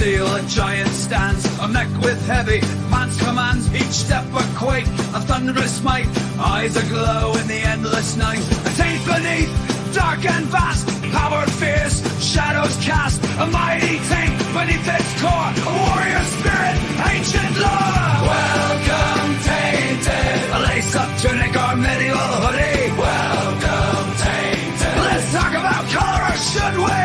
steel, a giant stands, a mech with heavy man's commands, each step a quake, a thunderous might, eyes aglow in the endless night, a taint beneath, dark and vast, power fierce, shadows cast, a mighty taint beneath its core, a warrior spirit, ancient lore. Welcome, Tainted, a lace-up tunic or medieval hoodie. Welcome, Tainted, let's talk about color, or should we?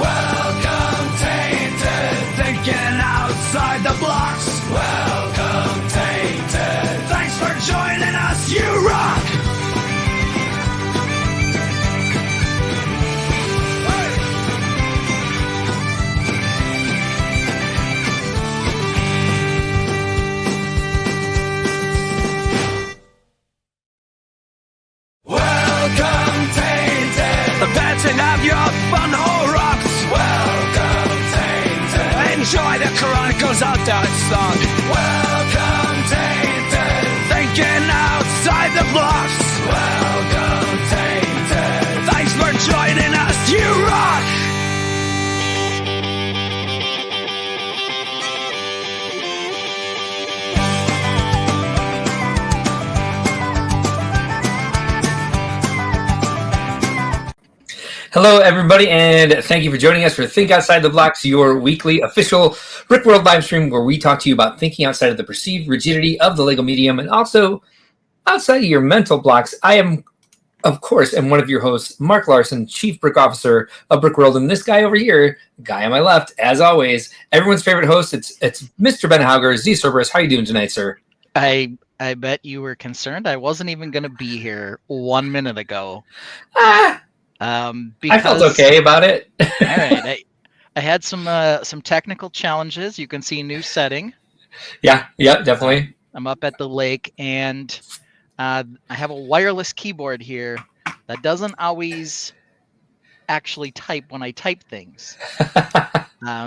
Welcome, Tainted, thinking outside the blocks. Welcome, Tainted, thanks for joining us, you rock. To have your fun hole rocks. Welcome, Tainted. Enjoy the Chronicles Outdoor song. Welcome, Tainted. Thinking outside the blocks. Welcome, Tainted. Thanks for joining us, you rock. Hello, everybody, and thank you for joining us for Think Outside the Blocks, your weekly official Brickworld live stream where we talk to you about thinking outside of the perceived rigidity of the LEGO medium and also outside of your mental blocks. I am, of course, one of your hosts, Mark Larson, Chief Brick Officer of Brickworld, and this guy over here, the guy on my left, as always, everyone's favorite host, it's Mr. Ben Hauger, Z Cerberus. How are you doing tonight, sir? I bet you were concerned. I wasn't even going to be here 1 minute ago. I felt okay about it. All right, I had some technical challenges. You can see new setting. Yeah, definitely. I'm up at the lake, and I have a wireless keyboard here that doesn't always actually type when I type things.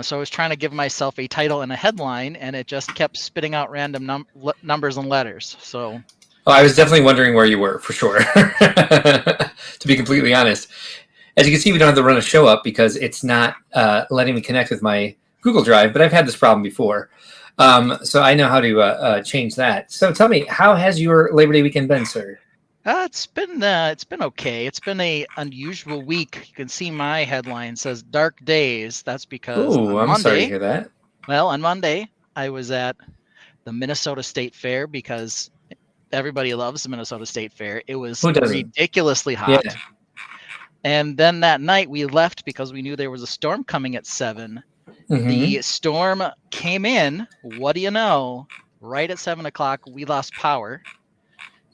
So I was trying to give myself a title and a headline, and it just kept spitting out random numbers and letters. So. Oh, I was definitely wondering where you were, for sure, to be completely honest. As you can see, we don't have to run a show up because it's not letting me connect with my Google Drive, but I've had this problem before. So I know how to change that. So tell me, how has your Labor Day weekend been, sir? It's been okay. It's been a unusual week. You can see my headline says Dark Days. That's because I'm sorry to hear that. Well, on Monday, I was at the Minnesota State Fair because everybody loves the Minnesota State Fair. It was ridiculously hot. Yeah. And then that night we left because we knew there was a storm coming at 7. Mm-hmm. The storm came in. What do you know? Right at 7 o'clock, we lost power.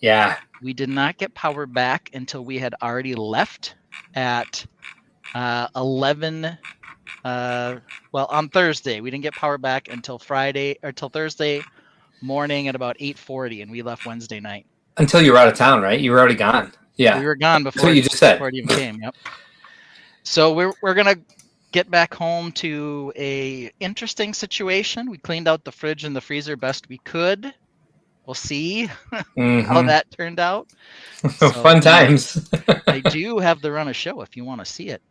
Yeah. We did not get power back until we had already left at 11. On Thursday. We didn't get power back until Thursday morning at about 8:40, and we left Wednesday night. Until you were out of town, right? You were already gone. Yeah, we were gone before. That's what you just said. Before it even came. Yep. So we're gonna get back home to a interesting situation. We cleaned out the fridge and the freezer best we could. We'll see how that turned out. So, fun times. I do have the run of show if you want to see it.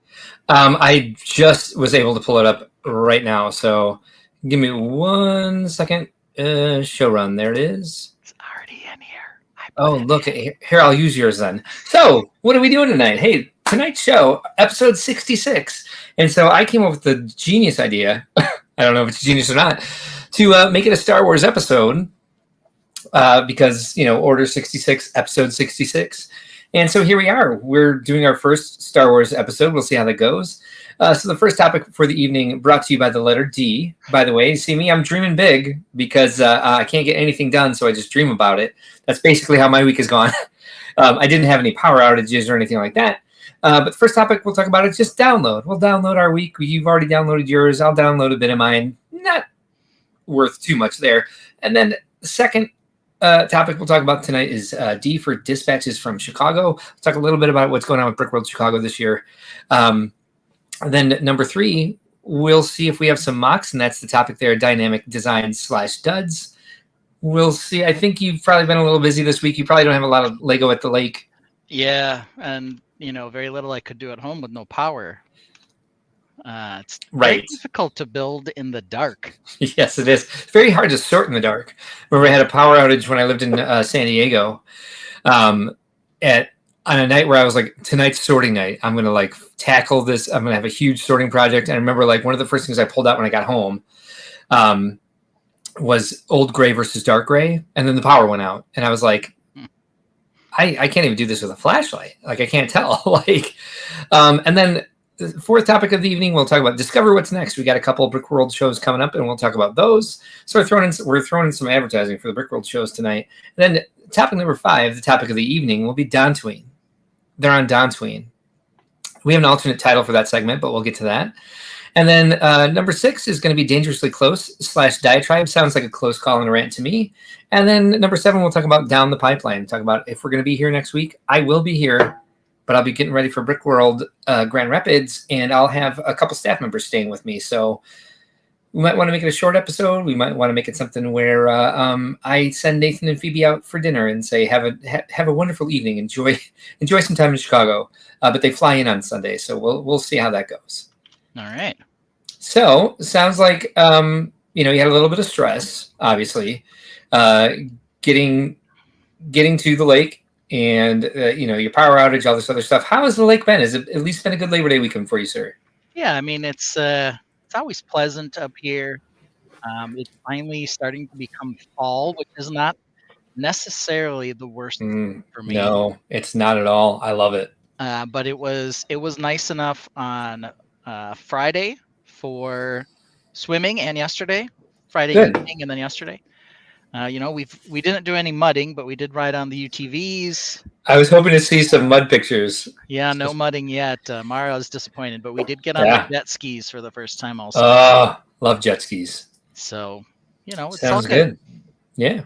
I just was able to pull it up right now, so give me 1 second. Show run. There it is. It's already in here. Oh, look. Here, I'll use yours then. So, what are we doing tonight? Hey, tonight's show, episode 66. And so I came up with the genius idea. I don't know if it's genius or not, to make it a Star Wars episode because, Order 66, episode 66. And so here we are. We're doing our first Star Wars episode. We'll see how that goes. So the first topic for the evening brought to you by the letter D. By the way, see me, I'm dreaming big because I can't get anything done, so I just dream about it. That's basically how my week has gone. I didn't have any power outages or anything like that. But the first topic we'll talk about is just download. We'll download our week. You've already downloaded yours. I'll download a bit of mine. Not worth too much there. And then the second topic we'll talk about tonight is D for dispatches from Chicago. We'll talk a little bit about what's going on with Brickworld Chicago this year. Then number 3, we'll see if we have some mocks, and that's the topic there, dynamic design / duds. We'll see. I think you've probably been a little busy this week. You probably don't have a lot of Lego at the lake. Yeah, and very little I could do at home with no power. It's Right. very difficult to build in the dark. Yes, it is. It's very hard to sort in the dark. Remember, I had a power outage when I lived in San Diego. On a night where I was like, tonight's sorting night. I'm gonna like tackle this. I'm gonna have a huge sorting project. And I remember like one of the first things I pulled out when I got home was old gray versus dark gray, and then the power went out, and I was like, I can't even do this with a flashlight. Like I can't tell. Like, and then the fourth topic of the evening, we'll talk about discover what's next. We got a couple of Brickworld shows coming up, and we'll talk about those. So we're throwing in some advertising for the Brickworld shows tonight. And then topic number 5, the topic of the evening, will be Dantooine. They're on Dantooine. We have an alternate title for that segment, but we'll get to that. And then number 6 is going to be Dangerously Close / Diatribe. Sounds like a close call and a rant to me. And then number 7, we'll talk about Down the Pipeline. Talk about if we're going to be here next week. I will be here, but I'll be getting ready for Brickworld Grand Rapids, and I'll have a couple staff members staying with me. So we might want to make it a short episode. We might want to make it something where I send Nathan and Phoebe out for dinner and say, have a wonderful evening. Enjoy some time in Chicago. But they fly in on Sunday, so we'll see how that goes. All right. So sounds like you had a little bit of stress, obviously, getting to the lake, and your power outage, all this other stuff. How has the lake been? Has it at least been a good Labor Day weekend for you, sir? Yeah, I mean it's always pleasant up here. It's finally starting to become fall, which is not necessarily the worst for me. No, it's not at all. I love it. But it was nice enough on Friday for swimming, and yesterday, Friday evening, and then yesterday. We didn't do any mudding, but we did ride on the UTVs. I was hoping to see some mud pictures. Yeah, no mudding yet. Mario is disappointed, but we did get on the jet skis for the first time also. Oh, love jet skis. So, it sounds good. Yeah.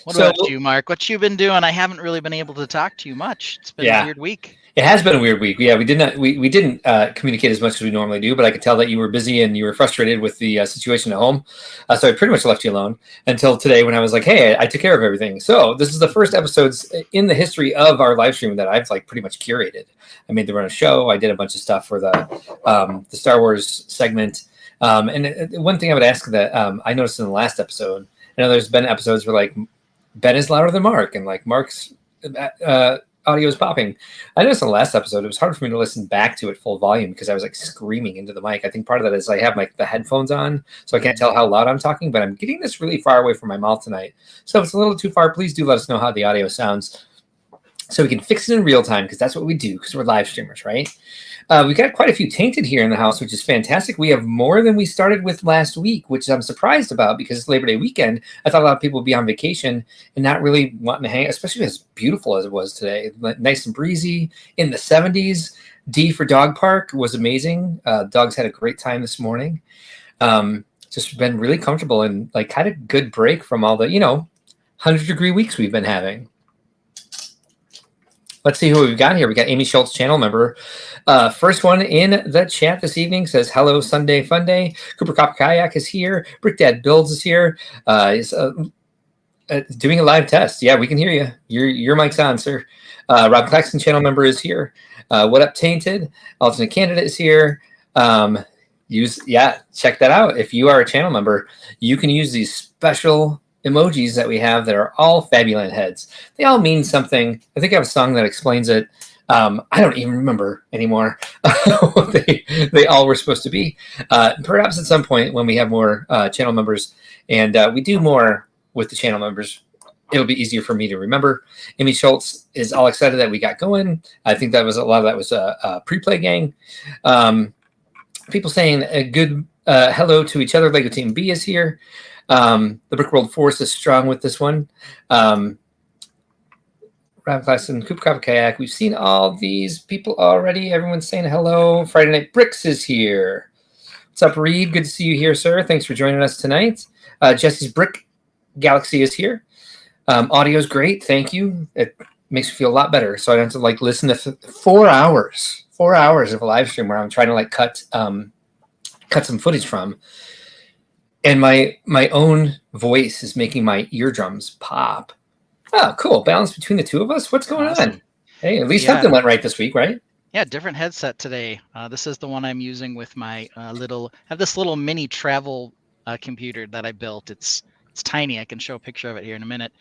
What about you, Mark? What you been doing? I haven't really been able to talk to you much. It's been a weird week. It has been a weird week. Yeah, we didn't communicate as much as we normally do, but I could tell that you were busy and you were frustrated with the situation at home. So I pretty much left you alone until today when I was like, hey, I took care of everything. So this is the first episodes in the history of our live stream that I've like pretty much curated. I made the run a show. I did a bunch of stuff for the Star Wars segment. And one thing I would ask that I noticed in the last episode, I know there's been episodes where like Ben is louder than Mark, and like Mark's audio is popping. I noticed in the last episode, it was hard for me to listen back to it full volume because I was like screaming into the mic. I think part of that is I have the headphones on, so I can't tell how loud I'm talking, but I'm getting this really far away from my mouth tonight. So if it's a little too far, please do let us know how the audio sounds so we can fix it in real time, because that's what we do, because we're live streamers, right? We've got quite a few Tainted here in the house, which is fantastic. We have more than we started with last week, which I'm surprised about because it's Labor Day weekend. I thought a lot of people would be on vacation and not really wanting to hang, especially as beautiful as it was today. Nice and breezy in the 70s. D for Dog Park was amazing. Dogs had a great time this morning. Just been really comfortable and like kind of good break from all the 100-degree weeks we've been having. Let's see who we've got here. We got Amy Schultz, channel member. First one in the chat this evening says, hello, Sunday Fun Day. Cooper Copper Kayak is here. Brick Dad Builds is here. Is doing a live test. Yeah, we can hear you. Your mic's on, sir. Rob Claxton, channel member, is here. What up, Tainted? Alternate candidate is here. Check that out. If you are a channel member, you can use these special emojis that we have that are all Fabulant heads. They all mean something. I think I have a song that explains it. I don't even remember anymore what they all were supposed to be. Perhaps at some point when we have more channel members and we do more with the channel members, it'll be easier for me to remember. Amy Schultz is all excited that we got going. I think that was a lot of that was a pre-play gang. People saying a good hello to each other. Lego Team B is here. The Brickworld Force is strong with this one. Rob Claxton, Coop Copper Kayak. We've seen all these people already. Everyone's saying hello. Friday Night Bricks is here. What's up, Reed? Good to see you here, sir. Thanks for joining us tonight. Jesse's Brick Galaxy is here. Audio's great. Thank you. It makes me feel a lot better. So I don't have to listen to 4 hours. 4 hours of a live stream where I'm trying to cut some footage from. And my own voice is making my eardrums pop. Oh, cool. Balance between the two of us? What's going on? Hey, at least something went right this week, right? Yeah, different headset today. This is the one I'm using with my I have this little mini travel computer that I built. It's tiny. I can show a picture of it here in a minute.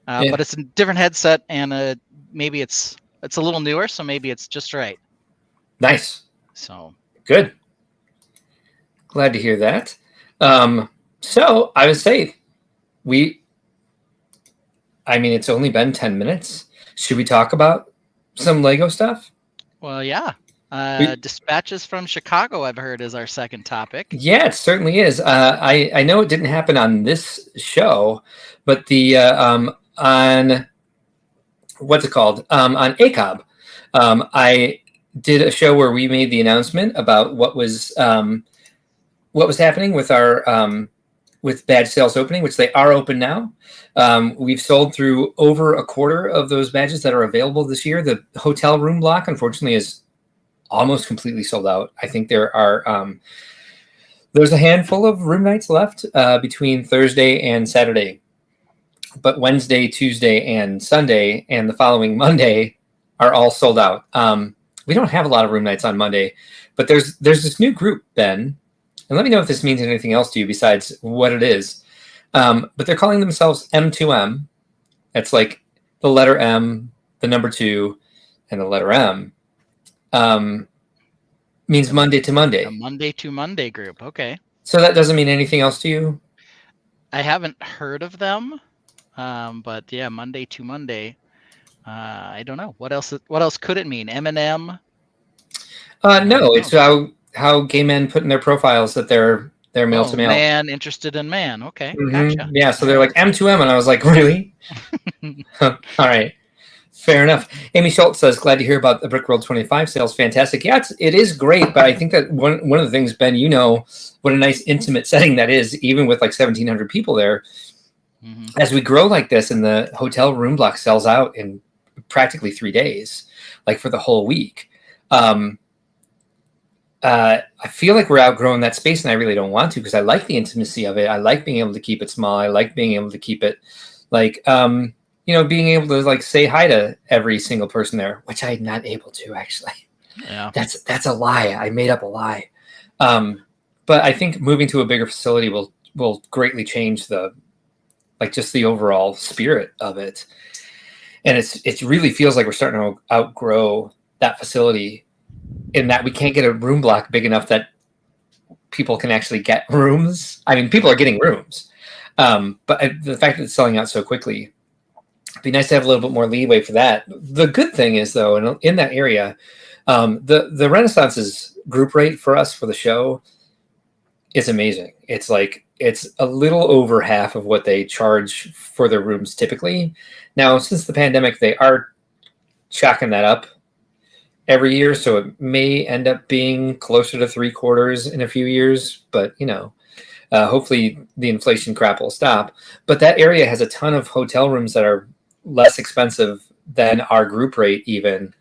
Yeah. But it's a different headset, and maybe it's a little newer, so maybe it's just right. Nice. So good. Glad to hear that. So I would say it's only been 10 minutes. Should we talk about some Lego stuff? Well, yeah. Dispatches from Chicago, I've heard, is our second topic. Yeah, it certainly is. I know it didn't happen on this show, but on what's it called? On ACOB, I did a show where we made the announcement about what was happening with our with badge sales opening, which they are open now. We've sold through over a quarter of those badges that are available this year. The hotel room block, unfortunately, is almost completely sold out. I think there's a handful of room nights left between Thursday and Saturday, but Wednesday, Tuesday, and Sunday, and the following Monday are all sold out. We don't have a lot of room nights on Monday, but there's this new group, Ben, and let me know if this means anything else to you besides what it is. But they're calling themselves M2M. That's like the letter M, the number 2, and the letter M. Means Monday to Monday. A Monday to Monday group. Okay. So that doesn't mean anything else to you? I haven't heard of them, but yeah, Monday to Monday. I don't know. What else could it mean? M&M? No, it's how gay men put in their profiles that they're male to male. Man interested in man. Okay, gotcha. Yeah, so they're like M2M, and I was like, really? All right. Fair enough. Amy Schultz says, glad to hear about the Brickworld 25 sales. Fantastic. Yeah, it is great, but I think that one of the things, Ben, you know what a nice intimate setting that is, even with like 1,700 people there. Mm-hmm. As we grow like this and the hotel room block sells out in practically 3 days, like for the whole week, I feel like we're outgrowing that space, and I really don't want to, because I like the intimacy of it. I like being able to keep it small. I like being able to keep it like, being able to like say hi to every single person there, which I'm not able to actually. Yeah, that's a lie. I made up a lie. But I think moving to a bigger facility will greatly change just the overall spirit of it. And it really feels like we're starting to outgrow that facility, in that we can't get a room block big enough that people can actually get rooms. I mean, people are getting rooms, but the fact that it's selling out so quickly, it'd be nice to have a little bit more leeway for that. The good thing is, though, in that area, the Renaissance's group rate for us for the show is amazing. It's a little over half of what they charge for their rooms typically. Now, since the pandemic, they are chalking that up every year, so it may end up being closer to 3/4 in a few years, but hopefully the inflation crap will stop. But that area has a ton of hotel rooms that are less expensive than our group rate even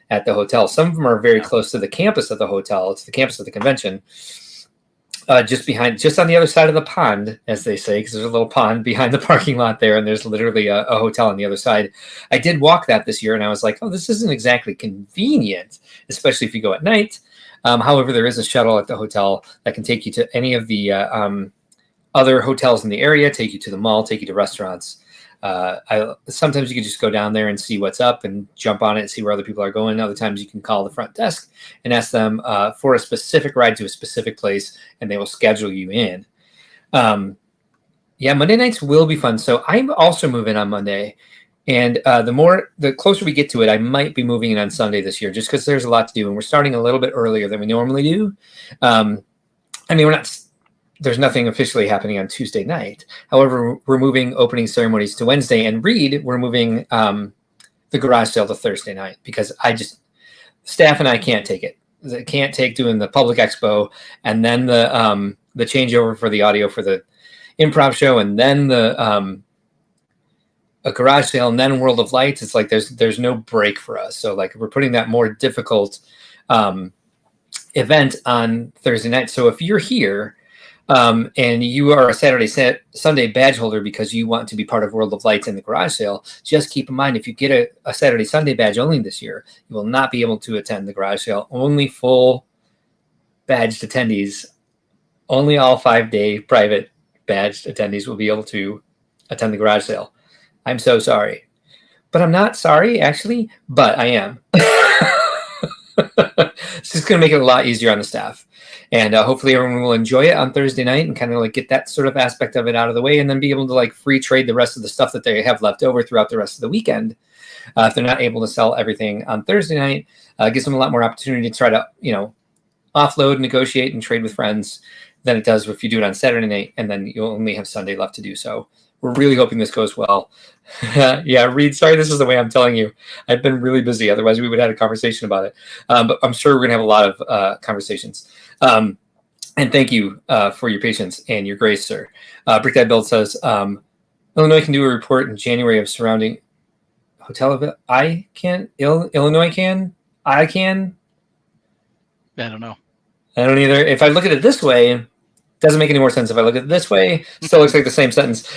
at the hotel. Some of them are very close to the campus of the hotel. It's the campus of the convention, just on the other side of the pond, as they say, because there's a little pond behind the parking lot there, and there's literally a hotel on the other side. I did walk that this year, and I was like, oh, this isn't exactly convenient, especially if you go at night. However, there is a shuttle at the hotel that can take you to any of the other hotels in the area, take you to the mall, take you to restaurants. Sometimes you can just go down there and see what's up and jump on it and see where other people are going. Other times you can call the front desk and ask them for a specific ride to a specific place, and they will schedule you in. Monday nights will be fun. So I'm also moving on Monday, and the closer we get to it, I might be moving in on Sunday this year, just because there's a lot to do, and we're starting a little bit earlier than we normally do. There's nothing officially happening on Tuesday night. However, we're moving opening ceremonies to Wednesday, and we're moving the garage sale to Thursday night, because staff and I can't take it. I can't take doing the public expo and then the changeover for the audio for the improv show, and then a garage sale, and then World of Lights. It's like there's no break for us. So like we're putting that more difficult event on Thursday night. So if you're here, and you are a Sunday badge holder because you want to be part of World of Lights in the garage sale, just keep in mind, if you get a Saturday Sunday badge only this year, you will not be able to attend the garage sale. Only full badged attendees, only all 5-day private badged attendees will be able to attend the garage sale. I'm so sorry. But I'm not sorry, actually, but I am. It's just going to make it a lot easier on the staff. And hopefully everyone will enjoy it on Thursday night and kind of like get that sort of aspect of it out of the way, and then be able to like free trade the rest of the stuff that they have left over throughout the rest of the weekend. If they're not able to sell everything on Thursday night, gives them a lot more opportunity to try to, offload, negotiate, and trade with friends than it does if you do it on Saturday night, and then you'll only have Sunday left to do so. We're really hoping this goes well. Yeah, Reed, sorry this is the way I'm telling you. I've been really busy. Otherwise, we would have had a conversation about it. But I'm sure we're going to have a lot of conversations. And thank you for your patience and your grace, sir. Brickdad Build says, Illinois can do a report in January of surrounding hotel event. I can? Illinois can? I can? I don't know. I don't either. If I look at it this way, doesn't make any more sense. If I look at it this way, still looks like the same sentence.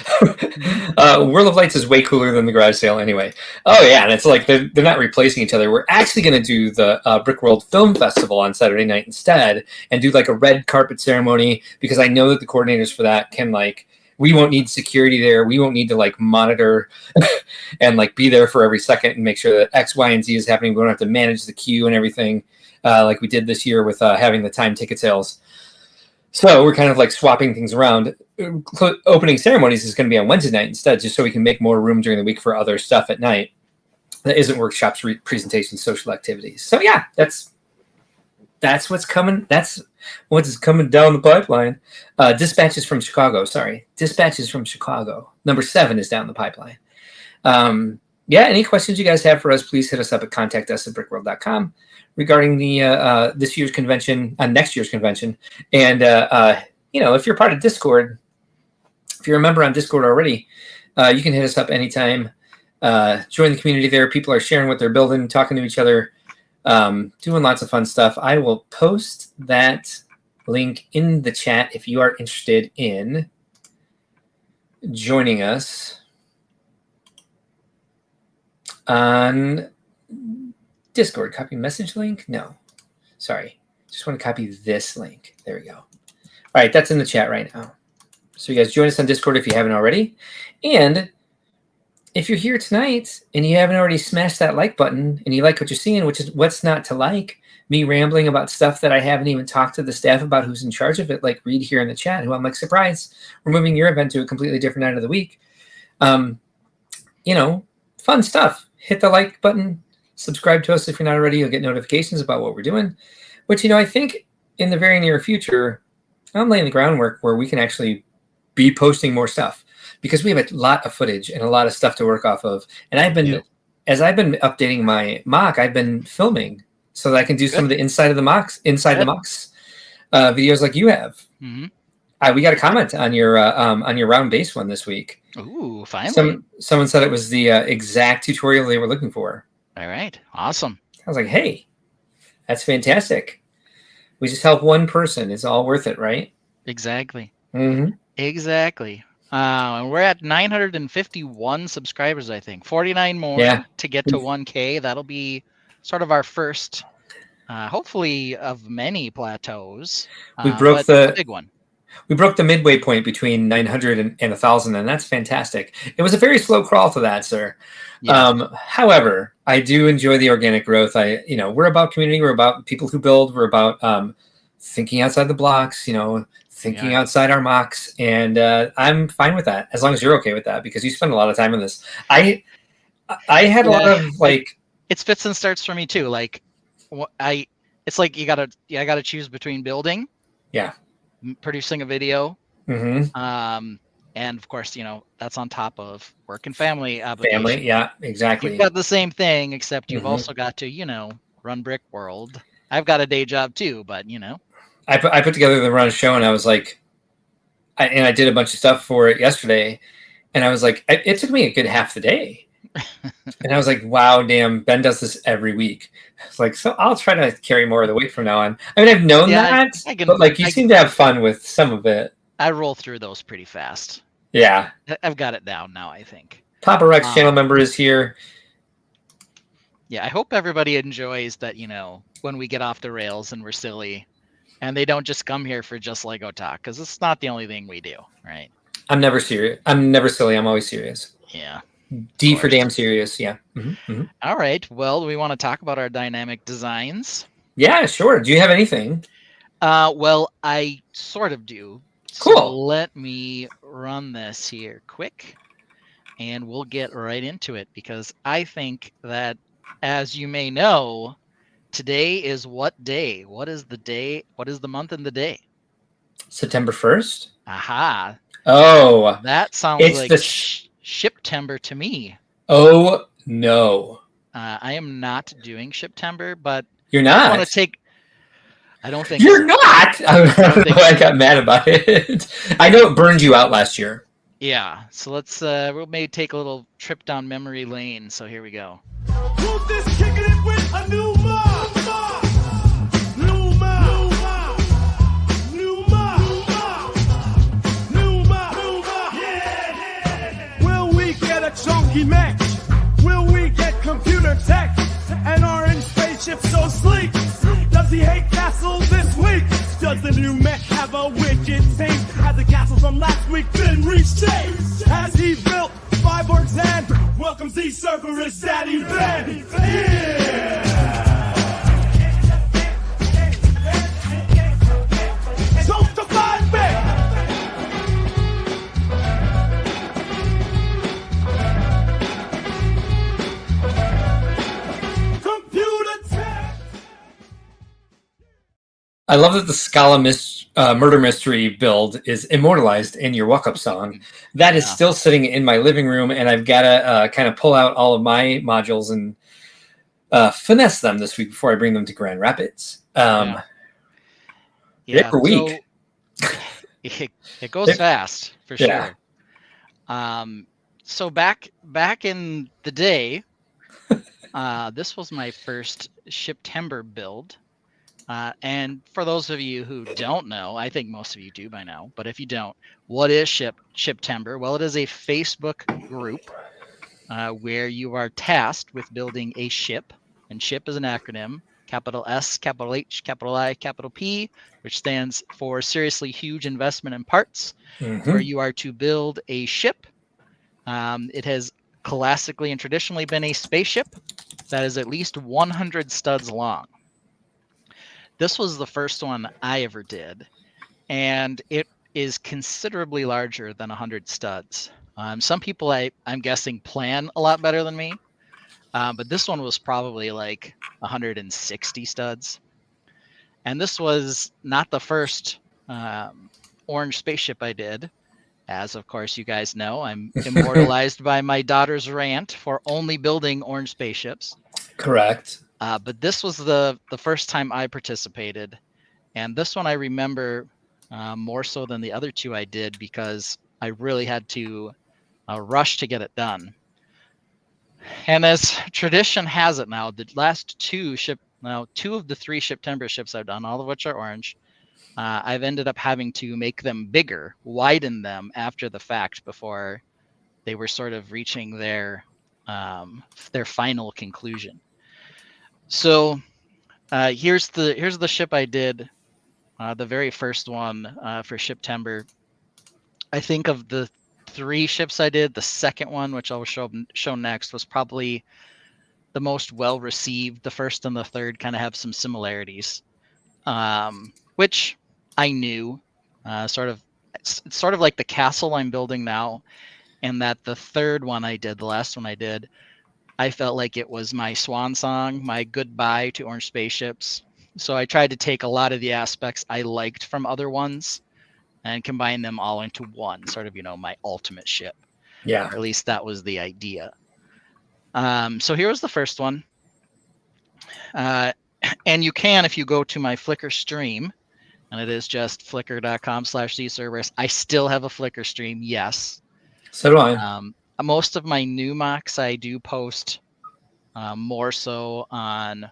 World of Lights is way cooler than the garage sale anyway. Oh yeah, and it's like they're not replacing each other. We're actually going to do the Brickworld Film Festival on Saturday night instead, and do like a red carpet ceremony, because I know that the coordinators for that can we won't need security there. We won't need to monitor and be there for every second and make sure that X, Y, and Z is happening. We don't have to manage the queue and everything like we did this year with having the time ticket sales. So we're kind of swapping things around. Opening ceremonies is going to be on Wednesday night instead, just so we can make more room during the week for other stuff at night that isn't workshops, presentations, social activities. So yeah, that's what's coming. That's what's coming down the pipeline. Dispatches from Chicago. Number 7 is down the pipeline. Yeah, any questions you guys have for us, please hit us up at contactus@brickworld.com regarding the next year's convention. And if you're part of Discord, if you're a member on Discord already, you can hit us up anytime. Join the community there. People are sharing what they're building, talking to each other, doing lots of fun stuff. I will post that link in the chat if you are interested in joining us on Discord. Copy message link? No. Sorry. Just want to copy this link. There we go. All right, that's in the chat right now. So you guys join us on Discord if you haven't already. And if you're here tonight and you haven't already smashed that like button and you like what you're seeing, which is what's not to like, me rambling about stuff that I haven't even talked to the staff about who's in charge of it, like Reed here in the chat, who I'm surprise, we're moving your event to a completely different night of the week. Fun stuff. Hit the like button. Subscribe to us if you're not already. You'll get notifications about what we're doing, which, I think in the very near future, I'm laying the groundwork where we can actually be posting more stuff, because we have a lot of footage and a lot of stuff to work off of. And as I've been updating my mock, I've been filming so that I can do some of the inside the mocks videos like you have. Mm-hmm. We got a comment on your round base one this week. Ooh, finally. Someone said it was the exact tutorial they were looking for. All right. Awesome. I was like, hey, that's fantastic. We just help one person. It's all worth it, right? Exactly. Mm-hmm. Exactly. And we're at 951 subscribers, I think. 49 more to get to 1K. That'll be sort of our first, hopefully, of many plateaus. We broke the big one. We broke the midway point between 900 and 1,000, and that's fantastic. It was a very slow crawl to that, sir. Yeah. However, I do enjoy the organic growth. We're about community. We're about people who build. We're about thinking outside the blocks, thinking outside our mocks. And I'm fine with that, as long as you're okay with that, because you spend a lot of time on this. I had a lot of It's fits and starts for me too. It's like I gotta choose between building. Yeah. Producing a video, mm-hmm. And of course, that's on top of work and family obligations. Family, yeah, exactly. You've got the same thing, except you've mm-hmm. also got to, run Brickworld. I've got a day job too, but I put together the run show, and I was like, I did a bunch of stuff for it yesterday, and I was like, it took me a good half the day, and I was like, wow, damn, Ben does this every week. It's like, so I'll try to carry more of the weight from now on. I mean, I've known that, but you seem to have fun with some of it. I roll through those pretty fast. Yeah. I've got it down now, I think. Papa Rex channel member is here. Yeah, I hope everybody enjoys that, when we get off the rails and we're silly, and they don't just come here for just Lego talk, because it's not the only thing we do, right? I'm never serious. I'm never silly. I'm always serious. Yeah. D for damn serious. Yeah. All right. Well, do we want to talk about our dynamic designs? Yeah, sure. Do you have anything? Well, I sort of do. Cool. So let me run this here quick, and we'll get right into it, because I think that, as you may know, today is what day? What is the day? What is the month and the day? September 1st. Aha. Oh. That sounds like Shiptember to me. Oh, no. I am not doing Shiptember, but you're not. I don't think you're not. I got mad about it. I know it burned you out last year. Yeah. So let's we'll maybe take a little trip down memory lane. So here we go. Who's this kicking it with a new mob? New mob. New mob. New mob. Yeah. Will we get a chunky mech? Will we get computer tech? An orange spaceship so sleek? Does he hate castles this week? Does the new mech have a wicked thing? Has the castle from last week been reshaped? Has he built fireworks and welcomes the Cerberus Daddy Ben? Yeah! Don't define me! I love that the Scala murder mystery build is immortalized in your walk-up song. That is still sitting in my living room, and I've got to kind of pull out all of my modules and finesse them this week before I bring them to Grand Rapids. They're weak. So it goes fast, for sure. So back in the day, this was my first Shiptember build. And for those of you who don't know, I think most of you do by now, but if you don't, what is Shiptember? Well, it is a Facebook group where you are tasked with building a ship, and ship is an acronym, capital S, capital H, capital I, capital P, which stands for Seriously Huge Investment in Parts, where you are to build a ship. It has classically and traditionally been a spaceship that is at least 100 studs long. This was the first one I ever did, and it is considerably larger than 100 studs. Some people, I'm guessing, plan a lot better than me, but this one was probably like 160 studs. And this was not the first orange spaceship I did, as of course you guys know. I'm immortalized by my daughter's rant for only building orange spaceships. Correct. But this was the first time I participated, and this one I remember more so than the other two I did, because I really had to rush to get it done. And as tradition has it now, the last two of the 3 Shiptember ships I've done, all of which are orange, I've ended up having to make them bigger, widen them after the fact, before they were sort of reaching their final conclusion. So here's the ship I did, the very first one for Shiptember. I think of the 3 ships I did, the second one, which I'll show next, was probably the most well received. The first and the third kind of have some similarities, which I knew. It's sort of like the castle I'm building now, and that the third one I did, the last one I did, I felt like it was my swan song, my goodbye to orange spaceships. So I tried to take a lot of the aspects I liked from other ones and combine them all into one, sort of, my ultimate ship. Yeah. Or at least that was the idea. So here was the first one. And you can, if you go to my Flickr stream, and it is just flickr.com/zcerberus. I still have a Flickr stream, yes. So do I. Most of my new mocks I do post more so on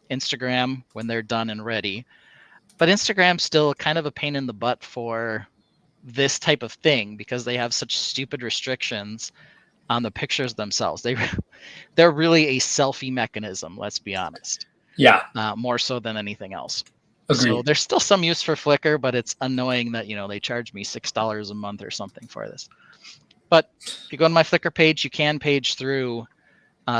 Instagram when they're done and ready. But Instagram's still kind of a pain in the butt for this type of thing because they have such stupid restrictions on the pictures themselves. They're really a selfie mechanism, let's be honest. Yeah. More so than anything else. Agreed. So there's still some use for Flickr, but it's annoying that, they charge me $6 a month or something for this. But if you go on my Flickr page, you can page through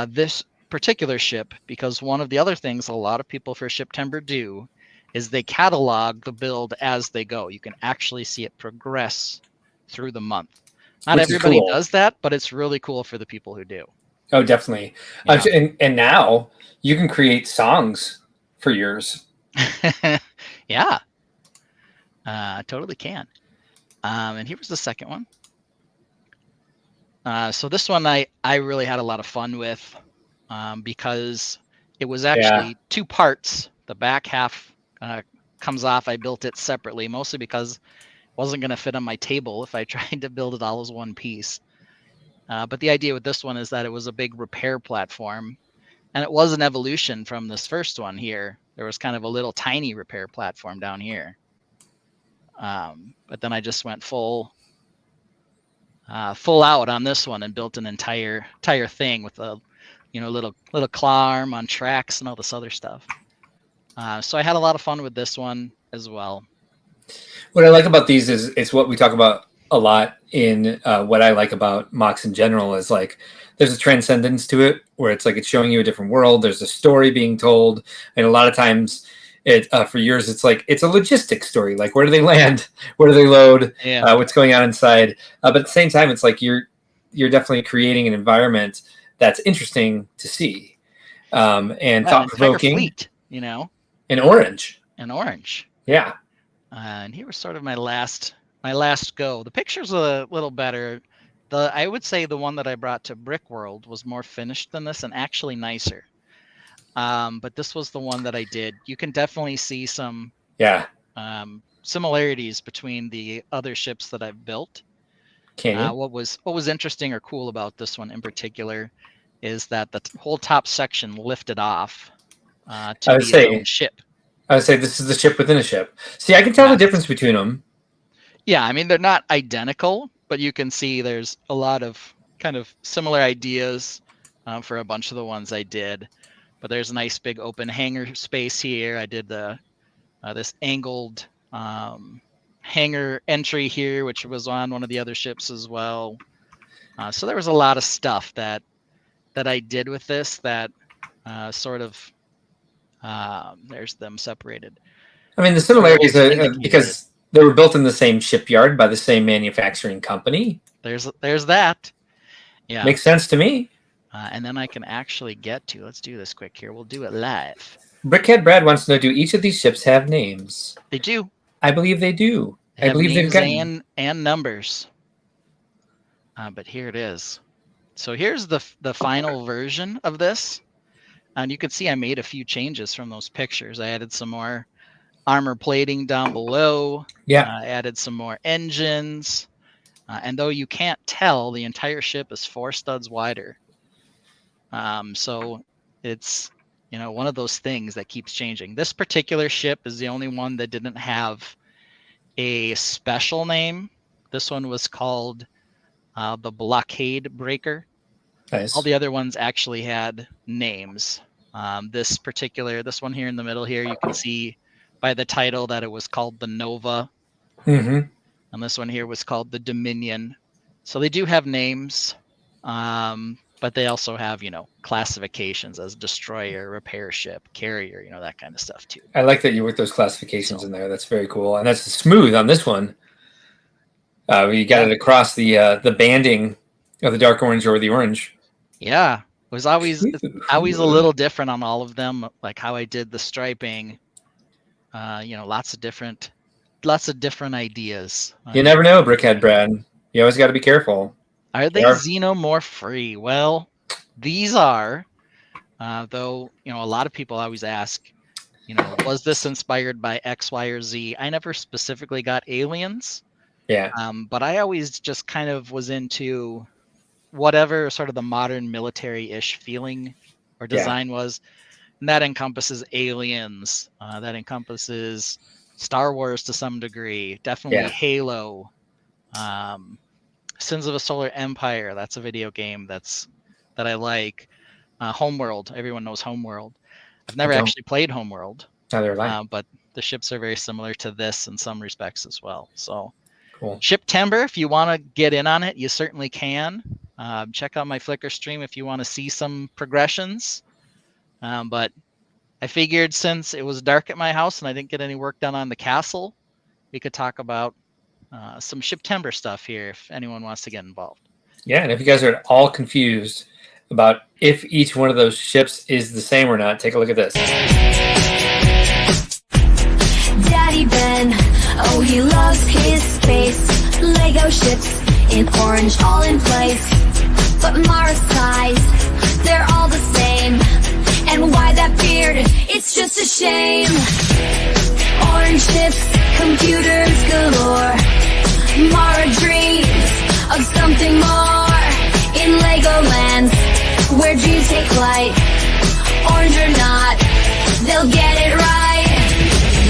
this particular ship, because one of the other things a lot of people for September do is they catalog the build as they go. You can actually see it progress through the month. Not everybody does that, but it's really cool for the people who do. Oh, definitely. Yeah. And now you can create songs for yours. Yeah. Totally can. And here was the second one. So this one I really had a lot of fun with because it was actually two parts. The back half comes off. I built it separately, mostly because it wasn't going to fit on my table if I tried to build it all as one piece. But the idea with this one is that it was a big repair platform, and it was an evolution from this first one here. There was kind of a little tiny repair platform down here. But then I just went full out on this one and built an entire thing with a little claw arm on tracks and all this other stuff. So I had a lot of fun with this one as well. What I like about these is it's what we talk about a lot in what I like about mocks in general is like there's a transcendence to it where it's like it's showing you a different world. There's a story being told, and a lot of times it for yours it's like it's a logistics story. Like where do they land? Where do they load? Yeah. What's going on inside? But at the same time, it's like you're definitely creating an environment that's interesting to see and thought-provoking. In orange. Yeah. And here was sort of my last go. The picture's a little better. I would say the one that I brought to Brickworld was more finished than this and actually nicer. But this was the one that I did. You can definitely see some similarities between the other ships that I've built. What was interesting or cool about this one in particular is that the whole top section lifted off to be its own ship. I would say this is the ship within a ship. See, I can tell the difference between them. Yeah, I mean, they're not identical, but you can see there's a lot of kind of similar ideas for a bunch of the ones I did. But there's a nice big open hangar space here. I did this angled hangar entry here, which was on one of the other ships as well. So there was a lot of stuff that I did with this that sort of there's them separated. I mean, the similarities are because they were built in the same shipyard by the same manufacturing company. There's that. Yeah, makes sense to me. And then I can actually get to. Let's do this quick here. We'll do it live. Brickhead Brad wants to know: do each of these ships have names? They do. I believe they do. I believe they've got and numbers. But here it is. So here's the final version of this. And you can see I made a few changes from those pictures. I added some more armor plating down below. Yeah. I added some more engines. And though you can't tell, the entire ship is 4 studs wider. So it's, one of those things that keeps changing. This particular ship is the only one that didn't have a special name. This one was called the Blockade Breaker. Nice. All the other ones actually had names. This one here in the middle here, you can see by the title that it was called the Nova. Mm-hmm. And this one here was called the Dominion. So they do have names, but they also have, classifications as destroyer, repair ship, carrier, that kind of stuff too. I like that you worked those classifications in there. That's very cool. And that's smooth on this one. We got it across the banding of the dark orange or the orange. Yeah, it was always a little different on all of them, like how I did the striping. Lots of different ideas. You never know, Brickhead Brad. You always got to be careful. Are they xenomorph free? Well, these are. Though a lot of people always ask, was this inspired by X, Y, or Z? I never specifically got aliens. Yeah. But I always just kind of was into whatever sort of the modern military-ish feeling or design was. And that encompasses aliens. That encompasses Star Wars to some degree, definitely Halo, Sins of a Solar Empire. That's a video game that I like. Homeworld, everyone knows Homeworld. I've never actually played Homeworld, but the ships are very similar to this in some respects as well. So cool. Shiptember, if you want to get in on it, you certainly can. Check out my Flickr stream if you want to see some progressions. But I figured since it was dark at my house and I didn't get any work done on the castle, we could talk about some Shiptember stuff here if anyone wants to get involved. Yeah, and if you guys are at all confused about if each one of those ships is the same or not, take a look at this. Daddy Ben, oh, he loves his space. Lego ships in orange, all in place. But Mara's size, they're all the same. And why that beard? It's just a shame. Orange ships, computers galore. Mara dreams of something more. In Legoland, where dreams take flight. Orange or not, they'll get it right.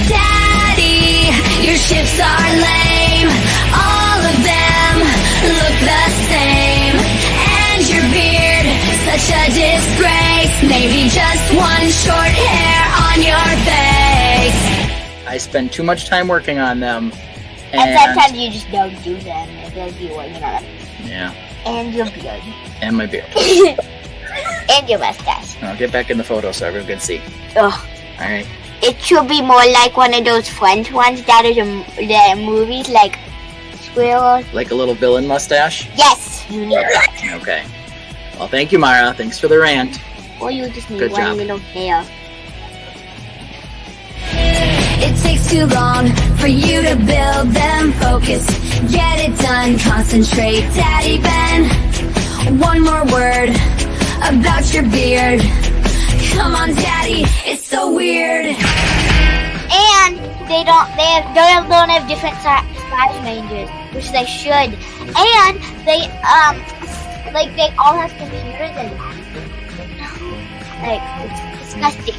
Daddy, your ships are lame. All of them look the same. And your beard, such a disgrace. Maybe just one short hair on your face. I spend too much time working on them. And sometimes you just don't do them because you know them. Yeah. And your beard. And my beard. And your mustache. I'll get back in the photo so everyone can see. Ugh. Alright. It should be more like one of those French ones that is in the movies, like Squirrel. Like a little villain mustache? Yes, you need that. Okay. Well, thank you, Mara. Thanks for the rant. Or you just need Good one job. little hair. It takes too long for you to build them. Focus, get it done, concentrate. Daddy Ben, one more word about your beard. Come on, Daddy, it's so weird. And they don't have different size ranges, which they should. And they they all have computers and it's disgusting.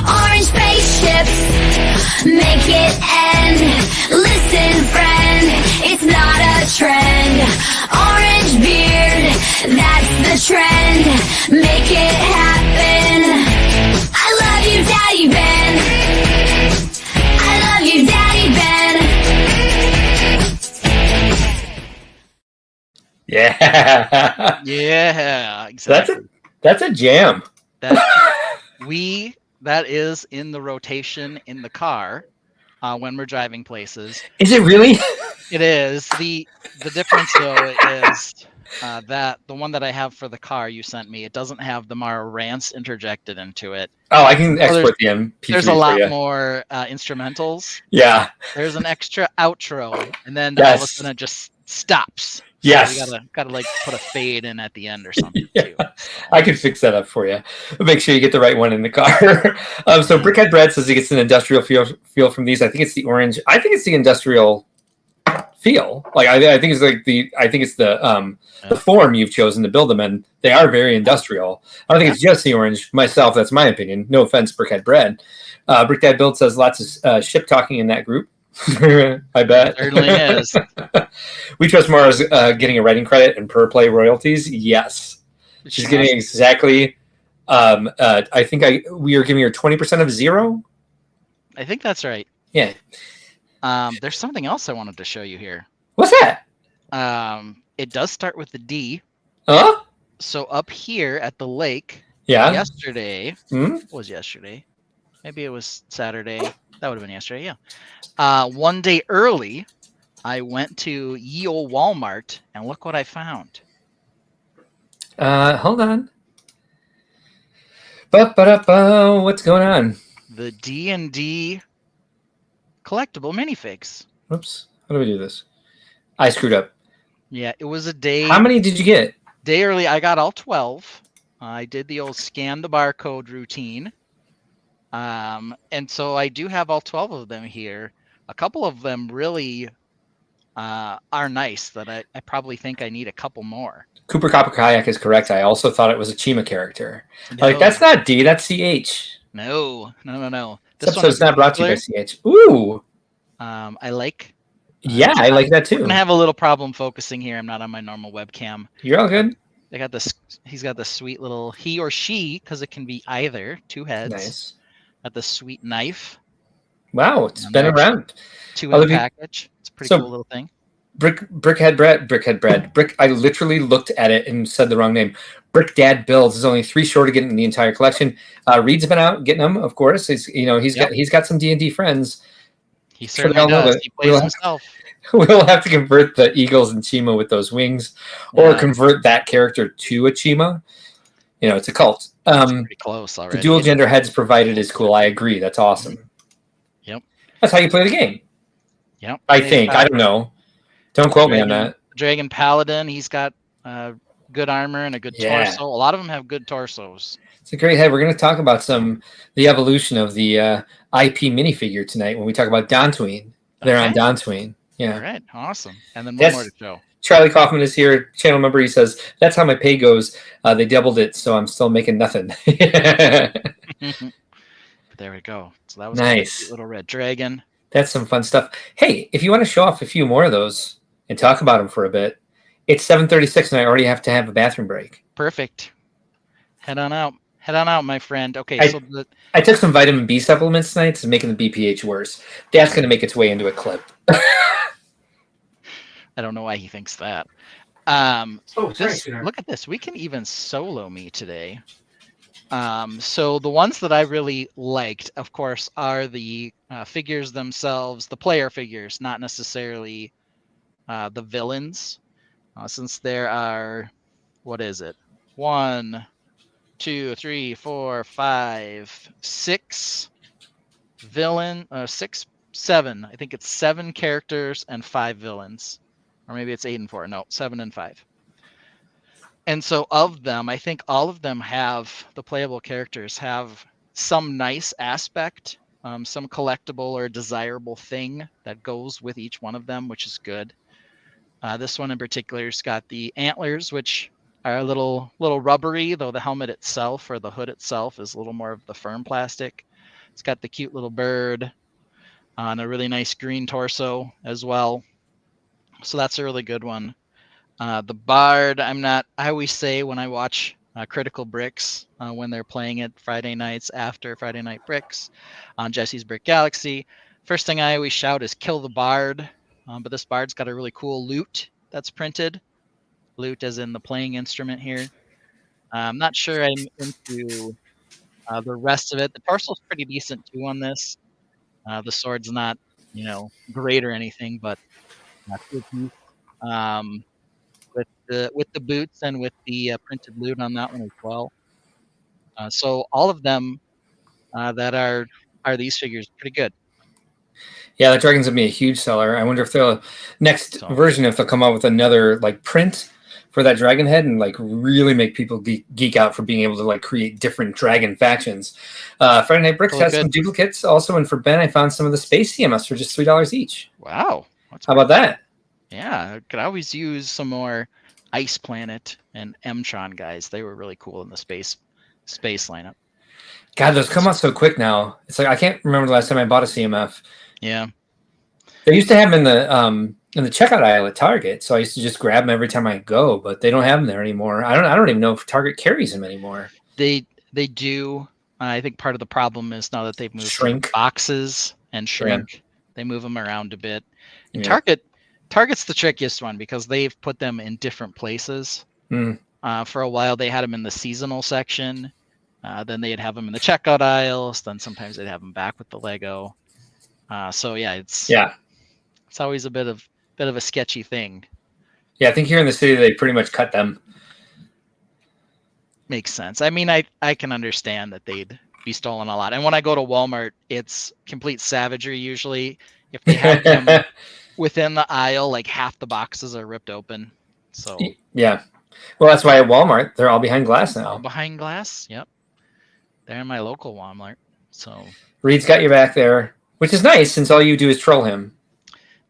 Orange spaceships, make it end. Listen, friend, it's not a trend. Orange beard, that's the trend. Make it happen. I love you, Daddy Ben. I love you, Daddy Ben. Yeah. Yeah, exactly. That's a jam. That is in the rotation in the car when we're driving places. Is it really? It is. The difference though is that the one that I have for the car you sent me, it doesn't have the Mara rants interjected into it. Oh, I can export the MP3. There's a lot more instrumentals. Yeah. There's an extra outro, and then all of a sudden it just stops. Yes. So you gotta like put a fade in at the end or something too. I can fix that up for you. Make sure you get the right one in the car. So Brickhead Brad says he gets an industrial feel from these. I think it's the orange. I think it's the industrial feel. Like I think it's the form you've chosen to build them in. They are very industrial. I don't think it's just the orange. Myself, that's my opinion. No offense, Brickhead Brad. Brickhead Build says lots of ship talking in that group. I bet. It certainly is. We trust Mara's getting a writing credit and per play royalties. Yes, she's getting exactly. I think we are giving her 20% of zero. I think that's right. Yeah. There's something else I wanted to show you here. What's that? It does start with the D. Huh? So up here at the lake. Yeah. Yesterday. What was yesterday? Maybe it was Saturday. That would have been yesterday, yeah. One day early, I went to ye old Walmart, and look what I found. Hold on. What's going on? The D&D collectible minifigs. Oops. How do we do this? I screwed up. Yeah, it was a day. How many did you get? Day early, I got all 12. I did the old scan the barcode routine. And so I do have all 12 of them here. A couple of them really are nice. That I probably think I need a couple more. Cooper Copper Kayak is correct. I also thought it was a Chima character. No. Like, that's not D, that's CH. No. This episode's not brought to you by CH. Ooh. I like. Yeah, I like that too. We're gonna have a little problem focusing here. I'm not on my normal webcam. You're all good. They got this. He's got this sweet little he or she, because it can be either, 2 heads. Nice. Got the sweet knife. Wow, it's been around. 2 in the package. It's a pretty cool little thing. Brickhead Bread. I literally looked at it and said the wrong name. Brick Dad Builds is only 3 short of getting the entire collection. Reed's been out getting them, of course. He's got some D&D friends. He certainly does. He plays himself. We'll have to convert the Eagles and Chima with those wings, or convert that character to a Chima. It's a cult. Pretty close already. The dual gender heads provided is cool. I agree. That's awesome. Yep. That's how you play the game. Yep. I think. I don't know. Don't quote me on that. Dragon Paladin. He's got good armor and a good torso. A lot of them have good torsos. It's a great head. We're going to talk about the evolution of the IP minifigure tonight when we talk about Dantooine. They're on Dantooine. Yeah. All right. Awesome. And then one more to show. Charlie Kaufman is here, channel member. He says, that's how my pay goes. They doubled it, so I'm still making nothing. There we go. So that was nice. A cute little red dragon. That's some fun stuff. Hey, if you want to show off a few more of those and talk about them for a bit, it's 7:36 and I already have to have a bathroom break. Perfect. Head on out. Head on out, my friend. Okay, I took some vitamin B supplements tonight. It's making the BPH worse. That's going to make its way into a clip. I don't know why he thinks that. Look at this. We can even solo me today. So the ones that I really liked, of course, are the figures themselves, the player figures, not necessarily the villains. Since there are, what is it? 1, 2, 3, 4, 5, 6 7. I think it's 7 characters and 5 villains. Or maybe it's 8 and 4. No, 7 and 5. And so of them, I think all of them the playable characters have some nice aspect, some collectible or desirable thing that goes with each one of them, which is good. This one in particular has got the antlers, which are a little rubbery, though the helmet itself or the hood itself is a little more of the firm plastic. It's got the cute little bird on a really nice green torso as well. So that's a really good one. The Bard, I always say when I watch Critical Bricks, when they're playing it Friday nights after Friday Night Bricks on Jesse's Brick Galaxy, first thing I always shout is kill the Bard. But this Bard's got a really cool lute that's printed. Lute as in the playing instrument here. I'm not sure I'm into the rest of it. The torso's pretty decent too on this. The sword's not, great or anything, but not good piece. With the boots and with the printed lute on that one as well. So all of them that are these figures pretty good. Yeah, that dragon's gonna be a huge seller. I wonder if they'll next version, if they'll come out with another print for that dragon head and really make people geek out for being able to create different dragon factions. Friday Night Bricks has some duplicates also, and for Ben, I found some of the space CMS for just $3 each. Wow, how about that? Yeah, I could always use some more Ice Planet and Mtron guys. They were really cool in the space lineup. God, those come out so quick now. It's I can't remember the last time I bought a CMF. Yeah, they used to have them in the checkout aisle at Target, so I used to just grab them every time I go. But they don't have them there anymore. I don't even know if Target carries them anymore. They do. I think part of the problem is now that they've moved boxes and shrink, they move them around a bit. And Target's the trickiest one because they've put them in different places. For a while, they had them in the seasonal section. Then they'd have them in the checkout aisles. Then sometimes they'd have them back with the Lego. It's always a bit of a sketchy thing. Yeah, I think here in the city they pretty much cut them. Makes sense. I mean, I can understand that they'd be stolen a lot. And when I go to Walmart, it's complete savagery usually. If they have them within the aisle, half the boxes are ripped open. So yeah. Well, that's why at Walmart they're all behind glass now. All behind glass. Yep. They're in my local Walmart. So Reed's got your back there, which is nice since all you do is troll him.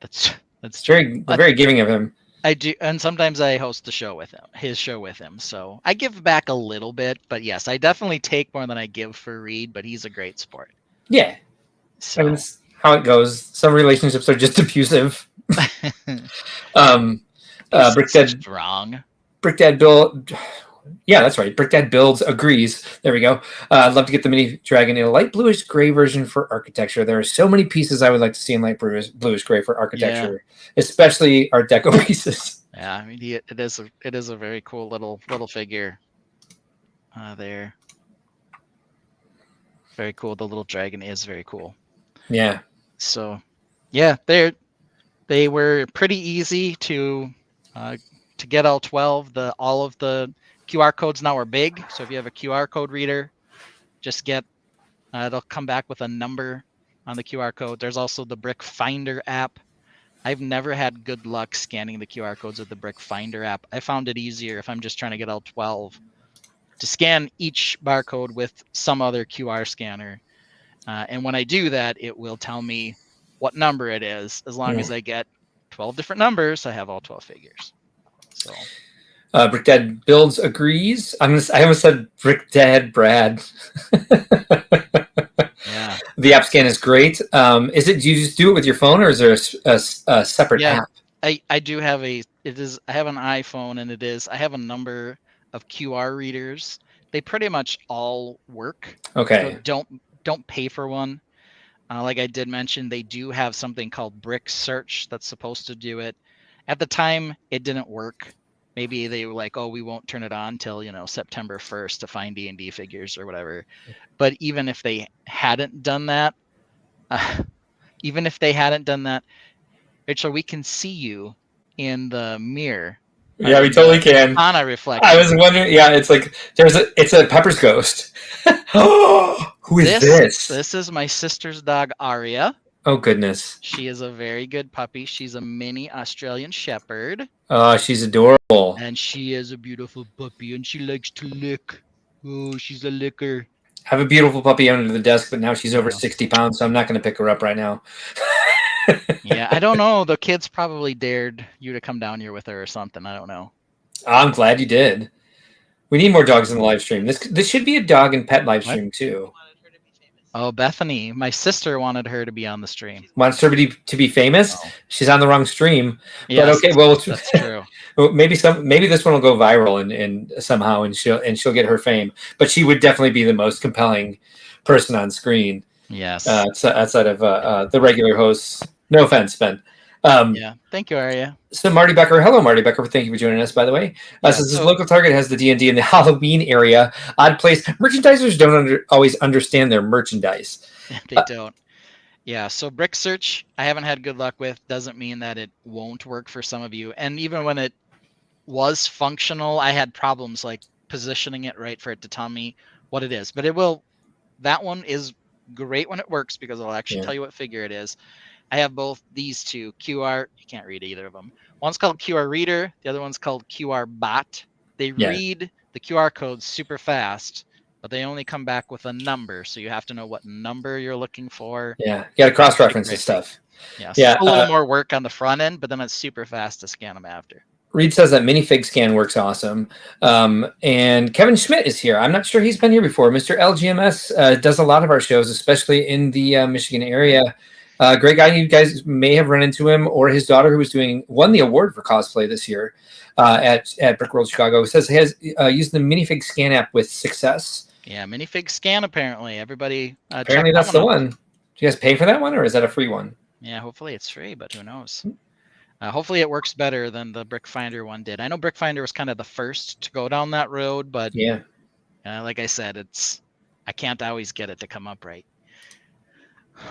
That's That's very giving of him. I do, and sometimes I host the show with him, his show with him. So I give back a little bit, but yes, I definitely take more than I give for Reed. But he's a great sport. Yeah, so I mean, it's how it goes. Some relationships are just abusive. Brick Dad wrong. Brick Dad Bill. Yeah, that's right. Brick Dad Builds agrees. There we go. I'd love to get the mini dragon in a light bluish gray version for architecture. There are so many pieces I would like to see in light bluish gray for architecture, especially Art Deco pieces. Yeah, I mean, it is a very cool little Figure. There. Very cool. The little dragon is very cool. Yeah. So, yeah, they were pretty easy to get all 12. All of the QR codes now are big, so if you have a QR code reader, just get it'll come back with a number on the QR code. There's also the Brick Finder app. I've never had good luck scanning the QR codes with the Brick Finder app. I found it easier if I'm just trying to get all 12 to scan each barcode with some other QR scanner. And when I do that, it will tell me what number it is. As long as I get 12 different numbers, I have all 12 figures. So. Brick Dad Builds agrees. I almost said Brick Dad Brad. Yeah. The app scan is great. Do you just do it with your phone, or is there a separate app? I do have I have an iPhone, and I have a number of QR readers. They pretty much all work. Okay. So don't pay for one. Like I did mention, they do have something called Brick Search that's supposed to do it. At the time, it didn't work. Maybe they were like, oh, we won't turn it on till, September 1st to find D&D figures or whatever. But even if they hadn't done that, Rachel, we can see you in the mirror. Yeah, we totally can. On a reflection. I was wondering. Yeah, it's like it's a Pepper's ghost. Who is this? This is my sister's dog, Aria. Oh, goodness. She is a very good puppy. She's a mini Australian Shepherd. Oh, she's adorable. And she is a beautiful puppy, and she likes to lick. Oh, she's a licker. I have a beautiful puppy under the desk, but now she's over 60 pounds, so I'm not going to pick her up right now. Yeah, I don't know. The kids probably dared you to come down here with her or something. I don't know. I'm glad you did. We need more dogs in the live stream. This should be a dog and pet live stream, too. Oh, Bethany, my sister wanted her to be on the stream. Wants her to be famous? Oh. She's on the wrong stream. Yes, but okay, well, that's true. Maybe this one will go viral and somehow, and she'll get her fame. But she would definitely be the most compelling person on screen. Yes. Outside of the regular hosts. No offense, Ben. Yeah. Thank you, Aria. So Marty Becker, hello, Marty Becker. Thank you for joining us, by the way. Since this local Target has the D&D in the Halloween area, odd place. Merchandisers don't always understand their merchandise. They don't. Yeah. So Brick Search, I haven't had good luck with. Doesn't mean that it won't work for some of you. And even when it was functional, I had problems like positioning it right for it to tell me what it is. But it will. That one is great when it works because it'll actually tell you what figure it is. I have both these two QR. You can't read either of them. One's called QR Reader. The other one's called QR Bot. They read the QR codes super fast, but they only come back with a number. So you have to know what number you're looking for. Yeah, you got to cross-reference and stuff. Yeah, a little more work on the front end, but then it's super fast to scan them after. Reed says that minifig scan works awesome. And Kevin Schmidt is here. I'm not sure he's been here before. Mr. LGMS does a lot of our shows, especially in the Michigan area. Great guy. You guys may have run into him or his daughter, who won the award for cosplay this year at Brickworld Chicago. Says he has used the minifig scan app with success. Yeah, minifig scan. Apparently, everybody. Apparently, that's the one. Do you guys pay for that one, or is that a free one? Yeah, hopefully it's free, but who knows? Hopefully it works better than the Brick Finder one did. I know Brick Finder was kind of the first to go down that road, but like I said, I can't always get it to come up right.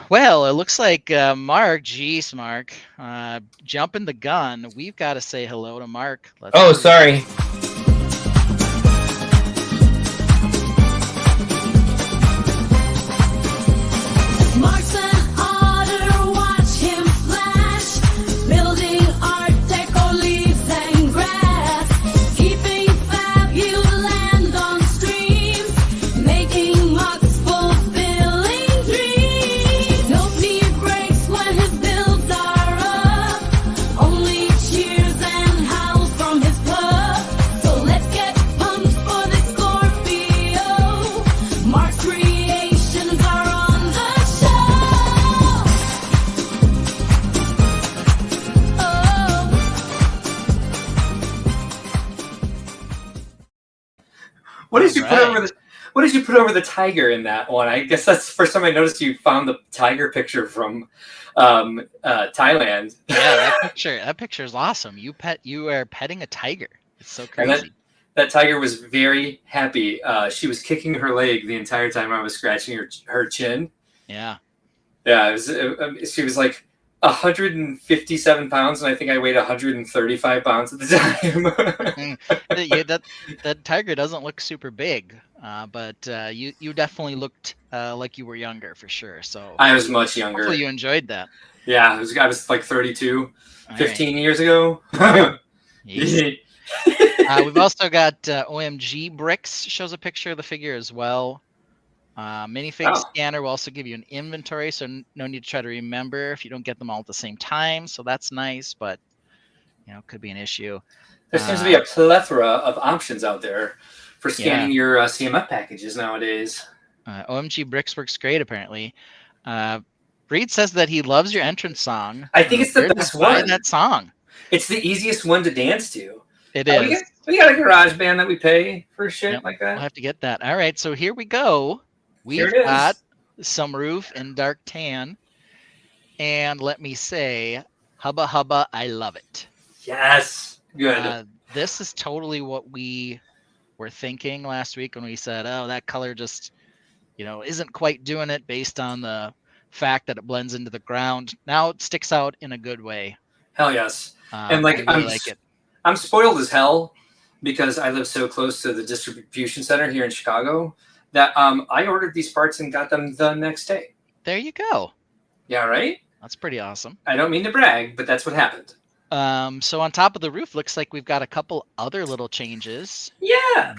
Well, it looks like Mark, jumping the gun. We've got to say hello to Mark. Sorry. Mark's an otter, watch him flash, building art deco, leaves and grass, keeping fab, you land on streams, making mugs, fulfilling dreams. No need breaks when his builds are up, What did you put over the? What did you put over the tiger in that one? I guess that's the first time I noticed you found the tiger picture from Thailand. Yeah, that picture is awesome. You are petting a tiger. It's so crazy. And that tiger was very happy. She was kicking her leg the entire time I was scratching her chin. Yeah. Yeah, she was like 157 pounds, and I think I weighed 135 pounds at the time. That tiger doesn't look super big, but you definitely looked like you were younger for sure. So I was much younger. Hopefully you enjoyed that. Yeah, I was like 32, All 15 years ago. We've also got OMG Bricks shows a picture of the figure as well. Minifig Scanner will also give you an inventory, so no need to try to remember if you don't get them all at the same time. So that's nice, but could be an issue. There seems to be a plethora of options out there for scanning your CMF packages nowadays. OMG Bricks works great, apparently. Reed says that he loves your entrance song. I think it's the best one. That song. It's the easiest one to dance to. It is. We got a garage band that we pay for shit like that. We'll have to get that. All right, so here we go. We've got some roof in dark tan. And let me say, hubba hubba, I love it. Yes. Good. This is totally what we were thinking last week when we said, oh, that color just, isn't quite doing it based on the fact that it blends into the ground. Now it sticks out in a good way. Hell yes. And I really like it. I'm spoiled as hell because I live so close to the distribution center here in Chicago that I ordered these parts and got them the next day. There you go. Yeah, right? That's pretty awesome. I don't mean to brag, but that's what happened. So on top of the roof, looks like we've got a couple other little changes. Yeah.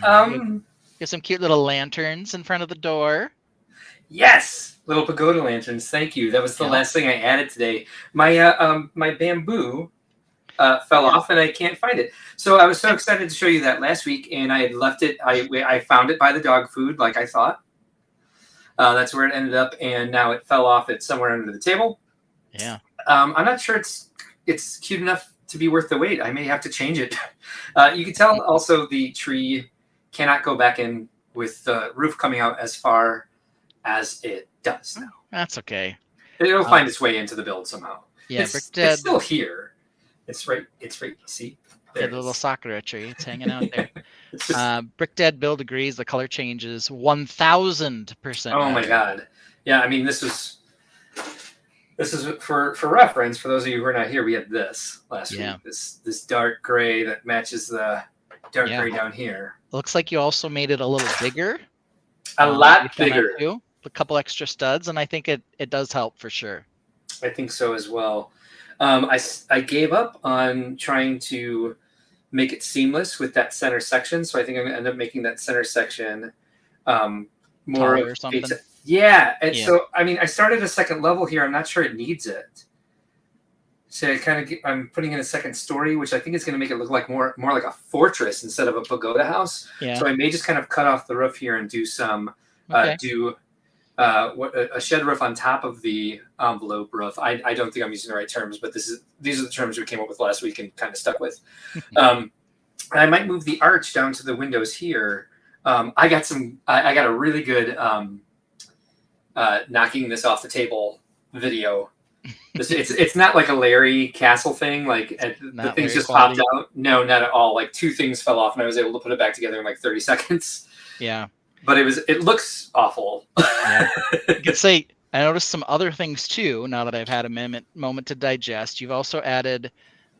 Get some cute little lanterns in front of the door. Yes, little pagoda lanterns. Thank you. That was the last thing I added today. My my bamboo fell off and I can't find it. So I was so excited to show you that last week, and I had left it. I found it by the dog food, like I thought. That's where it ended up, and now it fell off. It's somewhere under the table. Yeah. I'm not sure it's cute enough to be worth the wait. I may have to change it. You can tell also the tree cannot go back in with the roof coming out as far as it does now. That's okay. It'll find its way into the build somehow. Yeah, it's still here. It's right. See, the little sakura tree. It's hanging out there. Brick Dead Build agrees. The color changes 1,000%. Oh my god! Yeah, I mean this is for reference. For those of you who are not here, we had this last week. This dark gray that matches the dark gray down here. Looks like you also made it a little bigger. A lot bigger. A couple extra studs, and I think it does help for sure. I think so as well. I gave up on trying to make it seamless with that center section, so I think I'm going to end up making that center section more or something. Yeah, and so I mean, I started a second level here. I'm not sure it needs it. So I'm putting in a second story, which I think is going to make it look like more like a fortress instead of a pagoda house. Yeah. So I may just kind of cut off the roof here and do some a shed roof on top of the envelope roof. I don't think I'm using the right terms, but these are the terms we came up with last week and kind of stuck with. I might move the arch down to the windows here. I got a really good knocking this off the table video. It's not like a Larry Castle thing. Like the things just popped out. No, not at all. Like two things fell off, and I was able to put it back together in like 30 seconds. Yeah. But it looks awful. Yeah. I could say I noticed some other things too. Now that I've had a moment to digest, you've also added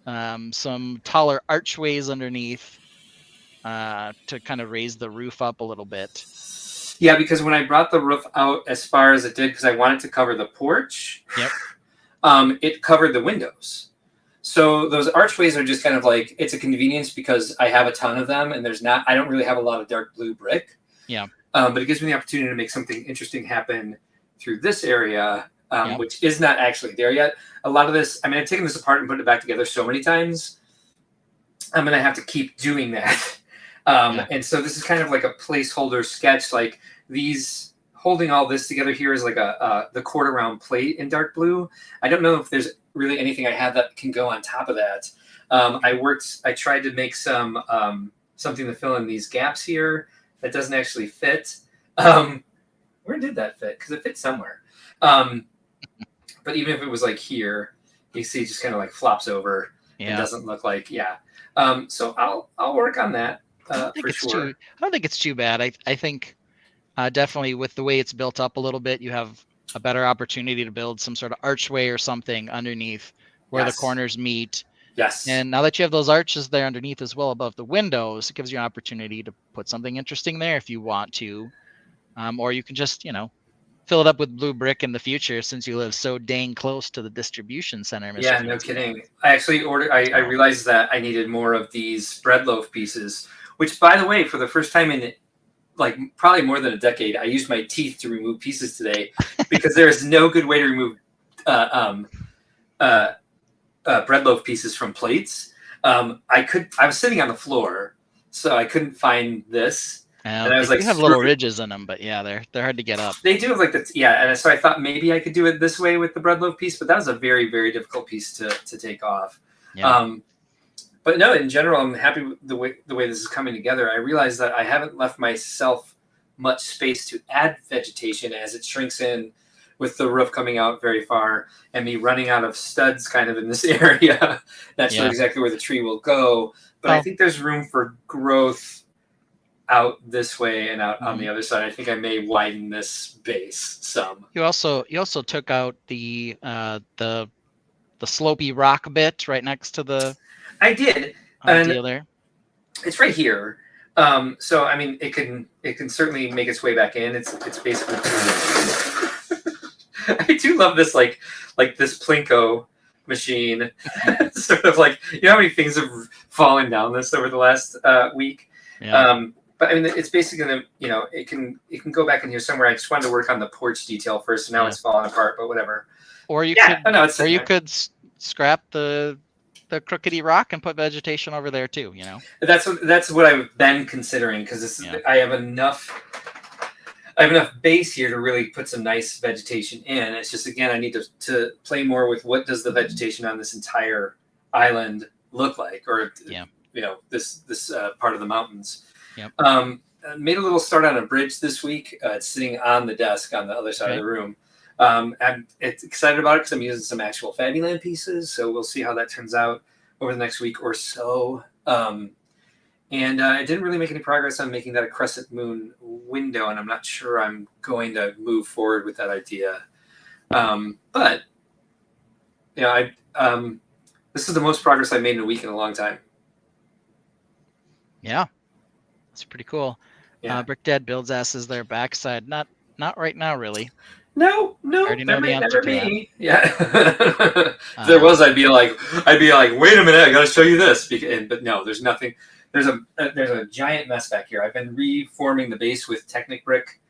some taller archways underneath to kind of raise the roof up a little bit. Yeah, because when I brought the roof out as far as it did, because I wanted to cover the porch, it covered the windows. So those archways are just kind of like, it's a convenience because I have a ton of them, and I don't really have a lot of dark blue brick. Yeah. But it gives me the opportunity to make something interesting happen through this area, which is not actually there yet. A lot of this, I mean, I've taken this apart and put it back together so many times. I'm going to have to keep doing that. And so this is kind of like a placeholder sketch. Like holding all this together here is like the quarter round plate in dark blue. I don't know if there's really anything I have that can go on top of that. I tried to make something to fill in these gaps here. that doesn't actually fit. Where did that fit? Because it fits somewhere. But even if it was like here, you see it just kind of like flops over and doesn't look like, so I'll work on that for sure. I don't think it's too bad. I think definitely with the way it's built up a little bit, you have a better opportunity to build some sort of archway or something underneath where the corners meet. Yes. And now that you have those arches there underneath as well above the windows, it gives you an opportunity to put something interesting there if you want to. Or you can just, fill it up with blue brick in the future since you live so dang close to the distribution center. Mr. Yeah, no kidding. I actually I realized that I needed more of these bread loaf pieces, which, by the way, for the first time in like probably more than a decade, I used my teeth to remove pieces today because there is no good way to remove bread loaf pieces from plates. I was sitting on the floor, so I couldn't find this. And I was like, have little ridges in them, but yeah, they're hard to get up. They do have like that, and so I thought maybe I could do it this way with the bread loaf piece, but that was a very, very difficult piece to take off. Yeah. But no, in general, I'm happy with the way this is coming together. I realized that I haven't left myself much space to add vegetation as it shrinks in with the roof coming out very far and me running out of studs kind of in this area. That's not exactly where the tree will go, but I think there's room for growth out this way and out on the other side. I think I may widen this base some. You also took out the slopey rock bit right next to the. I did. Deal there. It's right here. So I mean, it can certainly make its way back in. It's basically. I do love this like this Plinko machine. Sort of like, how many things have fallen down this over the last week. Yeah. But I mean, it's basically gonna, it can go back in here somewhere. I just wanted to work on the porch detail first, and now it's falling apart. But whatever. Or you could scrap the crookedy rock and put vegetation over there too. That's what I've been considering, because I have enough base here to really put some nice vegetation in. It's just, again, I need to play more with what does the vegetation on this entire island look like, or this part of the mountains. Yep. Made a little start on a bridge this week. It's sitting on the desk on the other side of the room. I'm excited about it because I'm using some actual Fabuland pieces, so we'll see how that turns out over the next week or so. And I didn't really make any progress on making that a crescent moon window, and I'm not sure I'm going to move forward with that idea. But this is the most progress I've made in a week in a long time. Yeah, it's pretty cool. Yeah. Brick Dad builds asses their backside. Not right now, really. No, that may never be. Yeah. If there was, I'd be like, wait a minute, I got to show you this. But no, there's nothing. There's a giant mess back here. I've been reforming the base with Technic brick,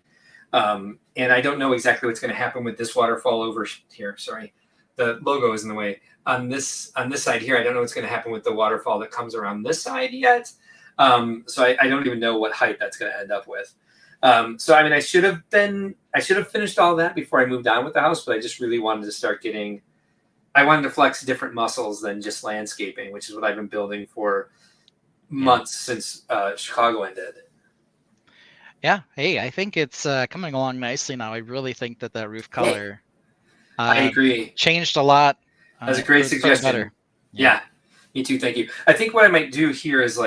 and I don't know exactly what's going to happen with this waterfall over here. Sorry, the logo is in the way. On this side here, I don't know what's going to happen with the waterfall that comes around this side yet. So I don't even know what height that's going to end up with. So I mean, I should have finished all that before I moved on with the house, but I just really wanted to start getting. I wanted to flex different muscles than just landscaping, which is what I've been building for months since Chicago ended. Yeah. Hey, I think it's coming along nicely now. I really think that roof color. I agree. Changed a lot. That's a great suggestion. Yeah, me too. Thank you. I think what I might do here is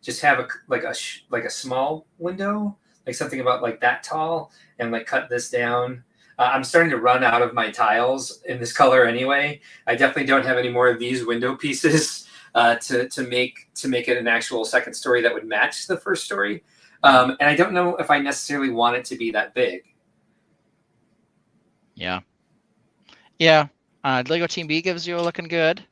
just have a small window, like something about like that tall, and cut this down. I'm starting to run out of my tiles in this color anyway. I definitely don't have any more of these window pieces to make it an actual second story that would match the first story. And I don't know if I necessarily want it to be that big. Yeah. Yeah. Lego Team B gives you a looking good.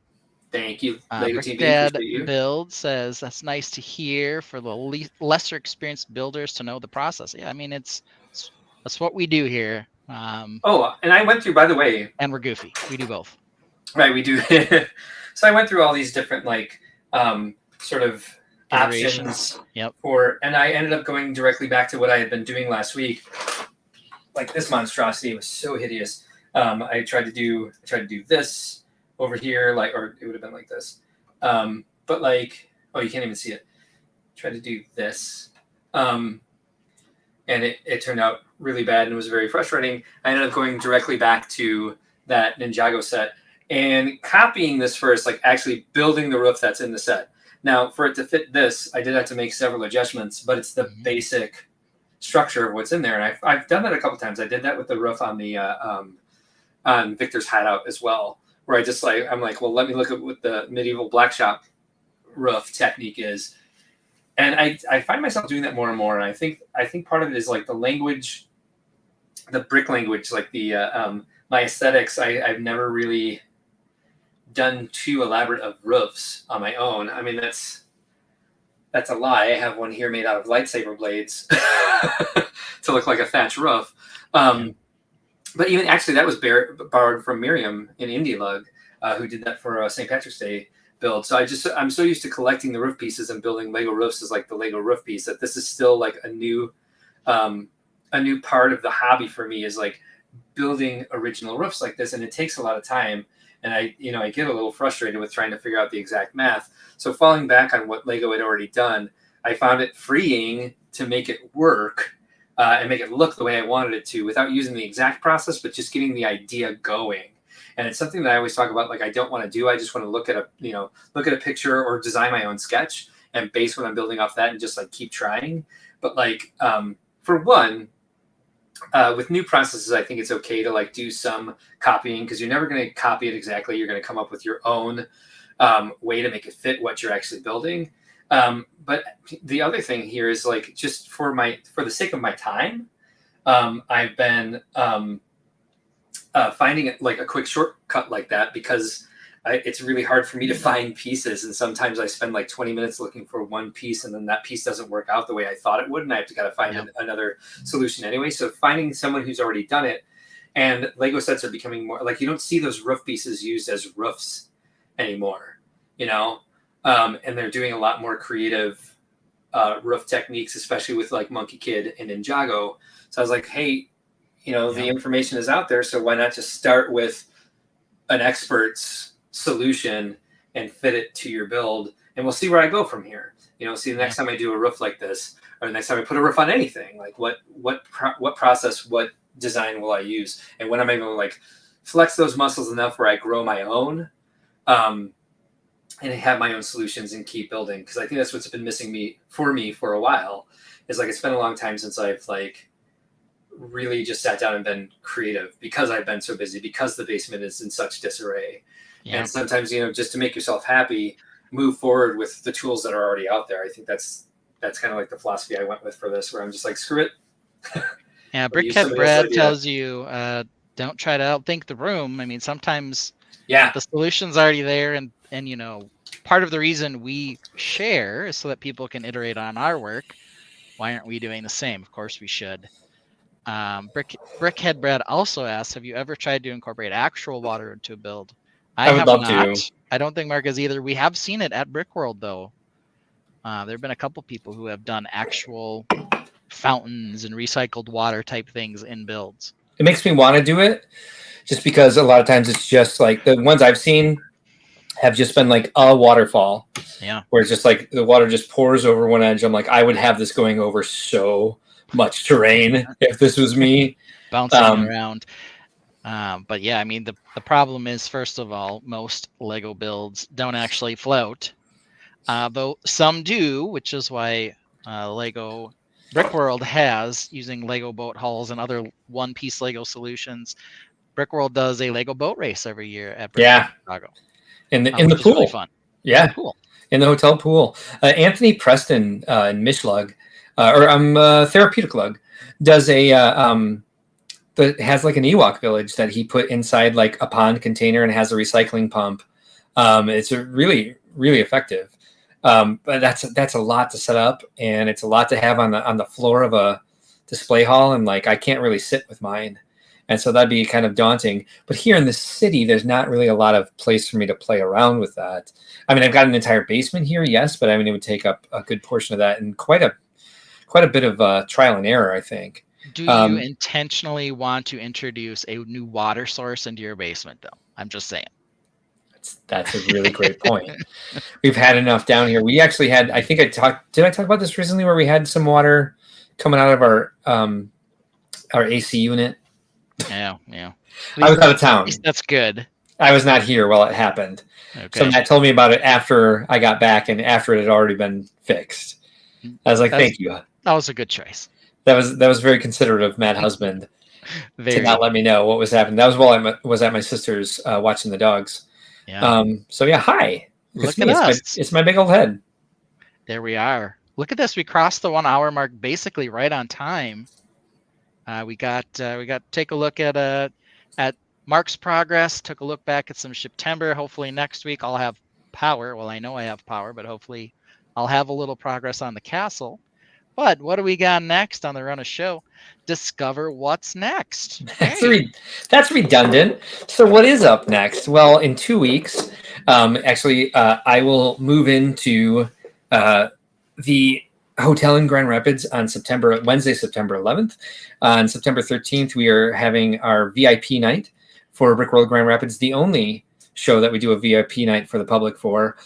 Thank you. Lego Team B. Dad Build says that's nice to hear for the lesser experienced builders to know the process. Yeah, I mean that's what we do here. And I went through, by the way. And we're goofy. We do both. Right, we do. So I went through all these different sort of options. Yep. And I ended up going directly back to what I had been doing last week. Like this monstrosity was so hideous. I tried to do this over here, or it would have been like this. But you can't even see it. Try to do this. and it turned out really bad and it was very frustrating. I ended up going directly back to that Ninjago set and copying this first, like actually building the roof that's in the set. Now, for it to fit this, I did have to make several adjustments, but it's the basic structure of what's in there. And I've done that a couple times. I did that with the roof on the on Victor's hideout as well, where I just like, I'm like, well, let me look at what the medieval black shop roof technique is. And I find myself doing that more and more. And I think part of it is like the language, the brick language, like the my aesthetics. I've never really done too elaborate of roofs on my own. I mean, that's a lie. I have one here made out of lightsaber blades to look like a thatch roof. But even actually, that was borrowed from Miriam in Indie Lug, who did that for St. Patrick's Day build. So I'm so used to collecting the roof pieces and building Lego roofs as like the Lego roof piece that this is still like a new part of the hobby for me, is like building original roofs like this, and it takes a lot of time. And I get a little frustrated with trying to figure out the exact math. So falling back on what Lego had already done, I found it freeing to make it work and make it look the way I wanted it to without using the exact process, but just getting the idea going. And it's something that I always talk about, like I don't want to do. I just want to look at a picture or design my own sketch and base what I'm building off that and just like keep trying. But like for one, with new processes, I think it's okay to like do some copying, because you're never going to copy it exactly. You're going to come up with your own way to make it fit what you're actually building. But the other thing here is like, just for the sake of my time, I've been finding it like a quick shortcut like that, because it's really hard for me to find pieces. And sometimes I spend like 20 minutes looking for one piece, and then that piece doesn't work out the way I thought it would. And I have to kind of find another solution anyway. So finding someone who's already done it, and Lego sets are becoming more like, you don't see those roof pieces used as roofs anymore, and they're doing a lot more creative roof techniques, especially with like Monkey Kid and Ninjago. So I was like, hey, the information is out there. So why not just start with an expert's solution and fit it to your build, and we'll see where I go from here. See the next time I do a roof like this, or the next time I put a roof on anything, like what process, what design will I use, and when am I going to like flex those muscles enough where I grow my own, and have my own solutions and keep building. Because I think that's what's been missing for me for a while, is like it's been a long time since I've like really just sat down and been creative, because I've been so busy, because the basement is in such disarray. And sometimes, just to make yourself happy, move forward with the tools that are already out there. I think that's kind of like the philosophy I went with for this, where I'm just like, screw it. Yeah, Brickhead Brad tells you, don't try to outthink the room. I mean, sometimes the solution's already there, and part of the reason we share is so that people can iterate on our work. Why aren't we doing the same? Of course we should. Brickhead Brad also asks, have you ever tried to incorporate actual water into a build? I would love to. I don't think Mark has either. We have seen it at Brickworld, though. There have been a couple people who have done actual fountains and recycled water type things in builds. It makes me want to do it, just because a lot of times it's just like the ones I've seen have just been like a waterfall. Yeah. Where it's just like the water just pours over one edge. I'm like, I would have this going over so much terrain if this was me. Bouncing around. But yeah, I mean, the problem is, first of all, most Lego builds don't actually float. Though some do, which is why Lego Brickworld has, using Lego boat hulls and other one-piece Lego solutions. Brickworld does a Lego boat race every year at Brickworld Chicago. In the pool. Really fun. Yeah. Cool. In the hotel pool. Anthony Preston in Mishlug, Therapeutic Lug, does that has like an Ewok village that he put inside like a pond container and has a recycling pump. It's a really, really effective. But that's a lot to set up, and it's a lot to have on the floor of a display hall, and like I can't really sit with mine. And so that'd be kind of daunting. But here in the city, there's not really a lot of place for me to play around with that. I mean, I've got an entire basement here, yes, but I mean, it would take up a good portion of that, and quite a bit of trial and error, I think. Do you intentionally want to introduce a new water source into your basement, though? I'm just saying. That's a really great point. We've had enough down here. We actually had, did I talk about this recently, where we had some water coming out of our AC unit. Yeah. I was out of town. At least that's good. I was not here while it happened. Okay. So Matt told me about it after I got back and after it had already been fixed. I was like, thank you. That was a good choice. That was very considerate of Matt husband to not let me know what was happening. That was while I was at my sister's watching the dogs. Yeah. So yeah, hi. Look at us. It's my big old head. There we are. Look at this. We crossed the 1 hour mark basically right on time. We got to take a look at Mark's progress. Took a look back at some September. Hopefully next week I'll have power. Well, I know I have power, but hopefully I'll have a little progress on the castle. But what do we got next on the Run of Show? Discover what's next. That's redundant. So what is up next? Well, in 2 weeks, I will move into the hotel in Grand Rapids on Wednesday, September 11th. On September 13th, we are having our VIP night for Brickworld Grand Rapids, the only show that we do a VIP night for the public for.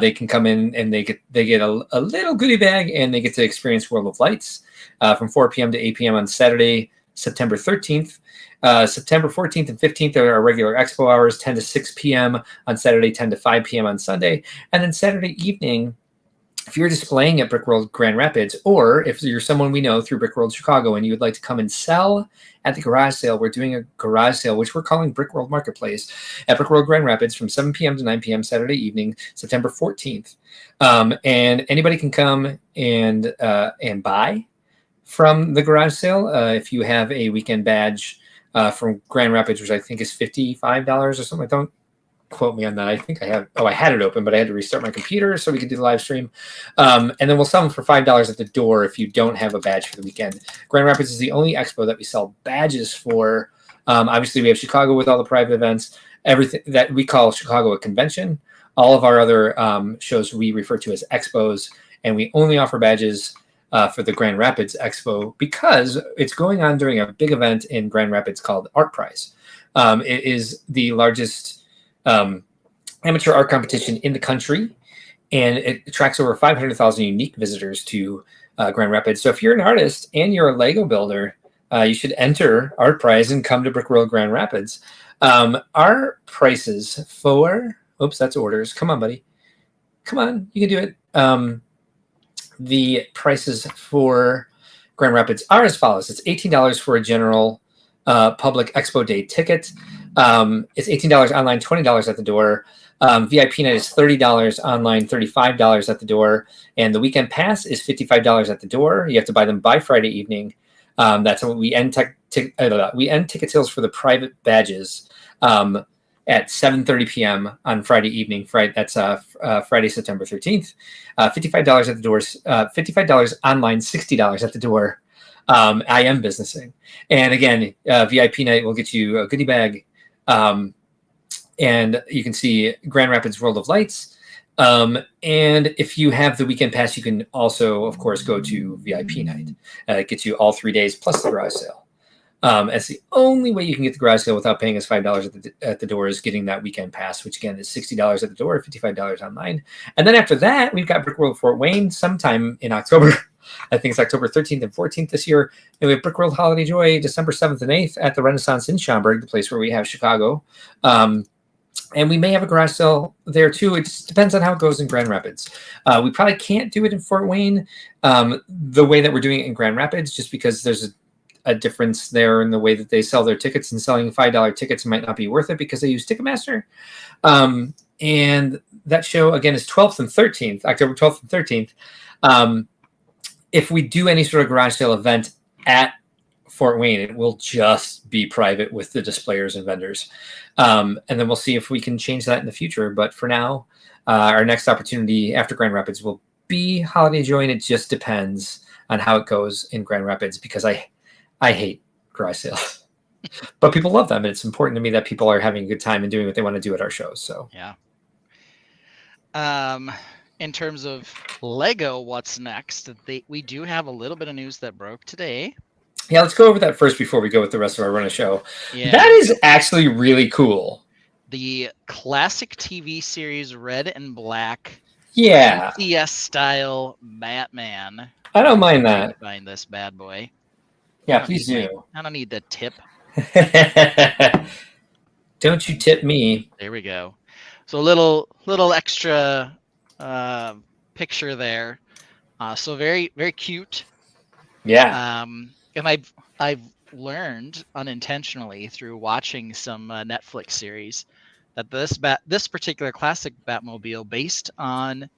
They can come in and they get a little goodie bag and they get to experience World of Lights from 4 p.m. to 8 p.m. on Saturday, September 13th. September 14th and 15th are our regular expo hours, 10 to 6 p.m. on Saturday, 10 to 5 p.m. on Sunday. And then Saturday evening, if you're displaying at Brickworld Grand Rapids, or if you're someone we know through Brickworld Chicago and you would like to come and sell at the garage sale, we're doing a garage sale, which we're calling Brickworld Marketplace at Brickworld Grand Rapids from 7 p.m. to 9 p.m. Saturday evening, September 14th. And anybody can come and buy from the garage sale. If you have a weekend badge from Grand Rapids, which I think is $55 or something. Don't quote me on that. I think I had it open, but I had to restart my computer so we could do the live stream. And then we'll sell them for $5 at the door if you don't have a badge for the weekend. Grand Rapids is the only expo that we sell badges for. Obviously, we have Chicago with all the private events, everything that we call Chicago a convention. All of our other shows we refer to as expos, and we only offer badges for the Grand Rapids Expo because it's going on during a big event in Grand Rapids called Art Prize. It is the largest amateur art competition in the country, and it attracts over 500,000 unique visitors to Grand Rapids. So if you're an artist and you're a Lego builder, you should enter Art Prize and come to Brickworld Grand Rapids. Our prices for, that's orders. Come on, buddy. Come on, you can do it. The prices for Grand Rapids are as follows. It's $18 for a general public expo day ticket. It's $18 online, $20 at the door. VIP night is $30 online, $35 at the door. And the weekend pass is $55 at the door. You have to buy them by Friday evening. That's when we end ticket sales for the private badges at 7:30 p.m. on Friday evening. That's Friday, September 13th. $55 at the doors, $55 online, $60 at the door. I am businessing. And again, VIP night will get you a goodie bag. And you can see Grand Rapids World of Lights. And if you have the weekend pass, you can also, of course, go to VIP night. It gets you all 3 days plus the garage sale. That's the only way you can get the garage sale without paying us $5 at the door is getting that weekend pass, which again is $60 at the door, $55 online. And then after that, we've got Brickworld Fort Wayne sometime in October. I think it's October 13th and 14th this year. And we have Brickworld Holiday Joy December 7th and 8th at the Renaissance in Schaumburg, the place where we have Chicago. And we may have a garage sale there too. It just depends on how it goes in Grand Rapids. We probably can't do it in Fort Wayne the way that we're doing it in Grand Rapids, just because there's a difference there in the way that they sell their tickets, and selling $5 tickets might not be worth it because they use Ticketmaster. And that show, again, is 12th and 13th, October 12th and 13th. If we do any sort of garage sale event at Fort Wayne, it will just be private with the displayers and vendors. And then we'll see if we can change that in the future. But for now, our next opportunity after Grand Rapids will be Holiday Joy, and it just depends on how it goes in Grand Rapids, because I hate garage sales. But people love them, and it's important to me that people are having a good time and doing what they want to do at our shows. So yeah. In terms of Lego, what's next? We do have a little bit of news that broke today. Yeah, let's go over that first before we go with the rest of our Run of Show. Yeah. That is actually really cool. The classic TV series Red and Black Yeah. UCS style Batman. I don't mind that. Find this bad boy. Yeah, please do. I don't need the tip. Don't you tip me. There we go. So a little extra picture there. So very very cute. Yeah. And I've learned unintentionally through watching some Netflix series that this particular classic Batmobile based on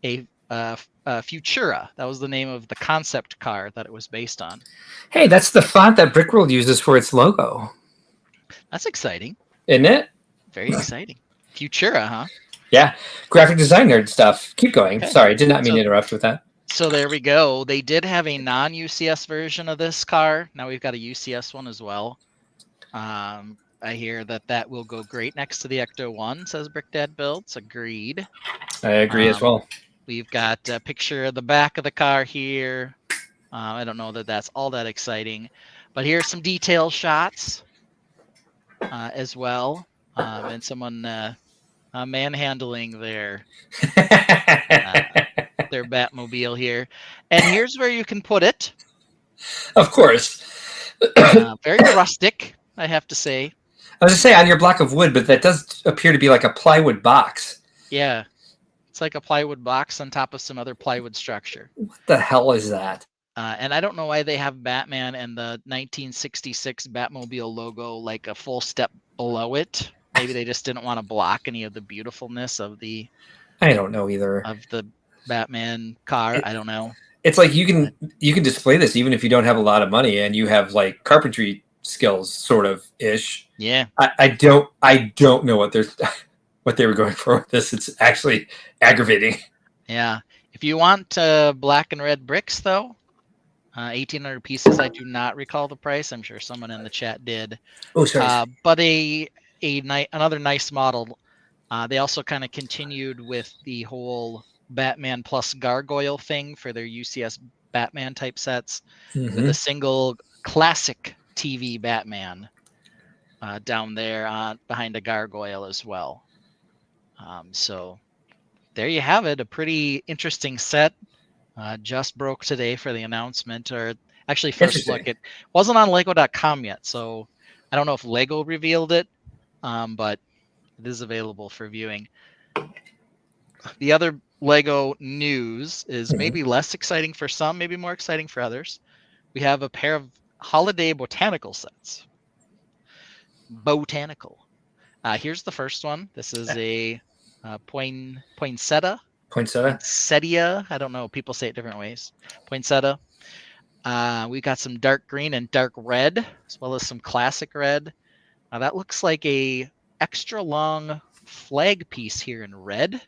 a Futura. That was the name of the concept car that it was based on. Hey, that's the font that Brickworld uses for its logo. That's exciting. Isn't it? Very exciting. Futura, huh? Yeah. Graphic design nerd stuff. Keep going. Okay. Sorry, did not mean to interrupt with that. So there we go. They did have a non-UCS version of this car. Now we've got a UCS one as well. I hear that will go great next to the Ecto 1, says Brick Dad Builds. Agreed. I agree as well. We've got a picture of the back of the car here. I don't know that that's all that exciting, but here's some detail shots as well. And someone manhandling their Batmobile here. And here's where you can put it. Of course. Very rustic, I have to say. I was going to say on your block of wood, but that does appear to be like a plywood box. Yeah. It's like a plywood box on top of some other plywood structure. What the hell is that? And I don't know why they have Batman and the 1966 Batmobile logo like a full step below it. Maybe they just didn't want to block any of the beautifulness of the. I don't know either. Of the Batman car, I don't know. It's like you can display this even if you don't have a lot of money and you have like carpentry skills, sort of ish. Yeah. I don't know what they were going for with this. It's actually aggravating. Yeah. If you want black and red bricks, though, 1,800 pieces. I do not recall the price. I'm sure someone in the chat did. Oh, sorry. But another nice model. They also kind of continued with the whole Batman plus Gargoyle thing for their UCS Batman type sets with a single classic TV Batman down there behind a gargoyle as well. So there you have it. A pretty interesting set. Just broke today for the announcement, or actually first look. It wasn't on Lego.com yet, so I don't know if Lego revealed it, but it is available for viewing. The other Lego news is maybe less exciting for some, maybe more exciting for others. We have a pair of holiday botanical sets. Botanical. Here's the first one. This is a poinsettia. Poinsettia. I don't know. People say it different ways. Poinsettia. We got some dark green and dark red, as well as some classic red. That looks like a extra long flag piece here in red.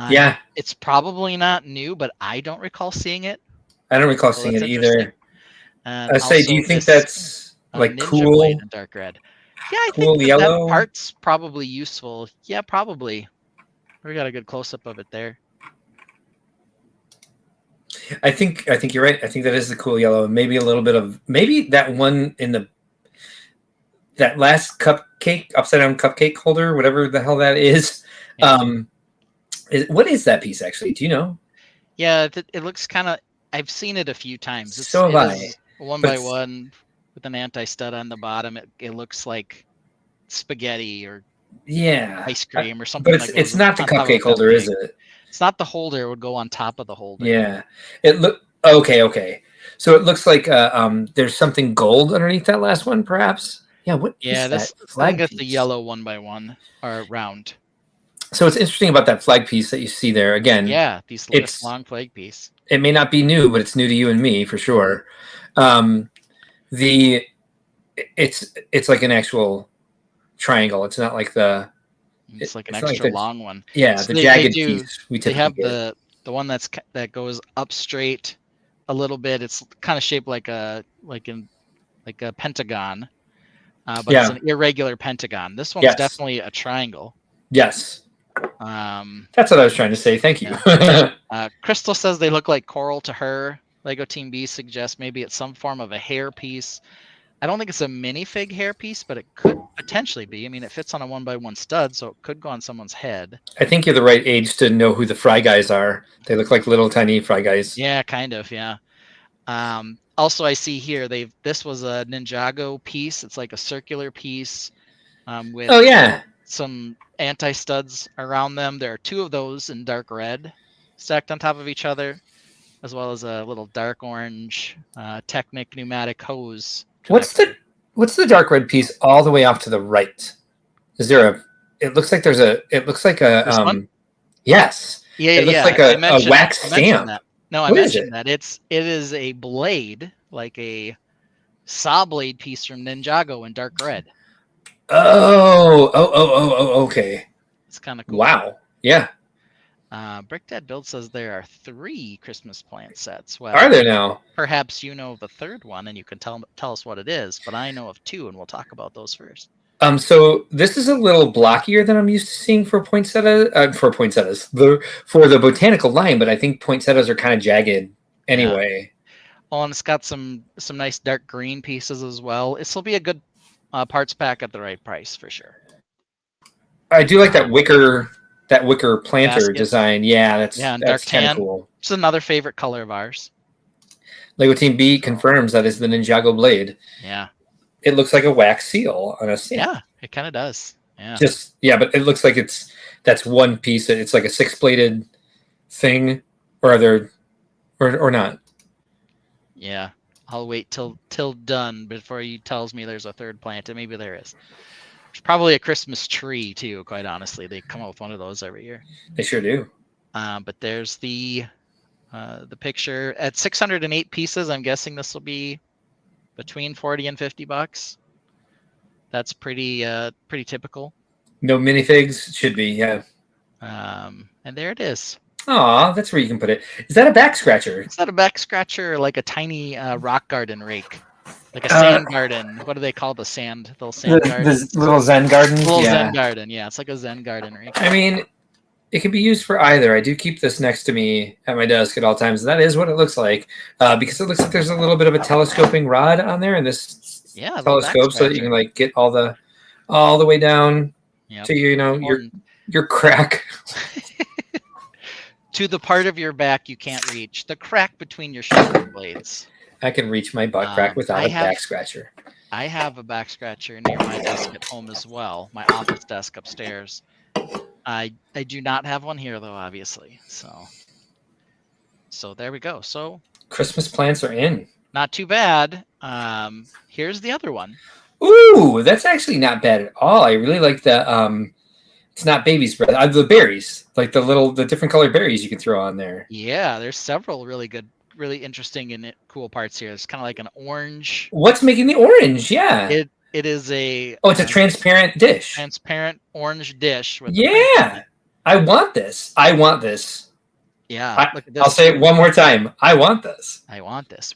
Yeah. It's probably not new, but I don't recall seeing it. I don't recall seeing it either. I say, do you think that's like cool? In dark red. Yeah, I cool think yellow. That part's probably useful. Yeah, probably. We got a good close up of it there. I think you're right. I think that is the cool yellow. Maybe a little bit of that one in that last cupcake, upside down cupcake holder, whatever the hell that is. Yeah. What is that piece actually? Do you know? Yeah, it looks kind of. I've seen it a few times. So have I. One by one with an anti-stud on the bottom. It looks like spaghetti or ice cream or something. But it's not the cupcake holder, is it? It's not the holder. It would go on top of the holder. Yeah. Okay. So it looks like there's something gold underneath that last one, perhaps. Yeah. What? Yeah, this flag is the yellow 1x1 or round. So it's interesting about that flag piece that you see there again. Yeah, this long flag piece. It may not be new, but it's new to you and me for sure. It's like an actual triangle. It's not like the. It's like an extra long one. Yeah, so the jagged piece. They have the one that goes up straight a little bit. It's kind of shaped like a pentagon, but it's an irregular pentagon. This one's definitely a triangle. Yes. That's what I was trying to say. Thank you. Crystal says they look like coral to her. Lego Team B suggests maybe it's some form of a hair piece. I don't think it's a minifig hair piece, but it potentially be. I mean, it fits on a 1x1 stud, so it could go on someone's head. I think you're the right age to know who the Fry Guys are. They look like little tiny Fry Guys. Yeah, kind of. Yeah. Also, I see here this was a Ninjago piece. It's like a circular piece with some anti-studs around them. There are 2 of those in dark red stacked on top of each other, as well as a little dark orange Technic pneumatic hose. What's the dark red piece all the way off to the right? Is there it looks like This one? Yes. Yeah, it looks like a wax stamp. No, I mentioned that. It is a blade, like a saw blade piece from Ninjago in dark red. Okay. It's kind of cool. Wow. Yeah. Brickdad Build says there are 3 Christmas plant sets. Well, are there now? Perhaps you know the 3rd one and you can tell us what it is, but I know of 2 and we'll talk about those first. So this is a little blockier than I'm used to seeing for poinsettias. For the botanical line, but I think poinsettias are kind of jagged anyway. Oh, and it's got some nice dark green pieces as well. This will be a good parts pack at the right price for sure. I do like that wicker planter basket design. Yeah, that's dark kind of tan. cool. It's another favorite color of ours. Lego Team B confirms that is the Ninjago blade. Yeah. It looks like a wax seal on a stamp. Yeah, it kind of does. Yeah. But it looks like that's one piece. It's like a 6-bladed thing, or are there, or not? Yeah, I'll wait till done before he tells me there's a 3rd plant, and maybe there is. There's probably a Christmas tree too. Quite honestly, they come out with one of those every year. They sure do. But there's the picture at 608 pieces. I'm guessing this will be between $40 and $50. That's pretty typical. No minifigs should be, yeah. And there it is. Aw, that's where you can put it. Is that a back scratcher? It's not a back scratcher or like a tiny rock garden rake, like a sand garden. What do they call the little sand garden? The little Zen garden. Zen garden. Yeah, it's like a Zen garden rake. I mean, it can be used for either. I do keep this next to me at my desk at all times. And that is what it looks like, because it looks like there's a little bit of a telescoping rod on there, and this telescope, so that you can like get all the way down to your crack. To the part of your back you can't reach, the crack between your shoulder blades. I can reach my butt crack without a back scratcher. I have a back scratcher near my desk at home as well, my office desk upstairs. I do not have one here though, obviously. So there we go. So Christmas plants are in. Not too bad. Here's the other one. Ooh, that's actually not bad at all. I really like the it's not baby's breath. The berries, like the different colored berries you can throw on there. Yeah, there's several really really interesting and cool parts here. It's kind of like an orange. What's making the orange? Yeah. It is a. Oh, it's a transparent dish. Transparent orange dish. With I want this. Yeah. Look at this. I'll say it one more time. I want this.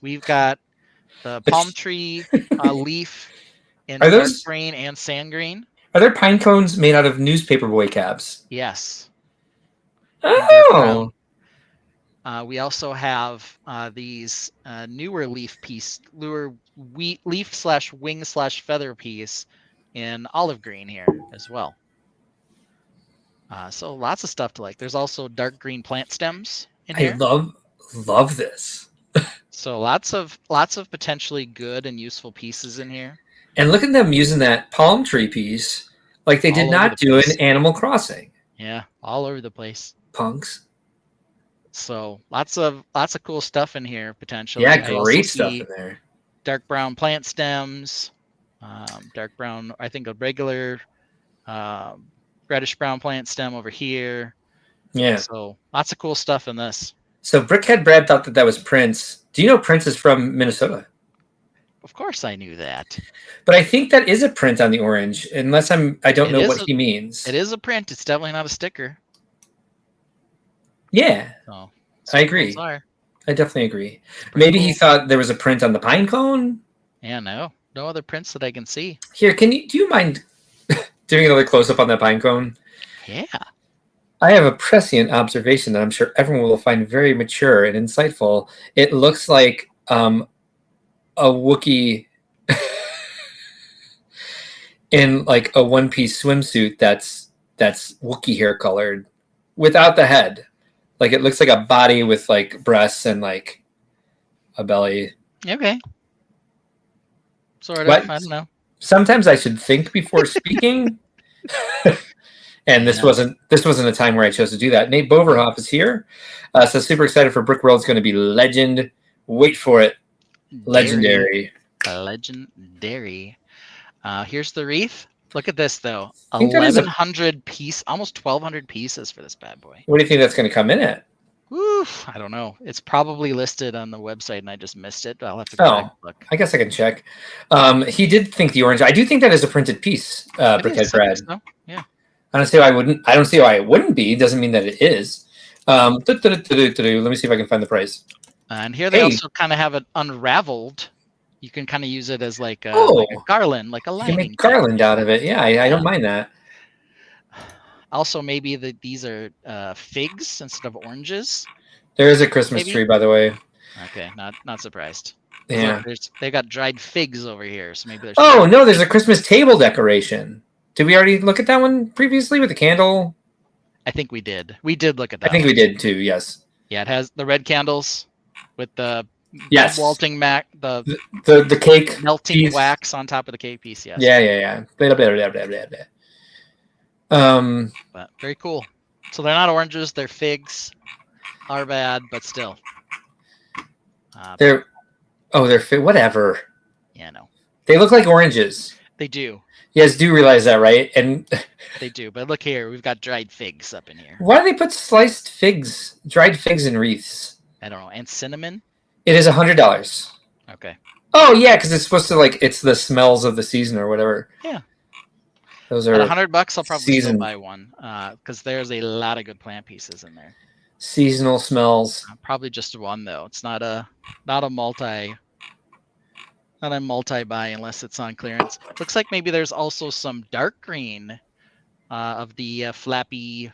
We've got the palm tree leaf in dark green and sand green. Are there pine cones made out of newspaper boy caps? Yes. Oh. We also have these newer leaf /wing/feather piece in olive green here as well. So lots of stuff to like. There's also dark green plant stems in here. I love this. So lots of potentially good and useful pieces in here. And look at them using that palm tree piece like they did not do in Animal Crossing. Yeah, all over the place. Punks. So lots of cool stuff in here potentially. Yeah, great stuff in there. Dark brown plant stems, dark brown. I think a regular reddish brown plant stem over here. Yeah. So lots of cool stuff in this. So Brickhead Brad thought that was Prince. Do you know Prince is from Minnesota? Of course I knew that. But I think that is a print on the orange, unless I don't know what he means. It is a print. It's definitely not a sticker. Yeah. So I agree. I definitely agree. Maybe he thought there was a print on the pine cone. Yeah, no other prints that I can see. Here, do you mind doing another close-up on that pine cone? Yeah. I have a prescient observation that I'm sure everyone will find very mature and insightful. It looks like a Wookiee. in like a one-piece swimsuit that's Wookiee hair colored without the head. Like it looks like a body with like breasts and like a belly. Okay. Sort of. What? I don't know. Sometimes I should think before speaking. And this wasn't a time where I chose to do that. Nate Boverhoff is here. So super excited for Brickworld. It's going to be legend. Wait for it. Legendary. Legendary. Here's the wreath. Look at this though. I think that is 1,100 piece, almost 1,200 pieces for this bad boy. What do you think that's going to come in at? Oof, I don't know. It's probably listed on the website and I just missed it. I'll have to go back and look. I guess I can check. He did think the orange. I do think that is a printed piece, Brickhead Brad. So. Yeah. I don't see why I wouldn't. I don't see why it wouldn't be. Doesn't mean that it is. Let me see if I can find the price. And here they also kind of have it unraveled. You can kind of use it as like a garland, like a lining. You can make garland out of it. Yeah, I don't mind that. Also, maybe these are figs instead of oranges. There is a Christmas tree, by the way. Okay, not surprised. Yeah, look, they got dried figs over here, so maybe there's. Oh no, there's a Christmas table decoration. Did we already look at that one previously with the candle? I think we did. We did look at that. I think we did too. Yes. Yeah, it has the red candles with the melting the cake melting piece. wax on top of the cake piece. Yes. Yeah. Blah, blah, blah. But very cool. So they're not oranges; they're figs. Are bad, but still. They're whatever. Yeah, no. They look like oranges. They do. You guys do realize that, right? And they do. But look here, we've got dried figs up in here. Why do they put sliced figs, dried figs in wreaths? I don't know. And cinnamon? It is $100. Okay. Oh yeah, because it's supposed to it's the smells of the season or whatever. Yeah. Those are at $100. I'll probably still buy one because there's a lot of good plant pieces in there. Seasonal smells. Probably just one though. It's not a multi. Not a multi-buy unless it's on clearance. Looks like maybe there's also some dark green of the flappy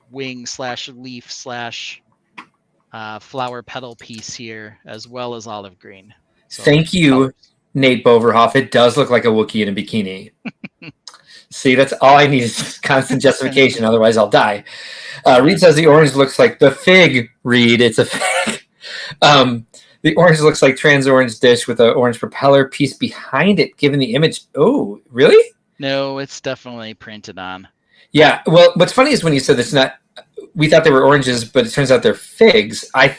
wing / leaf / flower petal piece here, as well as olive green. So thank you, Nate Boverhoff. It does look like a Wookiee in a bikini. See, that's all I need is constant justification. Otherwise, I'll die. Reed says the orange looks like the fig. Reed, it's a fig. The orange looks like trans orange dish with an orange propeller piece behind it, given the image. Oh, really? No, it's definitely printed on. Yeah. Well, what's funny is when you said it's not. We thought they were oranges, but it turns out they're figs. I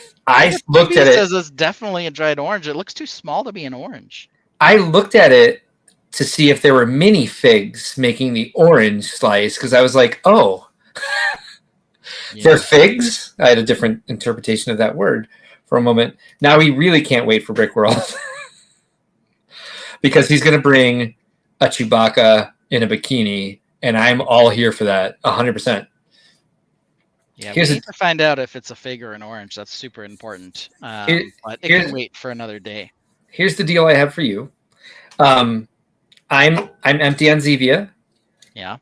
looked at it. It says it's definitely a dried orange. It looks too small to be an orange. I looked at it to see if there were mini figs making the orange slice because I was like, oh, they're figs. I had a different interpretation of that word for a moment. Now we really can't wait for Brickworld because he's going to bring a Chewbacca in a bikini, and I'm all here for that, 100%. Yeah, we need to find out if it's a fig or an orange. That's super important. But it can wait for another day. Here's the deal I have for you. I'm empty on Zevia. Yeah.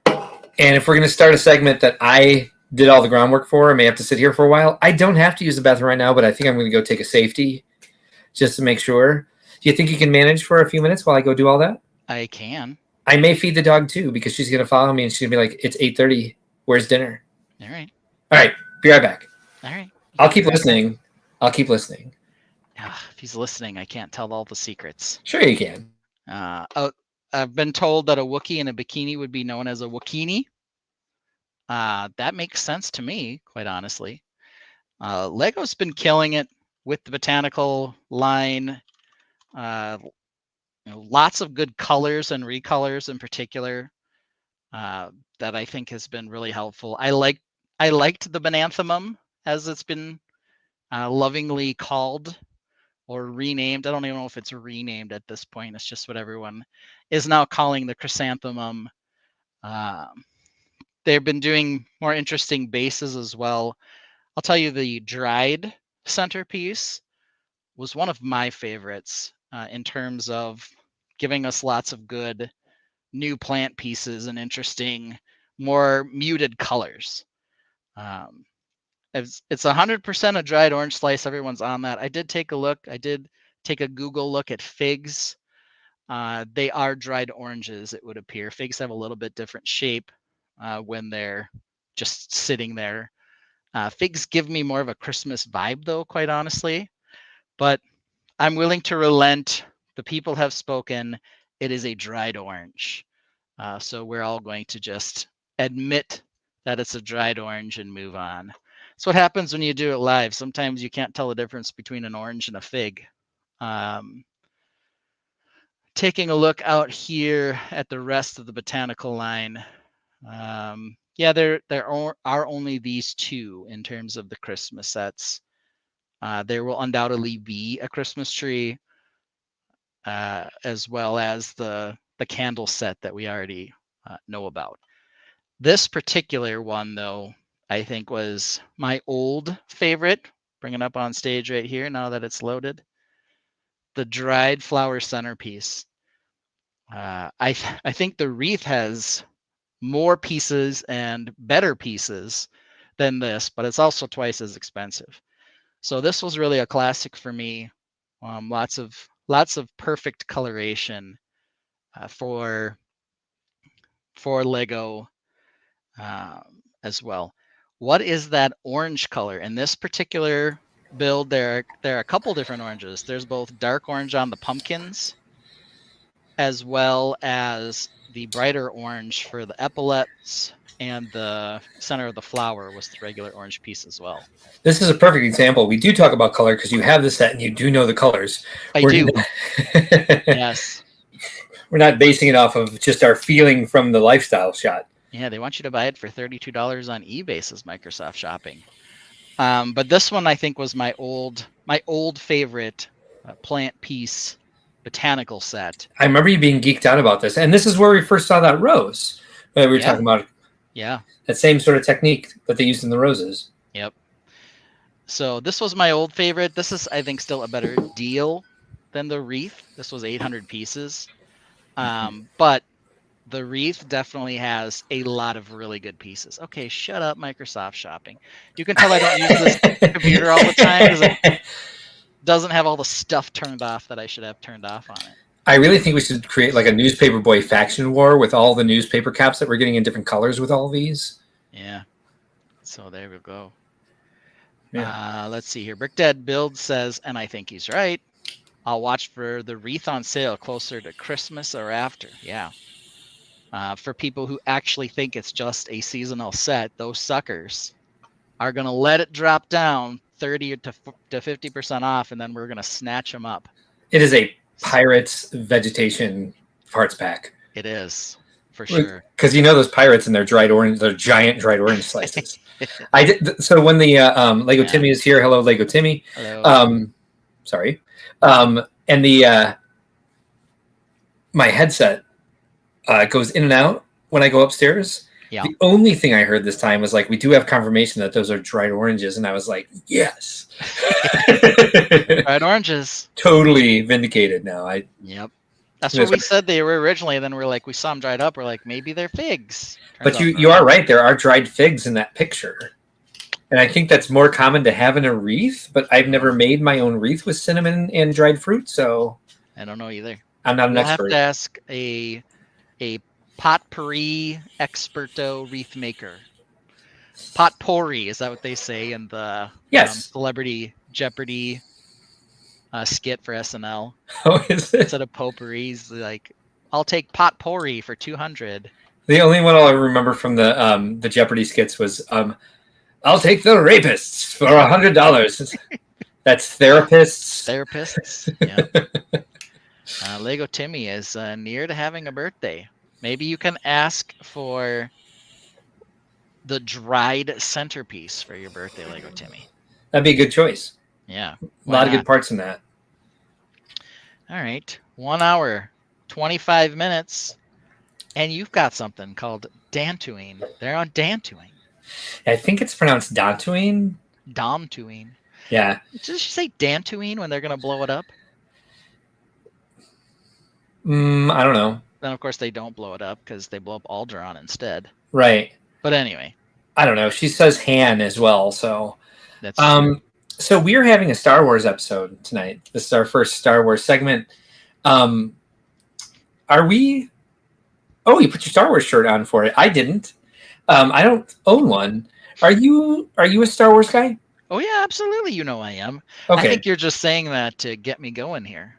And if we're going to start a segment that I did all the groundwork for, I may have to sit here for a while. I don't have to use the bathroom right now, but I think I'm going to go take a safety just to make sure. Do you think you can manage for a few minutes while I go do all that? I can. I may feed the dog too because she's going to follow me and she's going to be like, it's 8:30. Where's dinner? All right. All right. Be right back. All right. I'll keep listening. If he's listening, I can't tell all the secrets. Sure you can. I've been told that a Wookiee in a bikini would be known as a Wookini. That makes sense to me, quite honestly. Lego's been killing it with the botanical line. Lots of good colors and recolors in particular that I think has been really helpful. I liked the Bananthemum, as it's been lovingly called or renamed. I don't even know if it's renamed at this point. It's just what everyone is now calling the chrysanthemum. They've been doing more interesting bases as well. I'll tell you, the dried centerpiece was one of my favorites in terms of giving us lots of good new plant pieces and interesting, more muted colors. It's 100% a dried orange slice. Everyone's on that. I did take a look. I did take a Google look at figs. They are dried oranges, it would appear. Figs have a little bit different shape when they're just sitting there. Figs give me more of a Christmas vibe, though, quite honestly. But I'm willing to relent. The people have spoken. It is a dried orange. So we're all going to just admit that it's a dried orange and move on. That's what happens when you do it live. Sometimes you can't tell the difference between an orange and a fig. Taking a look out here at the rest of the botanical line. Yeah, there are only these two in terms of the Christmas sets. There will undoubtedly be a Christmas tree, as well as the candle set that we already know about. This particular one, though, I think was my old favorite. Bring it up on stage right here now that it's loaded. The dried flower centerpiece. I think the wreath has more pieces and better pieces than this, but it's also twice as expensive. So this was really a classic for me. Lots of perfect coloration for Lego as well. What is that orange color? In this particular build, there are a couple different oranges. There's both dark orange on the pumpkins, as well as the brighter orange for the epaulets, and the center of the flower was the regular orange piece as well. This is a perfect example. We do talk about color because you have the set and you do know the colors. I do. Yes. We're not basing it off of just our feeling from the lifestyle shot. Yeah, they want you to buy it for $32 on eBay, says Microsoft Shopping. But this one I think was my old favorite plant piece botanical set. I remember you being geeked out about this, and this is where we first saw that rose that we were talking about. Yeah, that same sort of technique that they used in the roses. Yep. So this was my old favorite. This is, I think, still a better deal than the wreath. This was 800 pieces, but the wreath definitely has a lot of really good pieces. Okay, shut up, Microsoft Shopping. You can tell I don't use this computer all the time because it doesn't have all the stuff turned off that I should have turned off on it. I really think we should create like a newspaper boy faction war with all the newspaper caps that we're getting in different colors with all these. Yeah. So there we go. Yeah. Let's see here. Brick Dad Build says, and I think he's right, I'll watch for the wreath on sale closer to Christmas or after. Yeah. For people who actually think it's just a seasonal set, those suckers are going to let it drop down 30 to 50% off, and then we're going to snatch them up. It is a Pirates vegetation parts pack. It is, for sure. Because you know those pirates and their giant dried orange slices. I did so when the Lego Timmy is here. Hello, Lego Timmy. Hello. Sorry. And the my headset goes in and out when I go upstairs. Yeah. The only thing I heard this time was like, we do have confirmation that those are dried oranges, and I was like, yes. Dried oranges. Totally vindicated now. Yep. That's what we said they were originally. Then we're like, we saw them dried up. We're like, maybe they're figs. But you are right. There are dried figs in that picture. And I think that's more common to have in a wreath, but I've never made my own wreath with cinnamon and dried fruit, so I don't know either. I'm not an expert. We'll have to ask a potpourri experto wreath maker. Potpourri, is that what they say in the Celebrity Jeopardy skit for SNL? Oh, is it? Instead of potpourris, like, I'll take potpourri for 200. The only one I'll remember from the Jeopardy skits was I'll take the rapists for $100. That's therapists. Therapists, yeah. Lego Timmy is near to having a birthday. Maybe you can ask for the dried centerpiece for your birthday, Lego Timmy. That'd be a good choice. Yeah. A lot of good parts in that. All right. 1 hour, 25 minutes. And you've got something called Dantooine. They're on Dantooine. I think it's pronounced Dantooine. Dantooine. Yeah. Did you say Dantooine when they're going to blow it up? I don't know. Then, of course, they don't blow it up because they blow up Alderaan instead. Right. But anyway. I don't know. She says Han as well, so. That's so we're having a Star Wars episode tonight. This is our first Star Wars segment. are we? Oh, you put your Star Wars shirt on for it. I didn't. I don't own one. Are you a Star Wars guy? Oh yeah, absolutely. You know I am. Okay. I think you're just saying that to get me going here.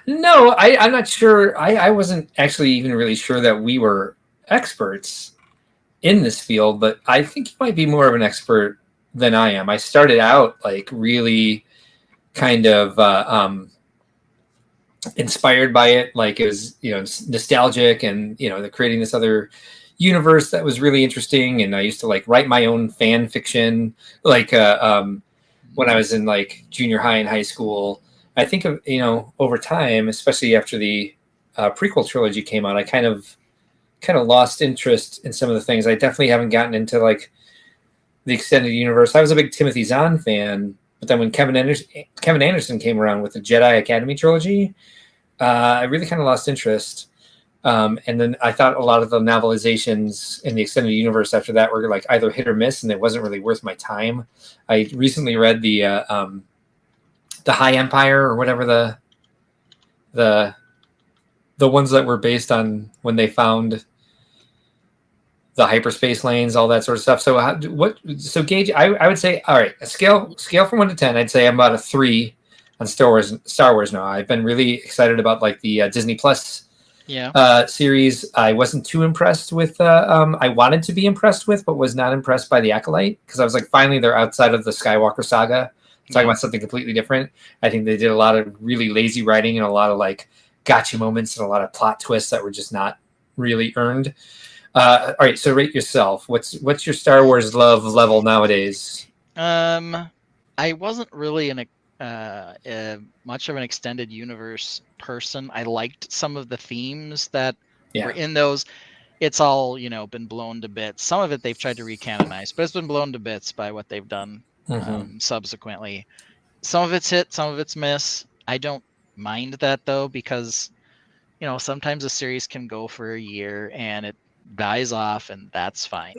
No, I'm not sure. I wasn't actually even really sure that we were experts in this field, but I think you might be more of an expert than I am. I started out like really kind of inspired by it. Like it was, nostalgic, and they're creating this other universe that was really interesting. And I used to like write my own fan fiction, like when I was in like junior high and high school. I think of, over time, especially after the prequel trilogy came out, I kind of lost interest in some of the things. I definitely haven't gotten into like the extended universe. I was a big Timothy Zahn fan, but then when Kevin Anderson came around with the Jedi Academy trilogy, I really kind of lost interest. And then I thought a lot of the novelizations in the extended universe after that were like either hit or miss, and it wasn't really worth my time. I recently read the High Empire, or whatever the ones that were based on when they found the hyperspace lanes, all that sort of stuff. So Gage, I would say, all right, a scale from 1 to 10, I'd say I'm about a 3 on Star Wars now. I've been really excited about like the Disney Plus series. I wasn't too impressed with. I wanted to be impressed with, but was not impressed by the Acolyte, because I was like, finally, they're outside of the Skywalker saga, talking about something completely different. I think they did a lot of really lazy writing and a lot of like gotcha moments and a lot of plot twists that were just not really earned. All right, so rate yourself. What's your Star Wars love level nowadays? I wasn't really much of an extended universe person. I liked some of the themes that were in those. It's all, been blown to bits. Some of it they've tried to recanonize, but it's been blown to bits by what they've done subsequently. Some of it's hit, some of it's miss. I don't mind that though, because sometimes a series can go for a year and it dies off, and that's fine.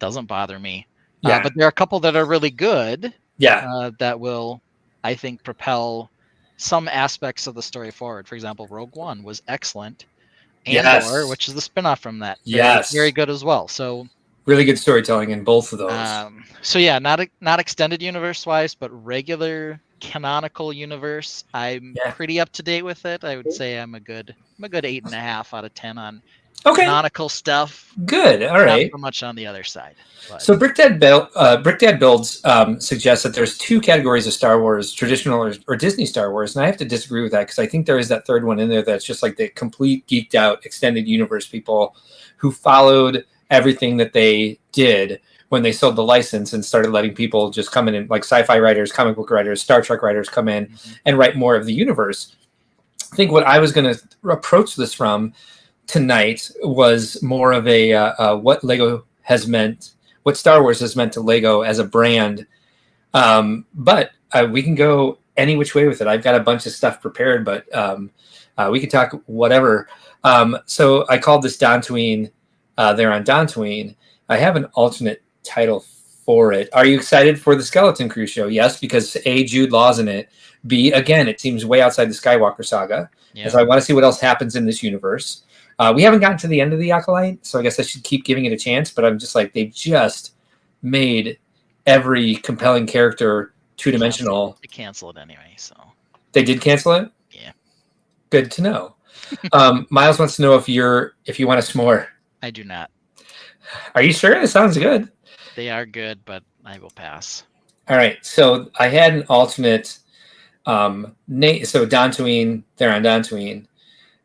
Doesn't bother me. But there are a couple that are really good. That will, I think, propel some aspects of the story forward. For example, Rogue One was excellent. Andor, which is the spinoff from that, very good as well. So really good storytelling in both of those. Not extended universe wise, but regular canonical universe. I'm pretty up to date with it. I would say I'm a good 8.5 out of 10 on canonical stuff. Good. All right. Not so much on the other side. But. So Brickdad Builds suggests that there's 2 categories of Star Wars, traditional or Disney Star Wars, and I have to disagree with that, because I think there is that third one in there that's just like the complete geeked out extended universe people who followed everything that they did when they sold the license and started letting people just come in, and like sci-fi writers, comic book writers, Star Trek writers come in and write more of the universe. I think what I was going to approach this from tonight was more of a what Lego has meant, what Star Wars has meant to Lego as a brand. But we can go any which way with it. I've got a bunch of stuff prepared, but we can talk whatever. So I called this Dantooine. They're on Dantooine. I have an alternate title for it. Are you excited for the Skeleton Crew show? Yes, because A, Jude Law's in it. B, again, it seems way outside the Skywalker saga. Yeah. So I want to see what else happens in this universe. We haven't gotten to the end of the Acolyte, so I guess I should keep giving it a chance, but I'm just like, they've just made every compelling character two-dimensional. They cancel it anyway, so. They did cancel it? Yeah. Good to know. Miles wants to know if you want a s'more. I do not. Are you sure? It sounds good. They are good, but I will pass. All right. So I had an alternate. So Dantooine, they're on Dantooine.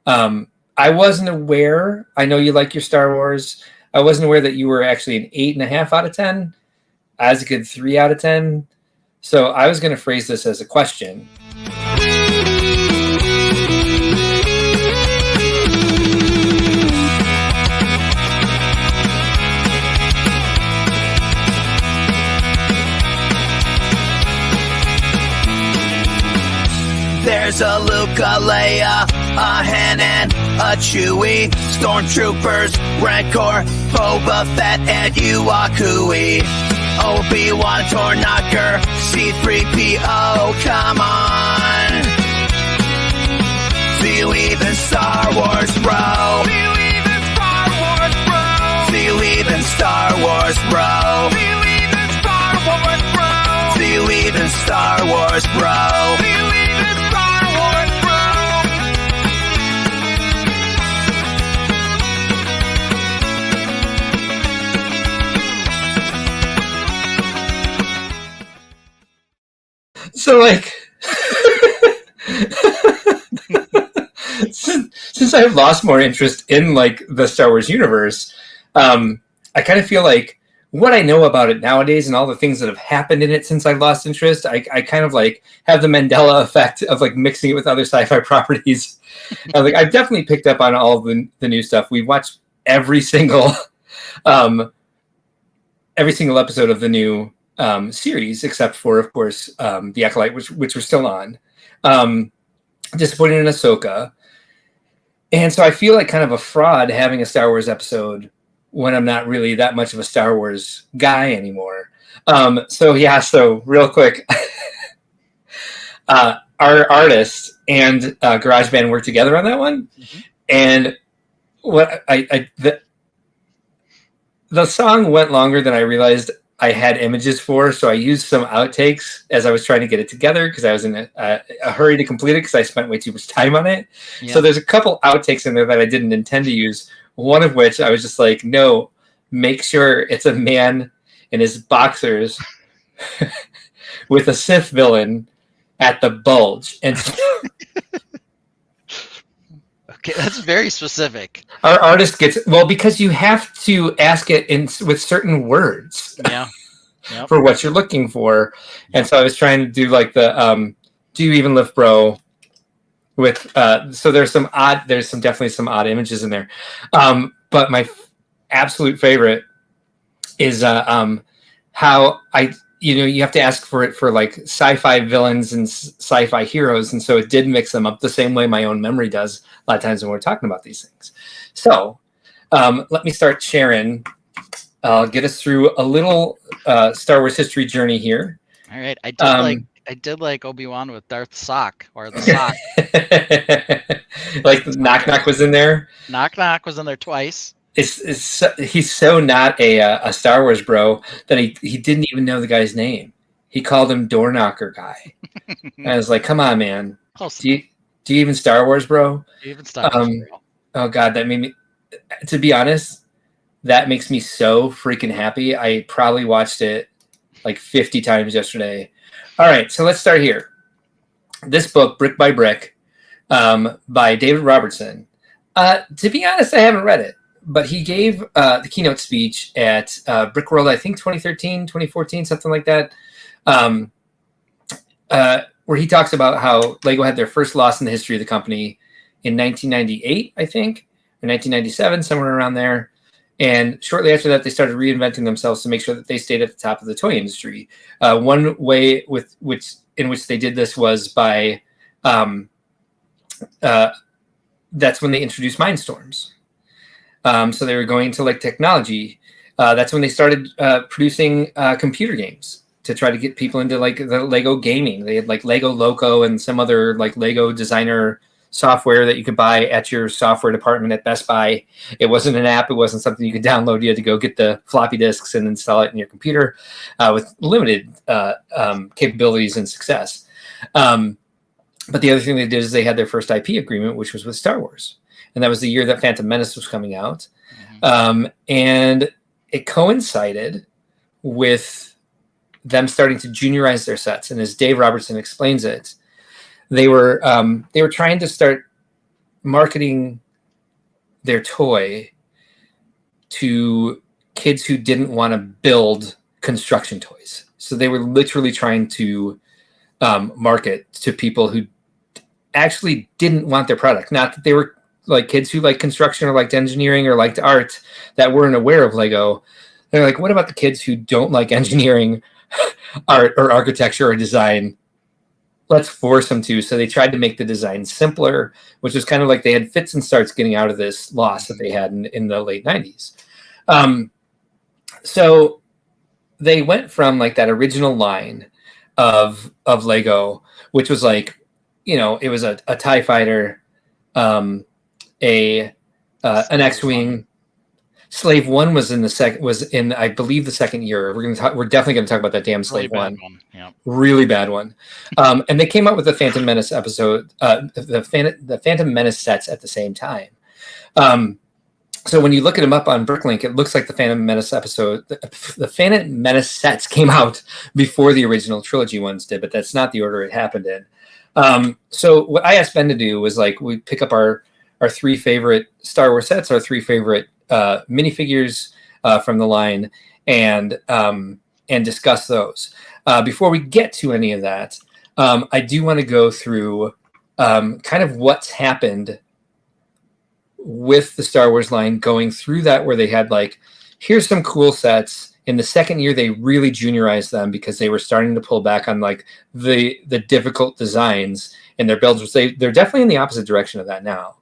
I wasn't aware. I know you like your Star Wars. I wasn't aware that you were actually an 8.5 out of 10. I was a good 3 out of 10. So I was going to phrase this as a question. There's a Luke, a Leia, a Han, and a Chewie, Stormtroopers, Rancor, Boba Fett, and Iwakui, Obi-Wan, Tornaker, C-3PO, come on. Do you even Star Wars? Wars, bro. Believe in Star Wars, bro. So like since I've lost more interest in like the Star Wars universe, I kind of feel like what I know about it nowadays and all the things that have happened in it since I lost interest, I kind of like have the Mandela effect of like mixing it with other sci-fi properties. Like I've definitely picked up on all of the new stuff. We've watched every single episode of the new series, except for, of course, the Acolyte, which we're still on. Disappointed in Ahsoka. And so I feel like kind of a fraud having a Star Wars episode when I'm not really that much of a Star Wars guy anymore. So real quick, our artist and GarageBand worked together on that one. Mm-hmm. And what the song went longer than I realized I had images for, so I used some outtakes as I was trying to get it together because I was in a hurry to complete it because I spent way too much time on it. Yeah. So there's a couple outtakes in there that I didn't intend to use, one of which I was just like, no, make sure it's a man in his boxers with a Sith villain at the bulge. And okay, that's very specific. Our artist gets, well, because you have to ask it with certain words. Yeah. Yep. For what you're looking for. And so I was trying to do like the do you even lift, bro? With so there's definitely some odd images in there. But my absolute favorite is how you have to ask for it for like sci-fi villains and sci-fi heroes, and so it did mix them up the same way my own memory does a lot of times when we're talking about these things. So let me start sharing. I'll get us through a little Star Wars history journey here. All right, I did like Obi-Wan with Darth Sock, or the Sock. Like Knock Knock was in there. Knock Knock was in there twice. He's so not a Star Wars bro that he didn't even know the guy's name. He called him Door Knocker Guy. I was like, come on, man. Do you even Star Wars bro? Do you even Star Wars bro? Oh God, that made me. To be honest, that makes me so freaking happy. I probably watched it like 50 times yesterday. All right, so let's start here. This book, Brick by Brick, by David Robertson. To be honest, I haven't read it, but he gave the keynote speech at Brickworld, I think 2013, 2014, something like that, where he talks about how LEGO had their first loss in the history of the company in 1998, I think, or 1997, somewhere around there. And shortly after that, they started reinventing themselves to make sure that they stayed at the top of the toy industry. One way in which they did this was by that's when they introduced Mindstorms. So they were going to like technology. That's when they started producing computer games to try to get people into like the LEGO gaming. They had like LEGO Loco and some other like LEGO designer software that you could buy at your software department at Best Buy. It wasn't an app. It wasn't something you could download. You had to go get the floppy disks and install it in your computer with limited capabilities and success. But the other thing they did is they had their first IP agreement, which was with Star Wars. And that was the year that Phantom Menace was coming out. Mm-hmm. And it coincided with them starting to juniorize their sets. And as Dave Robertson explains it, they were trying to start marketing their toy to kids who didn't want to build construction toys. So they were literally trying to market to people who actually didn't want their product. Not that they were like kids who liked construction or liked engineering or liked art that weren't aware of LEGO. They're like, what about the kids who don't like engineering, art, or architecture or design? Let's force them to. So they tried to make the design simpler, which was kind of like they had fits and starts getting out of this loss that they had in the late 90s. So they went from like that original line of LEGO, which was like, it was a TIE fighter, an X-Wing. Slave One was in I believe the second year. We're definitely gonna talk about that damn Slave really bad One. Yeah. Really bad one. And they came out with the Phantom Menace episode, the Phantom Menace sets at the same time. So when you look at them up on Bricklink, it looks like the Phantom Menace episode, the Phantom Menace sets came out before the original trilogy ones did, but that's not the order it happened in. So what I asked Ben to do was like we pick up our 3 favorite Star Wars sets, our 3 favorite minifigures from the line, and discuss those. Before we get to any of that, I do want to go through kind of what's happened with the Star Wars line going through that, where they had like, here's some cool sets. In the second year, they really juniorized them because they were starting to pull back on like the difficult designs in their builds, which they're definitely in the opposite direction of that now.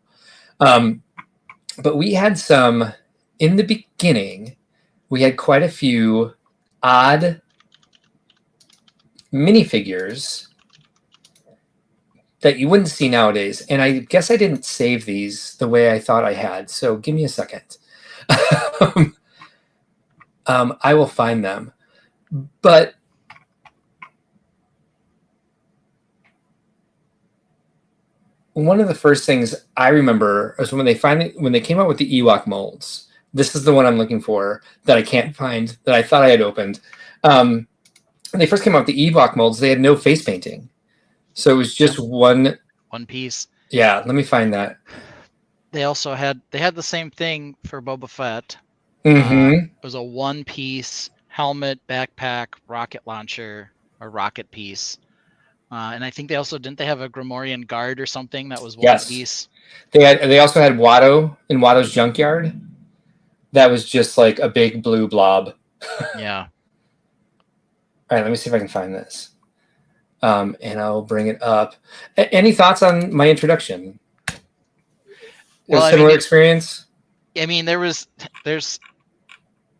But we had some in the beginning. We had quite a few odd minifigures that you wouldn't see nowadays. And I guess I didn't save these the way I thought I had. So give me a second. I will find them. But one of the first things I remember is when they came out with the Ewok molds. This is the one I'm looking for that I can't find, that I thought I had opened. When they first came out with the Ewok molds, they had no face painting. So it was just one piece. Yeah, let me find that. They also had the same thing for Boba Fett. Mm-hmm. It was a one-piece helmet, backpack, rocket launcher, or rocket piece. And I think they have a Grimoire guard or something that was one piece. They also had Watto in Watto's junkyard. That was just like a big blue blob. Yeah. All right, let me see if I can find this. And I'll bring it up. Any thoughts on my introduction? Similar experience? I mean, there's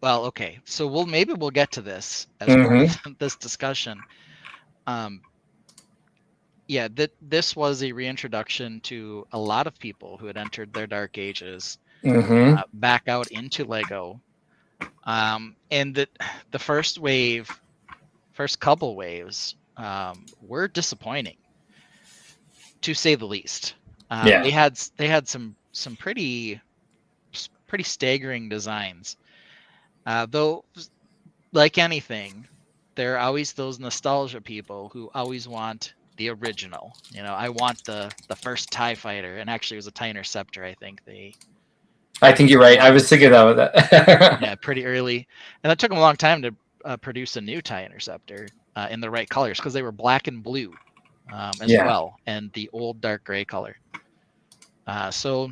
well, okay. So we'll get to this as part of this discussion. Yeah, this was a reintroduction to a lot of people who had entered their dark ages back out into Lego. And the first couple waves were disappointing, to say the least. They had some pretty staggering designs. Though, like anything, there are always those nostalgia people who always want the original. You know, I want the first TIE fighter, and actually it was a TIE Interceptor, I think. I think you're right. I was thinking about that. Yeah, pretty early. And it took them a long time to produce a new TIE Interceptor in the right colors, because they were black and blue as well, and the old dark gray color. So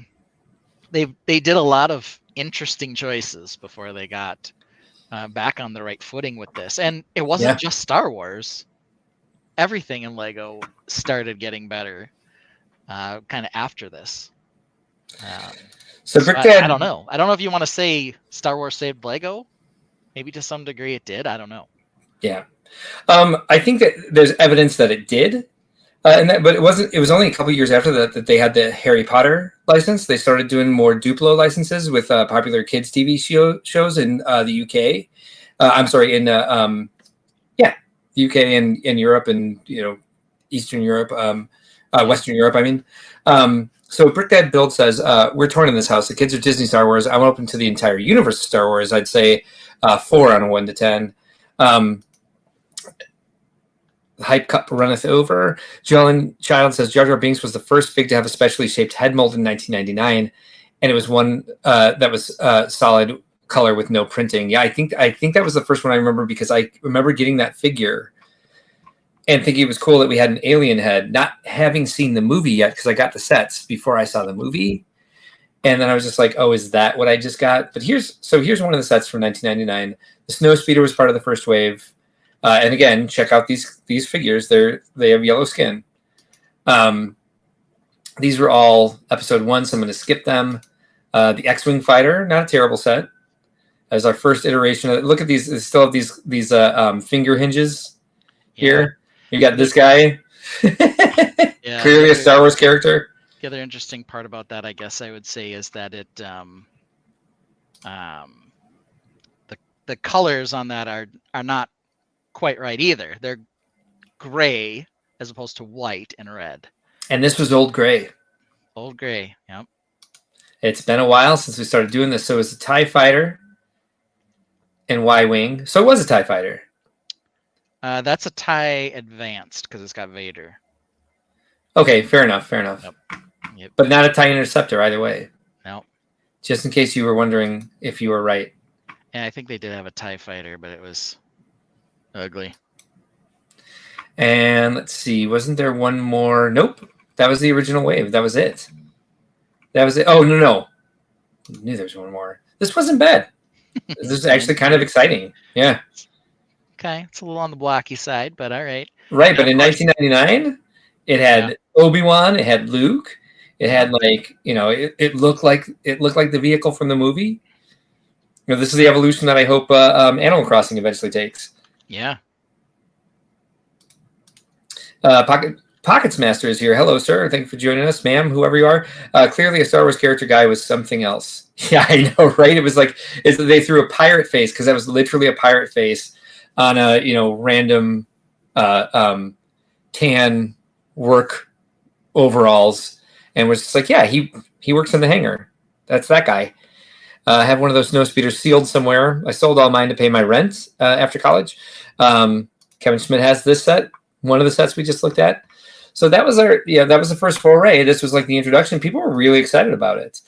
they did a lot of interesting choices before they got back on the right footing with this. And it wasn't just Star Wars. Everything in Lego started getting better kind of after this. So I don't know. I don't know if you want to say Star Wars saved Lego. Maybe to some degree it did. I don't know. Yeah. I think that there's evidence that it did. But it wasn't. It was only a couple years after that they had the Harry Potter license. They started doing more Duplo licenses with popular kids TV shows in the UK. I'm sorry, in the UK and in Europe and Eastern Europe, Western Europe. I mean, so Brick Dad Build says we're torn in this house. The kids are Disney Star Wars. I'm open to the entire universe of Star Wars. I'd say 4 on a 1 to 10. Hype cup runneth over. Jolyn Child says Jar Jar Binks was the first fig to have a specially shaped head mold in 1999, and it was one that was solid color with no printing. Yeah, I think that was the first one I remember, because I remember getting that figure and thinking it was cool that we had an alien head, not having seen the movie yet, because I got the sets before I saw the movie, and then I was just like, oh, is that what I just got? But here's one of the sets from 1999. The Snowspeeder was part of the first wave. And again, check out these figures. They have yellow skin. These were all episode 1, so I'm going to skip them. The X-Wing fighter, not a terrible set. As our first iteration of it. Look at these. They still have these finger hinges here. You got this guy. Clearly a Star Wars character. The other interesting part about that, I guess I would say, is that it The colors on that are not quite right either. They're gray as opposed to white and red. And this was old gray. Old gray. Yep. It's been a while since we started doing this. So it was a TIE fighter and Y-wing. So it was a TIE fighter. That's a TIE Advanced because it's got Vader. Okay, fair enough. Yep. But not a TIE Interceptor either way. No. Just in case you were wondering if you were right. And I think they did have a TIE fighter, but it was ugly. And let's see, wasn't there one more? Nope. That was the original wave. That was it. Oh, no. I knew there was one more. This wasn't bad. This is actually kind of exciting. Yeah. Okay. It's a little on the blocky side, but all right. Right, but in 1999, it had Obi-Wan, it had Luke, it had it looked like the vehicle from the movie. This is the evolution that I hope Animal Crossing eventually takes. Yeah. Pockets Master is here. Hello, sir. Thank you for joining us, ma'am, whoever you are. Clearly a Star Wars character guy was something else. Yeah, I know, right? It was like they threw a pirate face because that was literally a pirate face on a random tan work overalls, and was just like, yeah, he works in the hangar. That's that guy. I have one of those snowspeeders sealed somewhere. I sold all mine to pay my rent after college. Kevin Schmidt has this set, one of the sets we just looked at. So that was that was the first foray. This was like the introduction. People were really excited about it.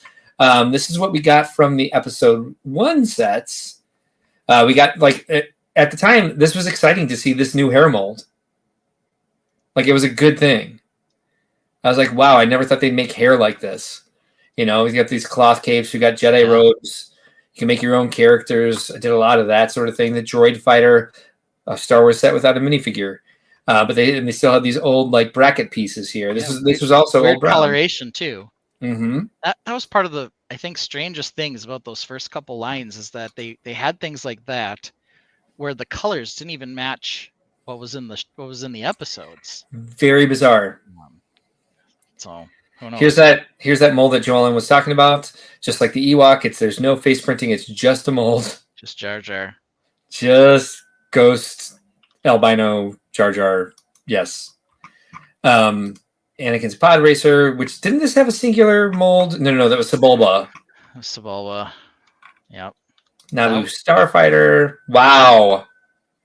This is what we got from the episode 1 sets. We got at the time, this was exciting to see this new hair mold. Like, it was a good thing. I was like, wow, I never thought they'd make hair like this. You got these cloth capes, you got Jedi robes, you can make your own characters. I did a lot of that sort of thing. The Droid Fighter, a Star Wars set without a minifigure. But they still have these old bracket pieces here. This was also weird old brown coloration too. Mm-hmm. That was part of the, I think, strangest things about those first couple lines is that they had things like that where the colors didn't even match what was in the episodes. Very bizarre. So who knows? Here's that mold that Joellen was talking about. Just like the Ewok, there's no face printing. It's just a mold. Just Jar Jar. Just Ghost Albino Jar Jar. Yes. Anakin's Pod Racer, which didn't this have a singular mold? No, that was Sebulba. Yep. Naboo Starfighter. Wow.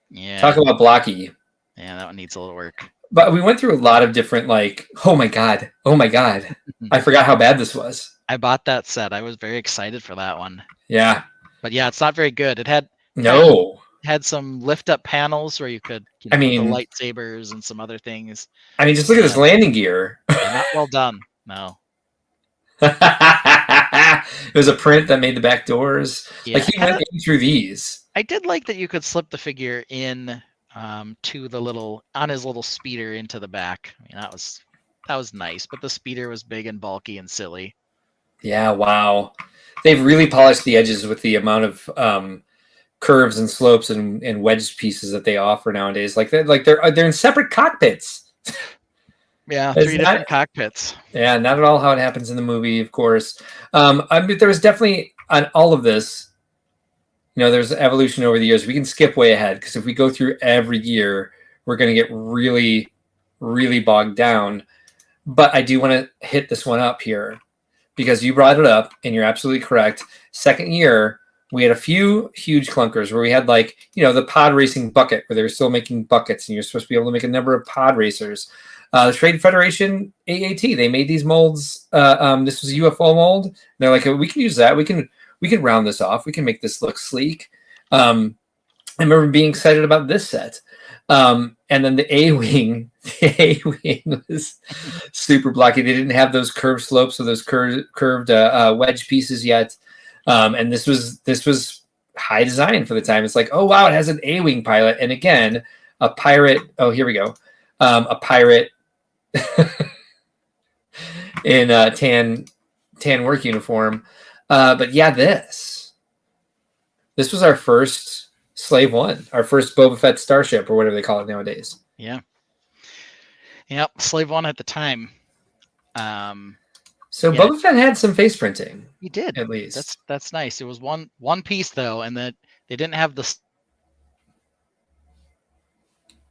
Yeah. Talk about blocky. Yeah, that one needs a little work. But we went through a lot of different oh my god. I forgot how bad this was. I bought that set. I was very excited for that one. Yeah. But yeah, it's not very good. It had some lift up panels where you could put the lightsabers and some other things. I mean, just look at this landing gear. Not well done. No. It was a print that made the back doors. Yeah. He went in through these. I did like that you could slip the figure in to on his little speeder into the back. I mean, that was nice, but the speeder was big and bulky and silly. Yeah, wow. They've really polished the edges with the amount of curves and slopes and wedge pieces that they offer nowadays. They're in separate cockpits. Yeah, 3 different cockpits. Yeah, not at all how it happens in the movie, of course. There was definitely on all of this. There's evolution over the years. We can skip way ahead because if we go through every year, we're going to get really, really bogged down. But I do want to hit this one up here because you brought it up and you're absolutely correct. Second year, we had a few huge clunkers where we had the pod racing bucket where they were still making buckets and you're supposed to be able to make a number of pod racers. The Trade Federation AAT, they made these molds. This was a UFO mold. And they're like, we can use that. We can round this off. We can make this look sleek. I remember being excited about this set. And then the A-Wing was super blocky. They didn't have those curved slopes or those curved wedge pieces yet. And this was high design for the time. It's like, oh, wow, it has an A-Wing pilot. And again, a pirate. Oh, here we go. A pirate in tan work uniform. But yeah, this was our first Slave One, our first Boba Fett starship or whatever they call it nowadays. Yeah. Yep. Slave One at the time. So Boba Fett had some face printing. He did. At least. That's nice. It was one piece though, and that they didn't have the.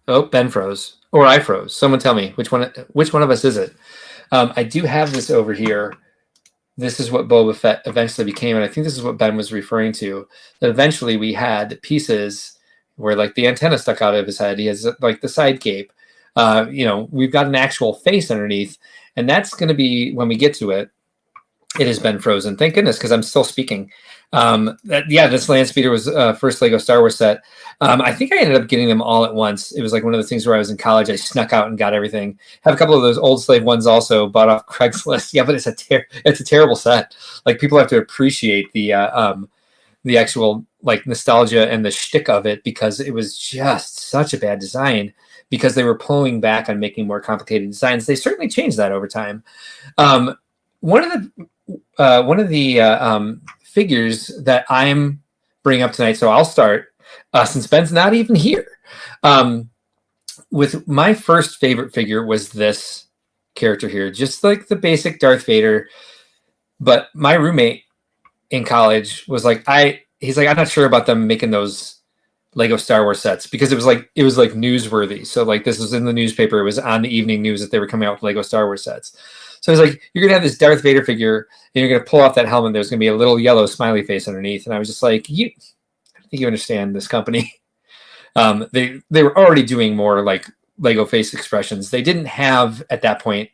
Oh, Ben froze, or I froze. Someone tell me which one of us is it? I do have this over here. This is what Boba Fett eventually became, and I think this is what Ben was referring to. That eventually we had pieces where like the antenna stuck out of his head. He has like the side cape. We've got an actual face underneath, and that's going to be when we get to it. It has been frozen. Thank goodness, because I'm still speaking. This land speeder was first Lego Star Wars set. I think I ended up getting them all at once. It was like one of the things where I was in college. I snuck out and got everything. Have a couple of those old slave ones also bought off Craigslist. Yeah, but it's a terrible set. Like people have to appreciate the actual like nostalgia and the shtick of it, because it was just such a bad design, because they were pulling back on making more complicated designs. They certainly changed that over time. One of the figures that I'm bringing up tonight, so I'll start since Ben's not even here. With my first favorite figure was this character here, just like the basic Darth Vader. But my roommate in college was like, he's like, I'm not sure about them making those Lego Star Wars sets, because it was like newsworthy. So like this was in the newspaper. It was on the evening news that they were coming out with Lego Star Wars sets. So he's like, you're going to have this Darth Vader figure, and you're going to pull off that helmet. There's going to be a little yellow smiley face underneath. And I was just like, I don't think you understand this company. They were already doing more like Lego face expressions. They didn't have, at that point,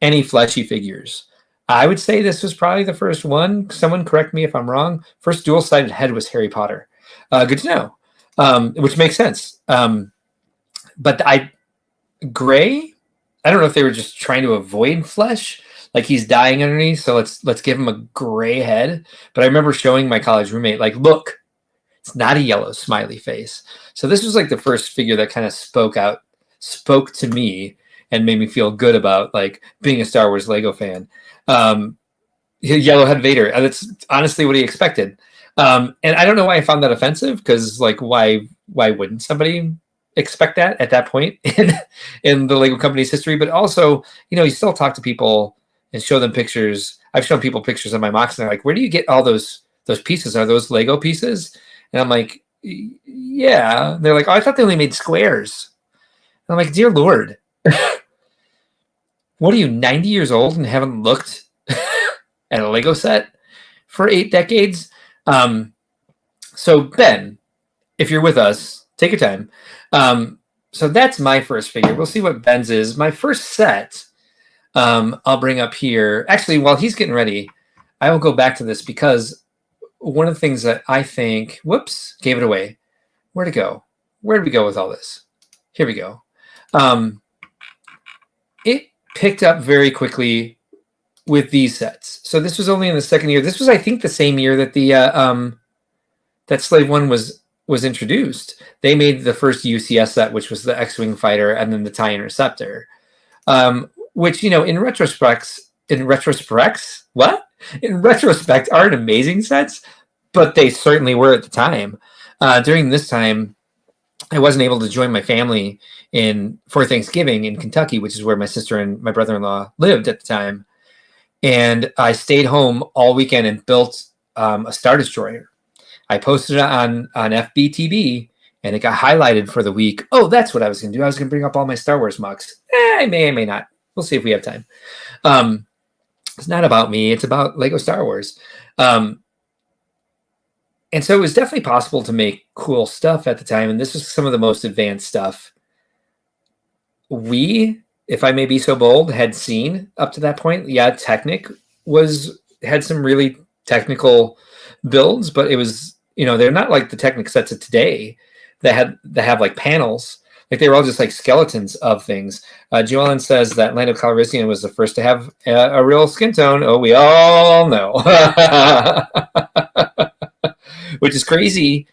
any fleshy figures. I would say this was probably the first one. Someone correct me if I'm wrong. First dual-sided head was Harry Potter. Good to know, which makes sense. But Gray, I don't know if they were just trying to avoid flesh, like he's dying underneath, so let's give him a gray head. But I remember showing my college roommate, like, look, it's not a yellow smiley face. So this was like the first figure that kind of spoke to me and made me feel good about like being a Star Wars Lego fan. Yellowhead Vader, and that's honestly what he expected. And I don't know why I found that offensive, because like why wouldn't somebody expect that at that point in the Lego company's history? But also, you still talk to people and show them pictures. I've shown people pictures of my MOCs, and they're like, where do you get all those pieces? Are those Lego pieces? And I'm like, yeah. And they're like, oh, I thought they only made squares. And I'm like, dear Lord, what are you, 90 years old and haven't looked at a Lego set for 8 decades? So Ben, if you're with us, take your time. So that's my first figure. We'll see what Ben's is. My first set, I'll bring up here. Actually, while he's getting ready, I will go back to this, because one of the things that I think, whoops, gave it away. Where'd it go? Where did we go with all this? Here we go. It picked up very quickly with these sets. So this was only in the second year. This was, I think, the same year that the that Slave One was introduced. They made the first UCS set, which was the X-Wing fighter, and then the TIE Interceptor, which, in retrospect, aren't amazing sets, but they certainly were at the time. During this time, I wasn't able to join my family for Thanksgiving in Kentucky, which is where my sister and my brother-in-law lived at the time. And I stayed home all weekend and built a Star Destroyer. I posted it on FBTB, and it got highlighted for the week. Oh, that's what I was going to do. I was going to bring up all my Star Wars MOCs. I may not. We'll see if we have time. It's not about me. It's about Lego Star Wars. And so it was definitely possible to make cool stuff at the time. And this was some of the most advanced stuff we, if I may be so bold, had seen up to that point. Yeah, Technic had some really technical builds, but it was, they're not like the Technic sets of today that have like panels. Like they were all just like skeletons of things. Joellen says that Lando Calrissian was the first to have a real skin tone. Oh, we all know. Which is crazy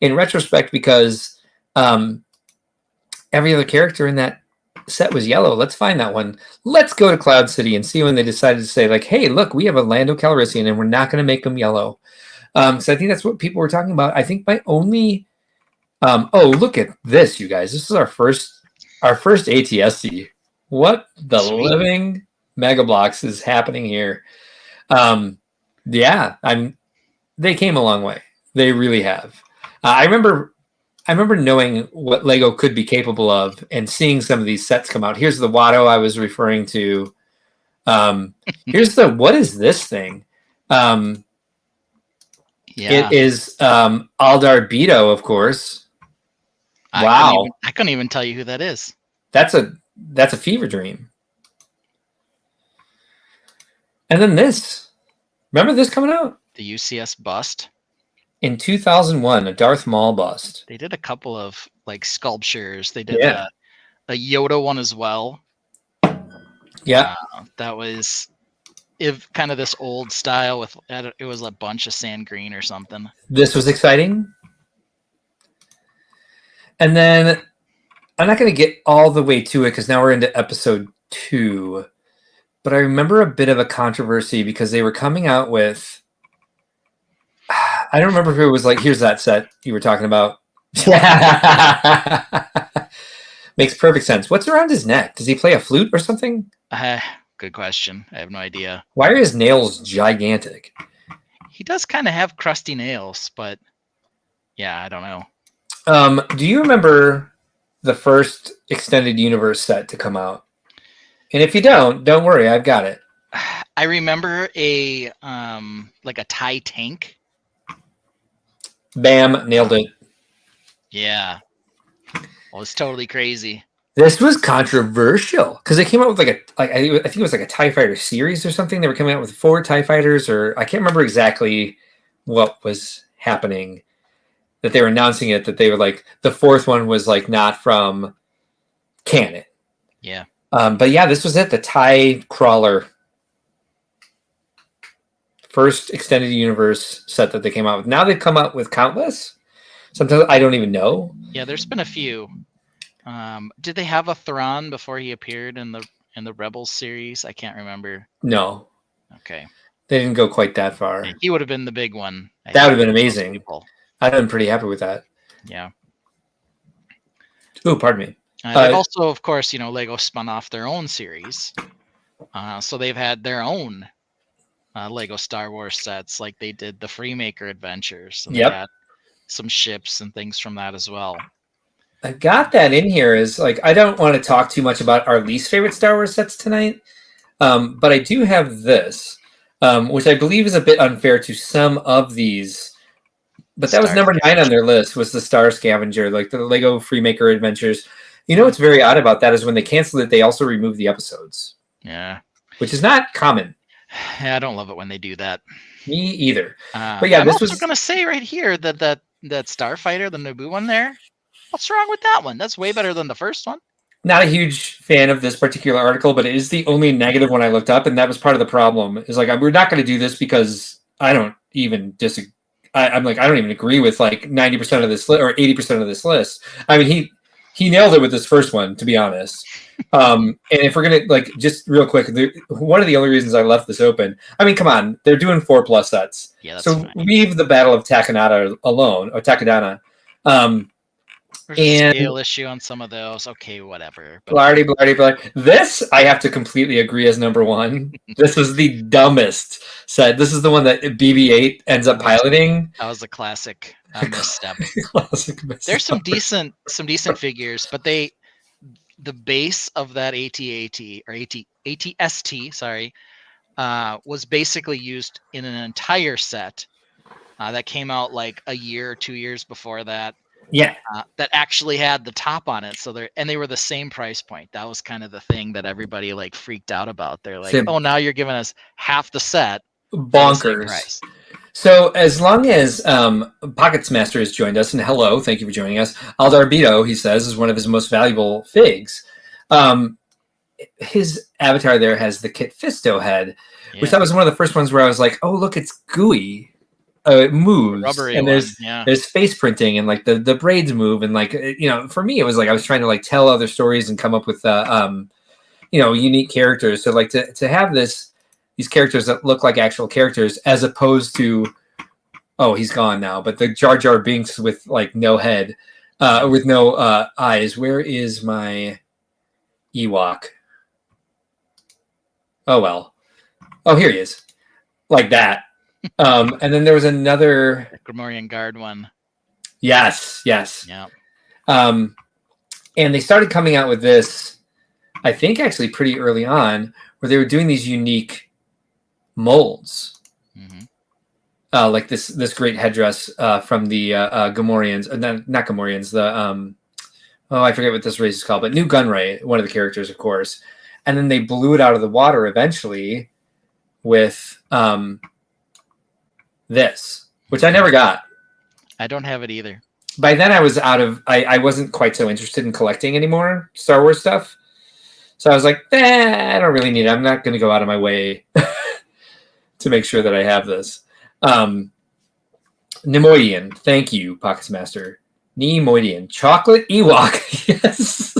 in retrospect, because every other character in that set was yellow. Let's find that one. Let's go to Cloud City and see when they decided to say like, hey, look, we have a Lando Calrissian and we're not going to make him yellow. So I think that's what people were talking about. I think my only look at this, you guys. This is our first ATSC. What the living Mega Blocks is happening here. Yeah, they came a long way. They really have. I remember knowing what Lego could be capable of and seeing some of these sets come out. Here's the Watto I was referring to. Here's the, what is this thing? It is Aldar Beto, of course. Wow. I couldn't even tell you who that is. That's a fever dream. And then this. Remember this coming out? The UCS bust. In 2001, a Darth Maul bust. They did a couple of like sculptures. They did a Yoda one as well. Yeah. That was kind of this old style with, it was a bunch of sand green or something. This was exciting. And then I'm not going to get all the way to it because now we're into episode 2. But I remember a bit of a controversy because they were coming out with, I don't remember if it was like, here's that set you were talking about. Makes perfect sense. What's around his neck? Does he play a flute or something? Good question. I have no idea. Why are his nails gigantic? He does kind of have crusty nails, but yeah, I don't know. Do you remember the first extended universe set to come out? And if you don't worry, I've got it. I remember a like a TIE tank. Bam, nailed it. Yeah. Well, it's totally crazy. This was controversial because they came out with I think it was like a TIE Fighter series or something. They were coming out with 4 TIE Fighters, or I can't remember exactly what was happening. That they were announcing it, that they were like, the 4th one was like not from canon. Yeah. But yeah, this was it. The TIE Crawler. First extended universe set that they came out with. Now they've come out with countless. Sometimes I don't even know. Yeah, there's been a few. Did they have a Thrawn before he appeared in the Rebels series? I can't remember. No. Okay. They didn't go quite that far. He would have been the big one. That would have been amazing. I'd have been pretty happy with that. Yeah. Oh, pardon me. They've also, of course, Lego spun off their own series. So they've had their own Lego Star Wars sets, like they did the Freemaker Adventures. So they had some ships and things from that as well. I got that in here. Is like, I don't want to talk too much about our least favorite Star Wars sets tonight, but I do have this, which I believe is a bit unfair to some of these. But that was number 9 on their list, was the Star Scavenger, like the Lego Freemaker Adventures. You know what's very odd about that is when they canceled it, they also removed the episodes. Yeah. Which is not common. Yeah, I don't love it when they do that. Me either. But yeah, I'm this also was going to say right here that Starfighter, the Naboo one there, what's wrong with that one? That's way better than the first one. Not a huge fan of this particular article, but it is the only negative one I looked up, and that was part of the problem. Is like, we're not going to do this because I don't even disagree. I'm like, I don't even agree with like 90% of this list or 80% of this list. I mean, he nailed it with this first one, to be honest. And if we're gonna like, just real quick, one of the only reasons I left this open, I mean, come on, they're doing 4+ sets. Yeah, that's so fine. Leave the Battle of Takanata alone, or Takadana. There's a scale issue on some of those. Okay, whatever. But blardy. This, I have to completely agree as number 1. This was the dumbest set. This is the one that BB-8 ends up piloting. That was a classic misstep. Classic misstep. There's some decent figures, but the base of that AT-AT or AT-ST, sorry, was basically used in an entire set that came out like a year or 2 years before that. Yeah, that actually had the top on it. So they were the same price point. That was kind of the thing that everybody like freaked out about. They're like, oh, now you're giving us half the set. Bonkers. Price. So as long as Pockets Master has joined us, and hello, thank you for joining us. Aldar Beto, he says, is one of his most valuable figs. His avatar there has the Kit Fisto head, which that was one of the first ones where I was like, oh, look, it's gooey. It moves, rubbery and there's face printing, and like the braids move, and like, for me it was like I was trying to like tell other stories and come up with unique characters. So like to have these characters that look like actual characters, as opposed to, oh, he's gone now, but the Jar Jar Binks with like no head, with no eyes. Where is my Ewok? Oh well. Oh, here he is, like that. And then there was another Grammarian Guard one. Yes. Yeah. And they started coming out with this, I think, actually pretty early on, where they were doing these unique molds. Like this great headdress from the Gamorreans, not Gamorreans, the I forget what this race is called, but New Gunray, one of the characters, of course. And then they blew it out of the water eventually with this, which I never got. I don't have it either. By then I was I wasn't quite so interested in collecting anymore Star Wars stuff. So I was like, I don't really need it. I'm not going to go out of my way to make sure that I have this. Nemoidian. Thank you, Pockets Master. Nemoidian. Chocolate Ewok. Yes.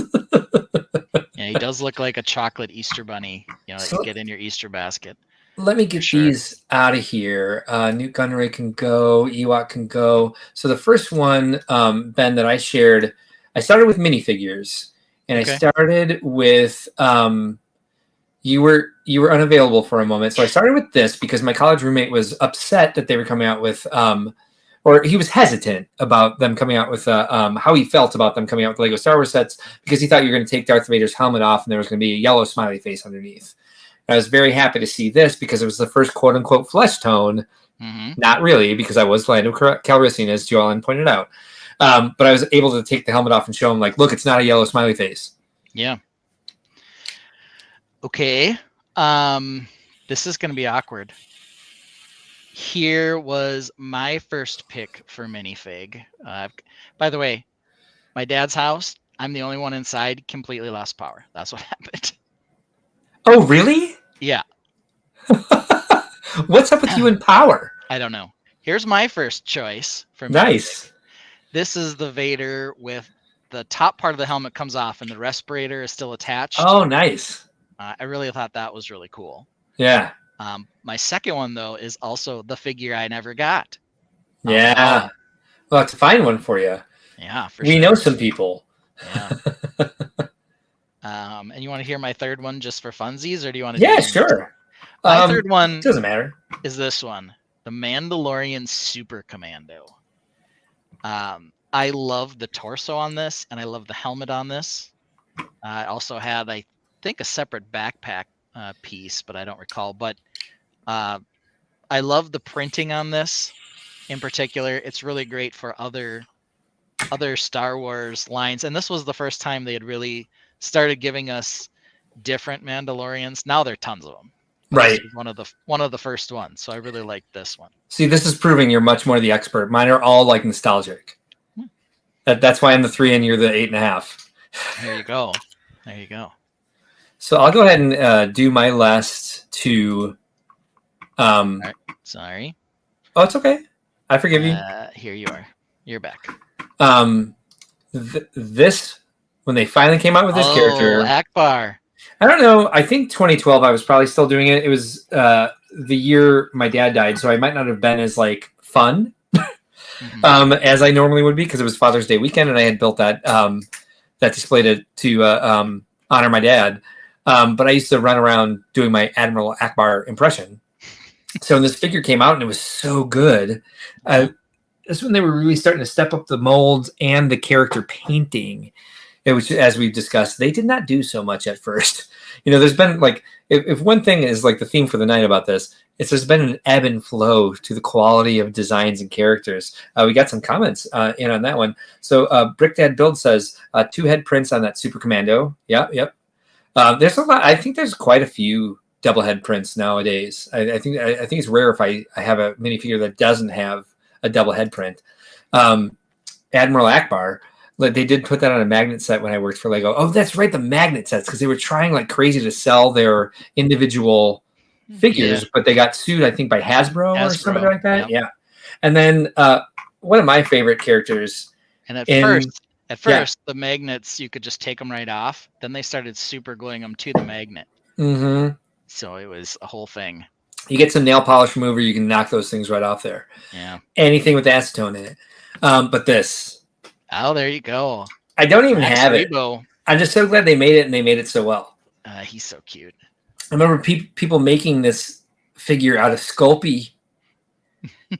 Yeah, he does look like a chocolate Easter bunny, that you get in your Easter basket. Let me get these out of here. Newt Gunray can go. Ewok can go. So the first one, Ben, that I shared, I started with minifigures. And I started with you were unavailable for a moment. So I started with this because my college roommate was upset that they were coming out with or he was hesitant about them coming out with how he felt about them coming out with Lego Star Wars sets, because he thought you were going to take Darth Vader's helmet off and there was going to be a yellow smiley face underneath. And I was very happy to see this because it was the first quote unquote flesh tone. Not really, because I was Lando Calrissian, as Joellen pointed out. But I was able to take the helmet off and show him, like, look, it's not a yellow smiley face. Yeah. Okay. This is going to be awkward. Here was my first pick for minifig. By the way, my dad's house, I'm the only one inside, completely lost power. That's what happened. Oh, really? Yeah. What's up with you and power? I don't know. Here's my first choice for minifig. Nice. This is the Vader with the top part of the helmet comes off and the respirator is still attached. Oh, nice. I really thought that was really cool. Yeah. My second one, though, is also the figure I never got. Yeah. We'll have to find one for you. Yeah, for we sure. know some people. Yeah. And you want to hear my third one just for funsies, or do you want to? Yeah, sure. My third one doesn't matter. Is this one, the Mandalorian Super Commando. I love the torso on this, and I love the helmet on this. I also had, I think, a separate backpack piece, but I don't recall. But I love the printing on this in particular. It's really great for other Star Wars lines, and this was the first time they had really started giving us different Mandalorians. Now there are tons of them. Right. One of the first ones. So I really like this one. See, this is proving you're much more the expert. Mine are all like nostalgic. That's why I'm the 3 and you're the 8.5. There you go. There you go. So I'll go ahead and do my last two. Right. Sorry. Oh, it's okay. I forgive you. Here you are. You're back. This, when they finally came out with this character, Akbar. I don't know. I think 2012. I was probably still doing it. It was the year my dad died, so I might not have been as like fun as I normally would be, because it was Father's Day weekend, and I had built that that display to honor my dad. But I used to run around doing my Admiral Akbar impression. So when this figure came out, and it was so good. That's when they were really starting to step up the molds and the character painting. It was, as we've discussed, they did not do so much at first. There's been like, if one thing is like the theme for the night about this, it's there's been an ebb and flow to the quality of designs and characters. We got some comments in on that one. So Brickdad Build says 2 head prints on that Super Commando. Yep. There's a lot. I think there's quite a few double head prints nowadays. I think it's rare if I have a minifigure that doesn't have a double head print. Admiral Akbar, they did put that on a magnet set when I worked for Lego. Oh, that's right, the magnet sets, because they were trying like crazy to sell their individual figures, but they got sued, I think, by Hasbro or something like that. Yeah. And then one of my favorite characters. And at first, the magnets, you could just take them right off. Then they started super gluing them to the magnet. Mm-hmm. So it was a whole thing. You get some nail polish remover, you can knock those things right off there. Yeah. Anything with acetone in it. But this. Oh, there you go. I don't even have it. I'm just so glad they made it, and they made it so well. He's so cute. remember people making this figure out of Sculpey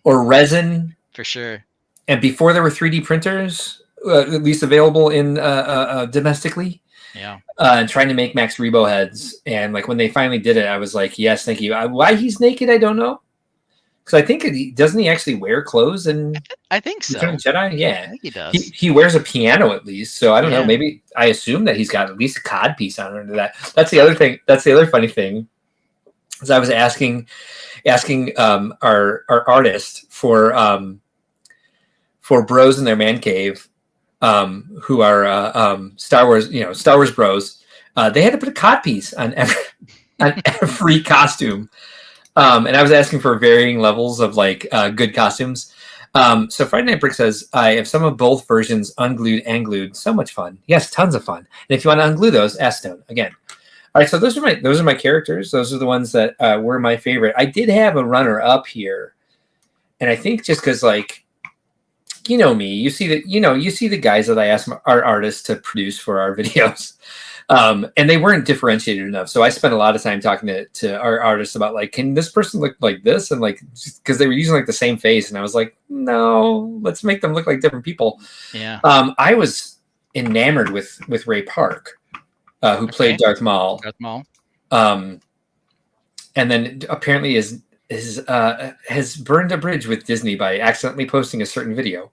or resin. For sure. And before there were 3D printers, at least available in domestically. Yeah. And trying to make Max Rebo heads. And like when they finally did it, I was like, yes, thank you. Why he's naked, I don't know. Because I think doesn't he actually wear clothes? And I think so. Return of the Jedi, yeah, I think he does. He wears a piano at least, so I don't know. Yeah. Maybe I assume that he's got at least a cod piece on under that. That's the other thing. That's the other funny thing. Is I was asking our artist for bros in their man cave, who are Star Wars bros. They had to put a cod piece on every costume. And I was asking for varying levels of like good costumes. So Friday Night Brick says, I have some of both versions unglued and glued. So much fun. Yes, tons of fun. And if you want to unglue those, ask Stone again. All right, so those are my characters. Those are the ones that were my favorite. I did have a runner up here, and I think just because like, you know me, you see the guys that I asked our artists to produce for our videos. And they weren't differentiated enough. So I spent a lot of time talking to our artists about like, can this person look like this? And like, because they were using like the same face. And I was like, no, let's make them look like different people. Yeah. I was enamored with Ray Park, who played Darth Maul. And then apparently has burned a bridge with Disney by accidentally posting a certain video.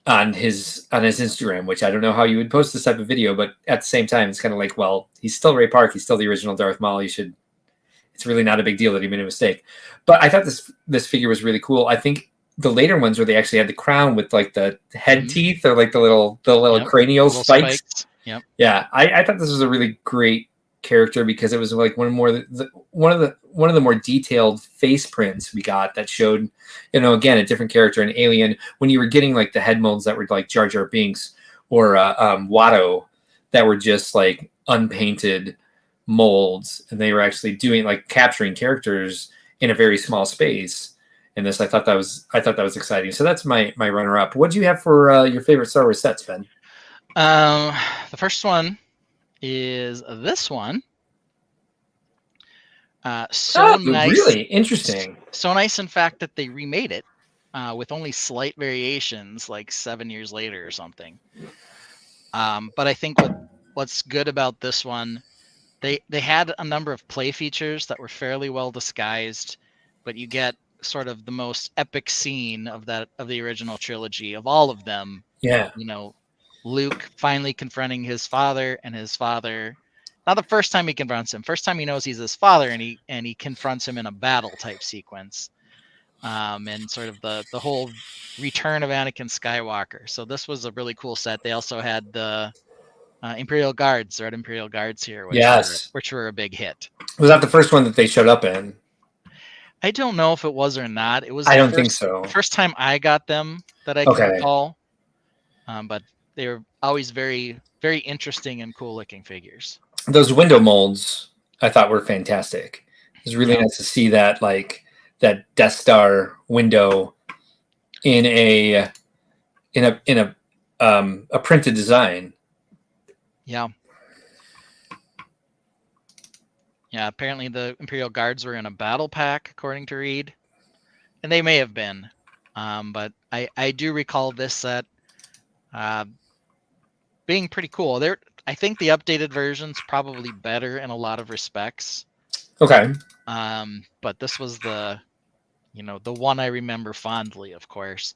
On his Instagram, which I don't know how you would post this type of video, but at the same time, it's kind of like, well, he's still Ray Park. He's still the original Darth Maul. It's really not a big deal that he made a mistake. But I thought this figure was really cool. I think the later ones where they actually had the crown with like the head teeth or like the little cranial spikes. Yep. Yeah. I thought this was a really great character because it was like one of the more detailed face prints we got that showed, again, a different character, an alien. When you were getting like the head molds that were like Jar Jar Binks or Watto, that were just like unpainted molds, and they were actually doing like capturing characters in a very small space. And this, I thought that was exciting. So that's my runner up. What do you have for your favorite Star Wars sets, Ben? The first one is this one. Nice. Really interesting. So nice, in fact, that they remade it with only slight variations, like 7 years later or something. But I think what's good about this one, they had a number of play features that were fairly well disguised, but you get sort of the most epic scene of the original trilogy of all of them. Yeah. Luke finally confronting his father, and his father, not the first time he confronts him, first time he knows he's his father, and he confronts him in a battle type sequence, and sort of the whole return of Anakin Skywalker. So this was a really cool set. They also had the Imperial Guards, Red Imperial Guards here, which were a big hit. Was that the first one that they showed up in? I don't know if it was or not. It was. I don't think so. The first time I got them that I can recall, but they were always very, very interesting and cool looking figures. Those window molds I thought were fantastic. It was really nice to see that, like that Death Star window in a printed design. Yeah. Yeah, apparently the Imperial Guards were in a battle pack, according to Reed. And they may have been. But I do recall this set being pretty cool. I think the updated version's probably better in a lot of respects. Okay. But this was the one I remember fondly, of course.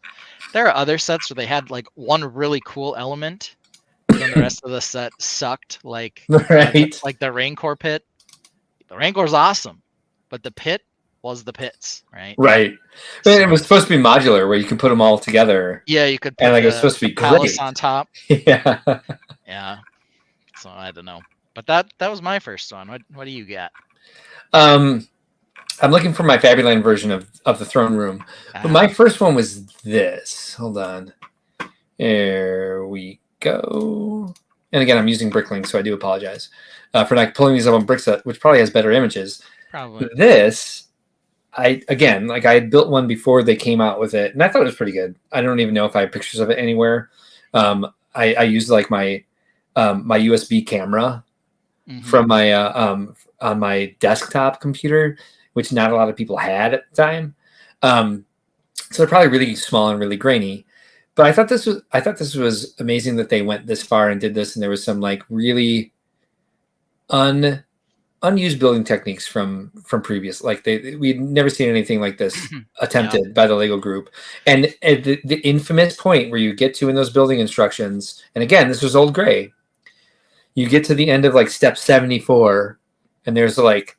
There are other sets where they had like one really cool element, and then the rest of the set sucked. Like like the Rancor pit. The Rancor's awesome, but the pit was the pits, right? Right. So, it was supposed to be modular, where you could put them all together. Yeah, you could. Put and like it was supposed to be palace on top. Yeah. Yeah. So I don't know, but that was my first one. What do you got? I'm looking for my Fabuland version of the throne room, but my first one was this. Hold on. There we go. And again, I'm using Bricklink, so I do apologize for not pulling these up on Brickset, which probably has better images. Probably. This, I had built one before they came out with it, and I thought it was pretty good. I don't even know if I have pictures of it anywhere. I used like my my USB camera from my on my desktop computer, which not a lot of people had at the time. So they're probably really small and really grainy. But I thought this was amazing that they went this far and did this, and there was some like really unused building techniques from previous, like we'd never seen anything like this attempted by the Lego group. And at the infamous point where you get to in those building instructions, and again, this was old gray, you get to the end of like step 74 and there's like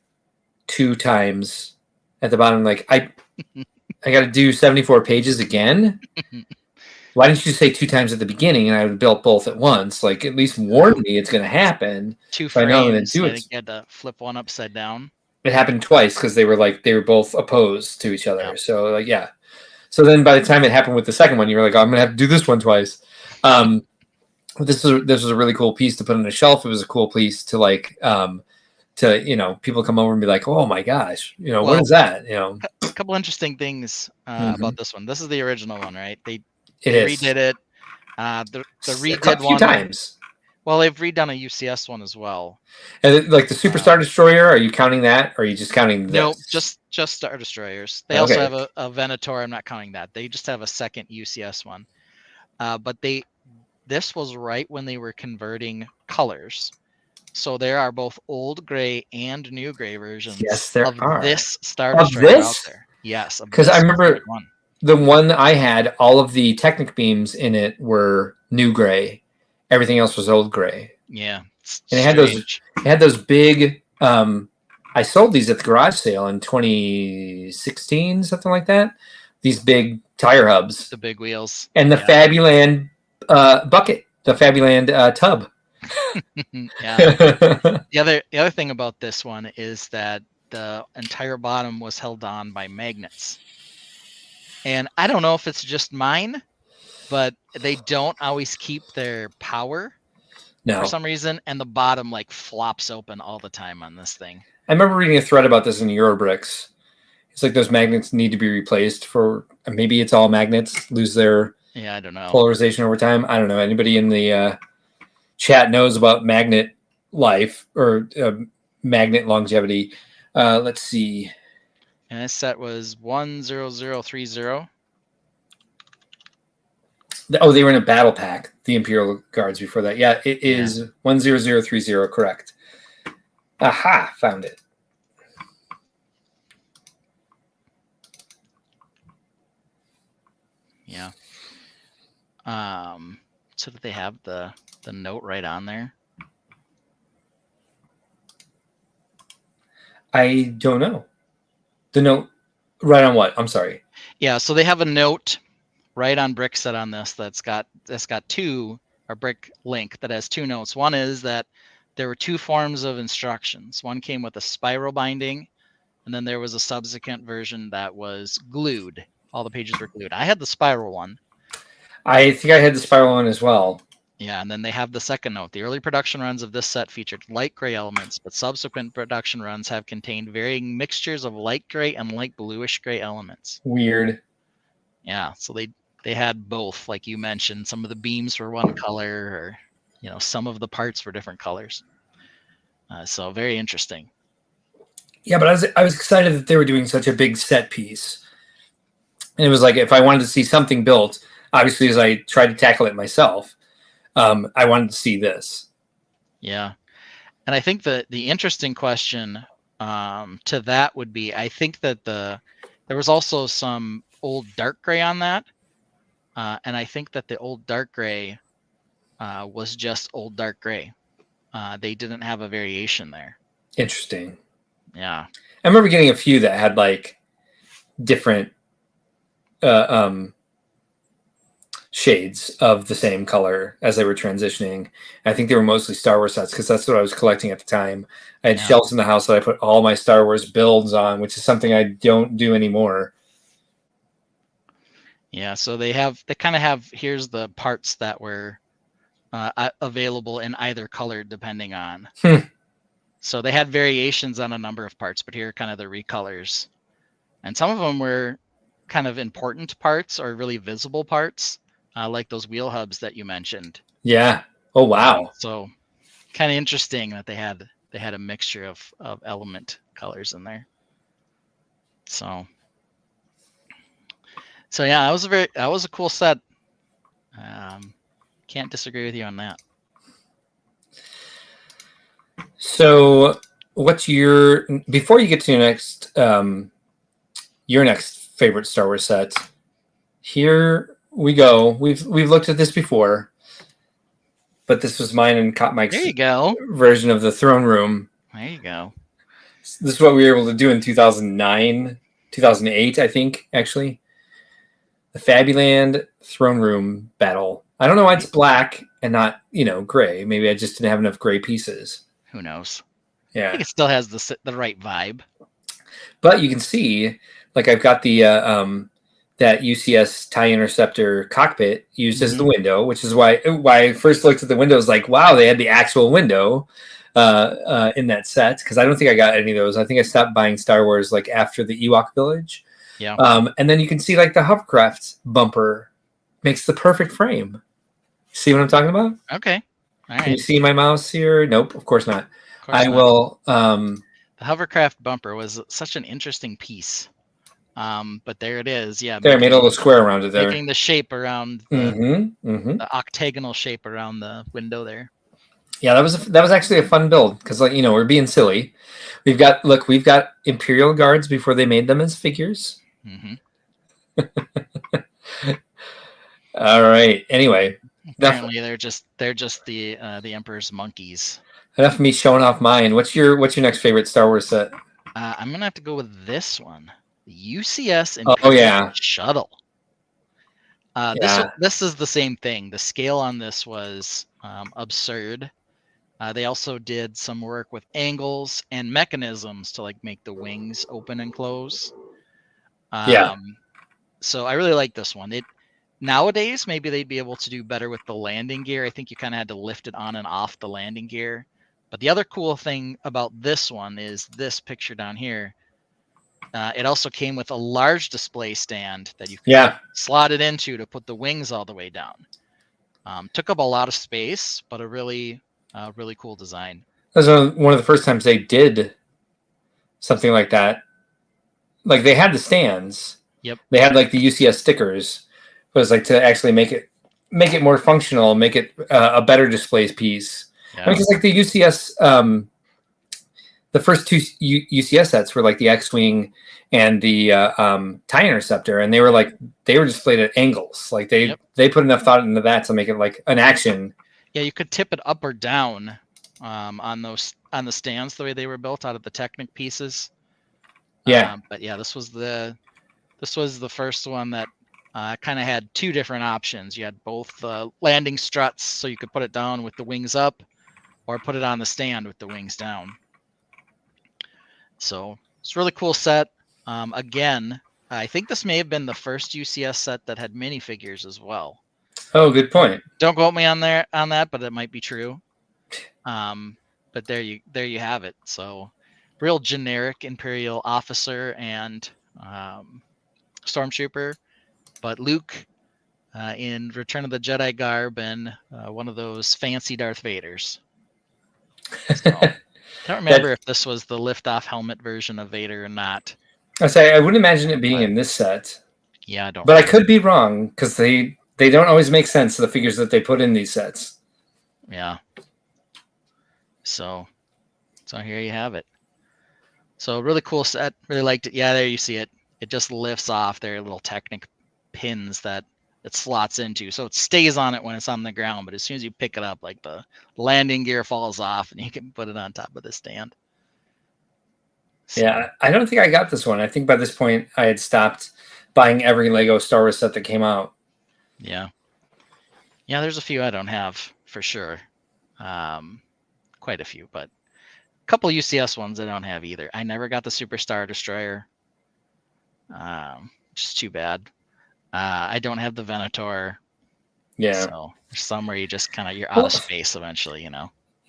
2 times at the bottom, like I got to do 74 pages again. Why didn't you say 2 times at the beginning and I would build both at once? Like, at least warn me it's going to happen. 2 frames, and you had to flip one upside down. It happened twice because they were both opposed to each other. Yeah. So, like, yeah. So then by the time it happened with the second one, you were like, oh, I'm going to have to do this one twice. This was a really cool piece to put on a shelf. It was a cool piece to, like, people come over and be like, oh, my gosh, what is that? A couple interesting things about this one. This is the original one, right? They is. redid it. The redid a few times. Well, they've redone a UCS one as well. And like the Super Star Destroyer, are you counting that, or are you just counting this? No, just Star Destroyers. They also have a Venator. I'm not counting that. They just have a second UCS one. But this was right when they were converting colors. So there are both old gray and new gray versions. Yes, there are. This Star Destroyer out there. Yes, because I remember the one that I had, all of the Technic beams in it were new gray. Everything else was old gray. Yeah. And it had those big I sold these at the garage sale in 2016, something like that. These big tire hubs. The big wheels. And the Fabuland bucket, the Fabuland tub. Yeah. The other thing about this one is that the entire bottom was held on by magnets. And I don't know if it's just mine, but they don't always keep their power for some reason, and the bottom like flops open all the time on this thing. I remember reading a thread about this in Eurobricks. It's like those magnets need to be replaced for, maybe it's all magnets lose their I don't know, polarization over time. I don't know. Anybody in the chat knows about magnet life or magnet longevity? Let's see. And this set was 10030. Oh, they were in a battle pack, the Imperial Guards before that. Yeah, it is 10030, correct. Aha, found it. Yeah. So did they have the note right on there? I don't know. The note right on what? I'm sorry. Yeah, so they have a note right on Brickset on this that's got two, or Brick Link that has 2 notes. One is that there were 2 forms of instructions. One came with a spiral binding, and then there was a subsequent version that was glued. All the pages were glued. I had the spiral one. I think I had the spiral one as well. Yeah, and then they have the second note. The early production runs of this set featured light gray elements, but subsequent production runs have contained varying mixtures of light gray and light bluish gray elements. Weird. Yeah, so they had both, like you mentioned. Some of the beams were one color, or some of the parts were different colors. So very interesting. Yeah, but I was excited that they were doing such a big set piece. And it was like, if I wanted to see something built, obviously as I tried to tackle it myself, I wanted to see this. Yeah. And I think the interesting question to that would be, I think that there was also some old dark gray on that. And I think that the old dark gray was just old dark gray. They didn't have a variation there. Interesting. Yeah. I remember getting a few that had like different shades of the same color as they were transitioning. I think they were mostly Star Wars sets because that's what I was collecting at the time. I had shelves in the house that I put all my Star Wars builds on, which is something I don't do anymore. Yeah, so they kind of have, here's the parts that were available in either color depending on. So they had variations on a number of parts, but here are kind of the recolors. And some of them were kind of important parts or really visible parts. Like those wheel hubs that you mentioned. Yeah. Oh, wow. So kind of interesting that they had they had a mixture of element colors in there. So yeah, that was a cool set. Can't disagree with you on that. So what's before you get to your next favorite Star Wars set? Here we go. We've looked at this before, but this was mine and Mike's there you go. version of the throne room. There you go. This is what we were able to do in 2009, 2008, I think, actually. The Fabuland throne room battle. I don't know why it's black and not, gray. Maybe I just didn't have enough gray pieces. Who knows? Yeah. I think it still has the right vibe. But you can see, like, I've got the that UCS TIE Interceptor cockpit used as the window, which is why I first looked at the window, I was like, wow, they had the actual window in that set, because I don't think I got any of those. I think I stopped buying Star Wars like after the Ewok Village. Yeah. And then you can see like the hovercraft bumper makes the perfect frame. See what I'm talking about? Okay. All right. Can you see my mouse here? Nope, of course not. Will. The hovercraft bumper was such an interesting piece. But there it is. Yeah. There, I made a little square around it there. Making the shape around the octagonal shape around the window there. Yeah, that was actually a fun build because, like, we're being silly. We've got Imperial guards before they made them as figures. Mm-hmm. All right. Anyway, apparently they're just the Emperor's monkeys. Enough of me showing off mine. What's your next favorite Star Wars set? I'm gonna have to go with this one, the UCS Shuttle. This is the same thing. The scale on this was absurd. They also did some work with angles and mechanisms to like make the wings open and close. So I really like this one. Nowadays maybe they'd be able to do better with the landing gear. I think you kind of had to lift it on and off the landing gear. But the other cool thing about this one is this picture down here. It also came with a large display stand that you can slot it into to put the wings all the way down. Took up a lot of space, but a really cool design. That was one of the first times they did something like that. Like, they had the stands. Yep. They had like the UCS stickers. It was like to actually make it more functional, make it a better display piece. Yeah. Because like the UCS, the first two UCS sets were like the X-Wing and the TIE Interceptor, and they were displayed at angles. Like they put enough thought into that to make it like an action. Yeah, you could tip it up or down on the stands the way they were built out of the Technic pieces. Yeah, but yeah, this was the first one that kind of had two different options. You had both the landing struts, so you could put it down with the wings up, or put it on the stand with the wings down. So it's a really cool set. Again, I think this may have been the first UCS set that had minifigures as well. Oh, good point. Don't quote me on that, but it might be true. But there you have it. So real generic Imperial officer and Stormtrooper, but Luke in Return of the Jedi garb and one of those fancy Darth Vaders. So, I don't remember if this was the lift-off helmet version of Vader or not. I wouldn't imagine it being in this set. Yeah, I don't. But I could be wrong because they don't always make sense, the figures that they put in these sets. Yeah. So here you have it. So really cool set. Really liked it. Yeah, there you see it. It just lifts off their little Technic pins that it slots into. So it stays on it when it's on the ground, but as soon as you pick it up, like the landing gear falls off and you can put it on top of the stand. So. Yeah, I don't think I got this one. I think by this point I had stopped buying every Lego Star Wars set that came out. Yeah. Yeah, there's a few I don't have for sure. Quite a few, but a couple UCS ones I don't have either. I never got the Super Star Destroyer. Which is too bad. I don't have the Venator. Yeah. So there's some where you just you're out of space eventually,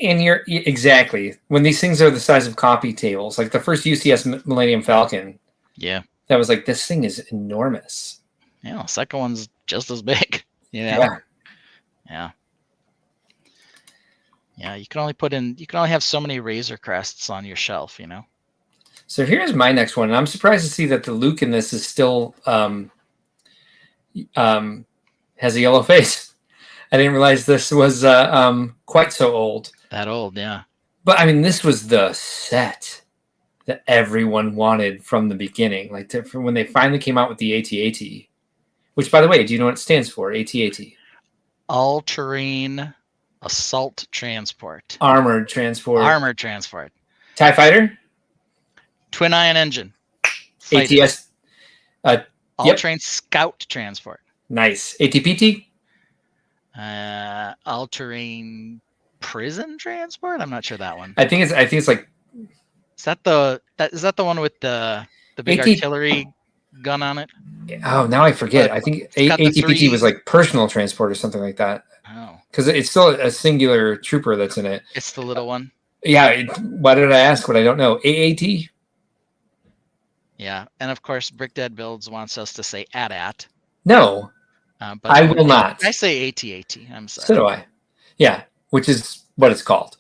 And you're exactly when these things are the size of coffee tables, like the first UCS Millennium Falcon. Yeah. That was like, this thing is enormous. Yeah. The second one's just as big. Yeah. Yeah, you can only have so many Razor Crests on your shelf, you know. So here's my next one, and I'm surprised to see that the Luke in this is still has a yellow face. I didn't realize this was quite so old. That old, yeah. But I mean, this was the set that everyone wanted from the beginning. Like from when they finally came out with the AT-AT, which, by the way, do you know what it stands for? AT-AT. All-terrain assault transport. Armored transport. Armored transport. TIE fighter. Twin ion engine. Fighter. ATS. All-terrain scout transport. Nice. ATPT. All-terrain prison transport. I'm not sure that one. I think it's like. Is that the one with the big artillery gun on it? Oh, now I forget. I think ATPT was like personal transport or something like that. Oh, because it's still a singular trooper that's in it. It's the little one. Yeah. Why did I ask what I don't know? AAT. Yeah, and of course, Brick Dead Builds wants us to say AT-AT. No, but I will not. I say AT-AT. I'm sorry. So do I. Yeah, which is what it's called.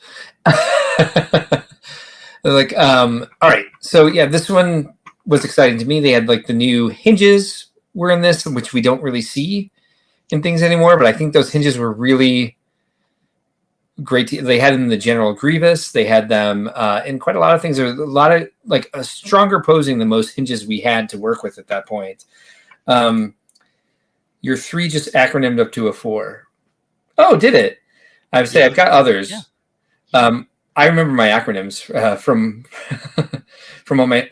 Like, all right. So yeah, this one was exciting to me. They had like the new hinges were in this, which we don't really see in things anymore. But I think those hinges were really great. They had them in the General Grievous. They had them in quite a lot of things. There was a lot of like a stronger posing than most hinges we had to work with at that point. Your 3 just acronymed up to a 4. Oh, did it? I would say I've got others. Yeah. I remember my acronyms from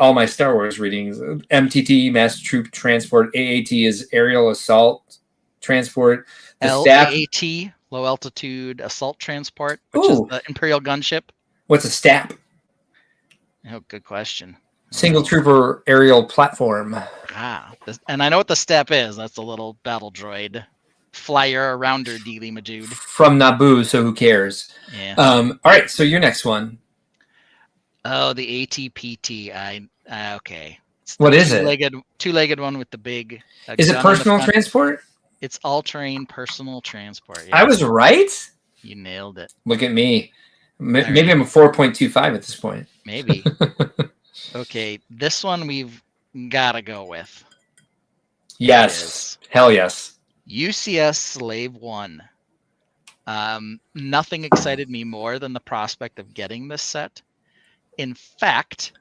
all my Star Wars readings. MTT, Master Troop Transport. AAT is Aerial Assault Transport. LAAT, Low Altitude Assault Transport, which is the Imperial gunship. What's a STAP? Oh, good question. Single Trooper Aerial Platform. And I know what the STAP is. That's a little battle droid flyer arounder dealy majude. From Naboo, so who cares? Yeah. All right, so your next one. Oh, the ATPT. Okay. What is it? Two-legged one with the big. Is it personal transport? It's all-terrain personal transport. Yeah. I was right. You nailed it. Look at me. Maybe I'm a 4.25 at this point. Maybe. Okay, this one we've got to go with. Yes. Hell yes. UCS Slave 1. Nothing excited me more than the prospect of getting this set. In fact,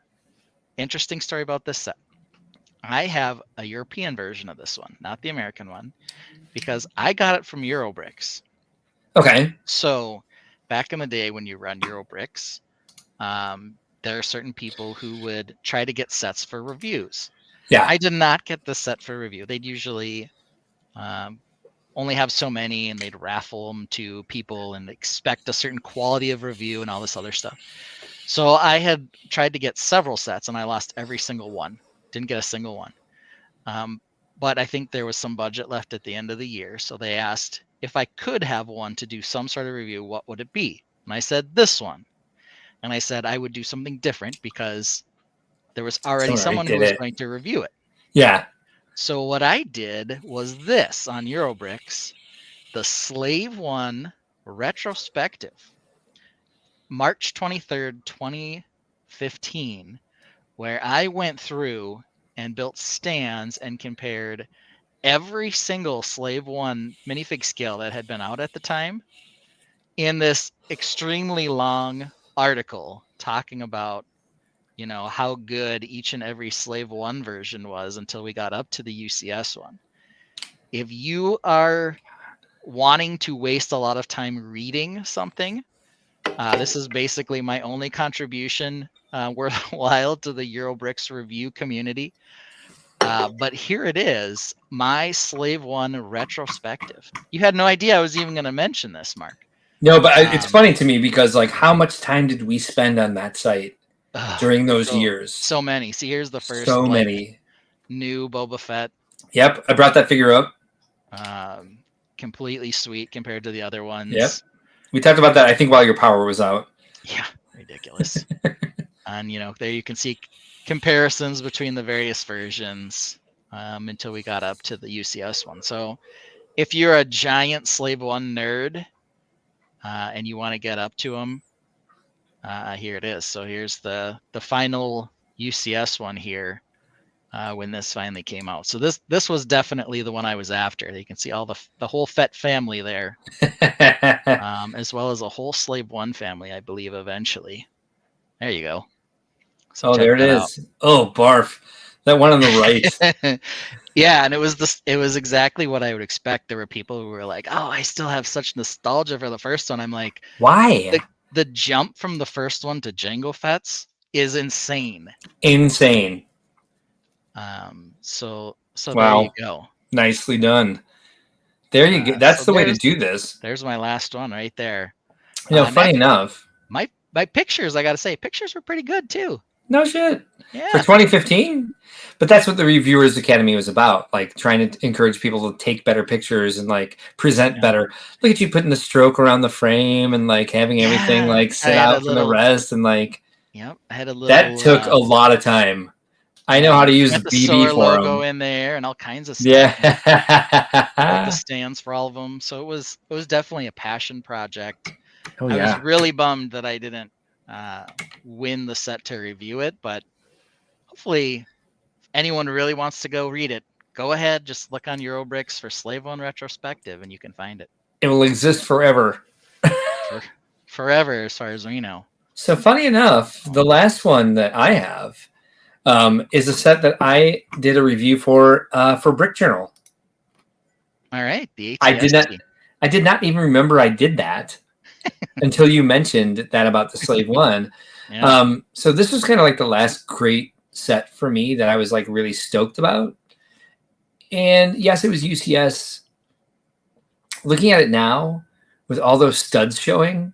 interesting story about this set. I have a European version of this one, not the American one, because I got it from Eurobricks. Okay. So back in the day when you run Eurobricks, there are certain people who would try to get sets for reviews. Yeah. I did not get the set for review. They'd usually only have so many, and they'd raffle them to people and expect a certain quality of review and all this other stuff. So I had tried to get several sets, and I lost every single one. Didn't get a single one. But I think there was some budget left at the end of the year. So they asked if I could have one to do some sort of review, what would it be? And I said, this one. And I said I would do something different because there was already someone who was going to review it. Yeah. So what I did was this on Eurobricks, the Slave 1 retrospective, March 23rd, 2015, where I went through and built stands and compared every single Slave 1 minifig scale that had been out at the time in this extremely long article talking about, you know, how good each and every Slave 1 version was until we got up to the UCS one. If you are wanting to waste a lot of time reading something, this is basically my only contribution worthwhile to the Eurobricks review community. But here it is, my Slave 1 retrospective. You had no idea I was even going to mention this, Mark. No, but it's funny to me because, like, how much time did we spend on that site during those years? So many. See, here's the first. So many. New Boba Fett. Yep, I brought that figure up. Completely sweet compared to the other ones. Yep. We talked about that, I think, while your power was out. Yeah, ridiculous. And, you know, there you can see comparisons between the various versions until we got up to the UCS one. So if you're a giant Slave 1 nerd, and you want to get up to them, here it is. So here's the final UCS one here when this finally came out. So this was definitely the one I was after. You can see all the whole Fett family there, as well as a whole Slave One family, I believe, eventually. There you go. So there it is. Out. Oh, barf. That one on the right. Yeah, and it was exactly what I would expect. There were people who were like, "Oh, I still have such nostalgia for the first one." I'm like, why? The jump from the first one to Jango Fett's is insane. Insane. So wow. There you go. Nicely done. There you go. That's the way to do this. There's my last one right there. Funny enough, my pictures, I gotta say, pictures were pretty good too. No shit. Yeah. For 2015? But that's what the Reviewers Academy was about, like trying to encourage people to take better pictures and like present better. Look at you putting the stroke around the frame and like having everything like sit out from the rest and like. Yep, I had a little. That took a lot of time. I know how to use the BB for logo in there and all kinds of stuff. Yeah. The stands for all of them. So it was definitely a passion project. Oh, I was really bummed that I didn't win the set to review it, but hopefully if anyone really wants to go read it, go ahead, just look on Eurobricks for Slave One Retrospective and you can find it. It will exist forever. Forever, as far as we know. So funny enough, the last one that I have is a set that I did a review for Brick Journal. All right, the ATST. I did not even remember I did that until you mentioned that about the Slave One. Yeah. So this was kind of like the last great set for me that I was like really stoked about. And yes, it was UCS. Looking at it now with all those studs showing,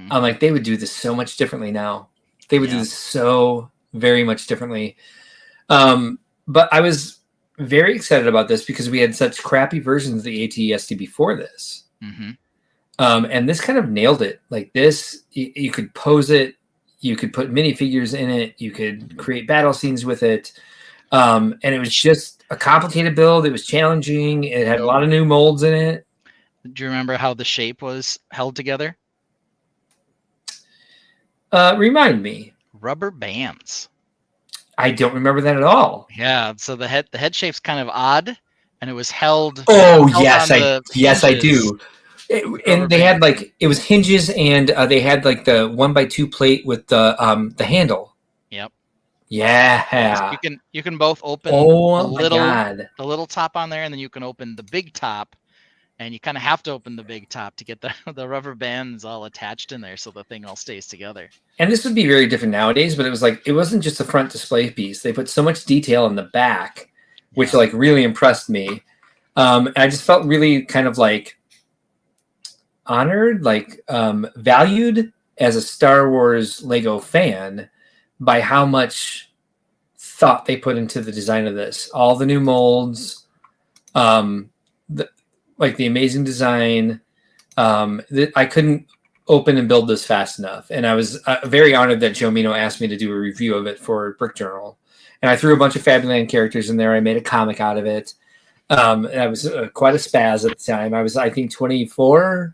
I'm like, they would do this so much differently now. They would do this so very much differently. But I was very excited about this because we had such crappy versions of the ATST before this. And this kind of nailed it. Like this, you could pose it, you could put minifigures in it, you could create battle scenes with it. And it was just a complicated build. It was challenging. It had a lot of new molds in it. Do you remember how the shape was held together? Remind me. Rubber bands. I don't remember that at all. Yeah, so the head shape's kind of odd, and it was held. Oh yes, I do. And they had like it was hinges, and they had like the 1x2 plate with the handle. Yep. Yeah. So you can both open the little top on there, and then you can open the big top. And you kind of have to open the big top to get the rubber bands all attached in there so the thing all stays together. And this would be very different nowadays, but it was like, it wasn't just a front display piece. They put so much detail in the back, which like really impressed me. And I just felt really kind of like honored, like valued as a Star Wars Lego fan by how much thought they put into the design of this. All the new molds, like the amazing design, that I couldn't open and build this fast enough. And I was very honored that Joe Mino asked me to do a review of it for Brick Journal. And I threw a bunch of Fabuland characters in there. I made a comic out of it. And I was quite a spaz at the time. I was, I think, 24,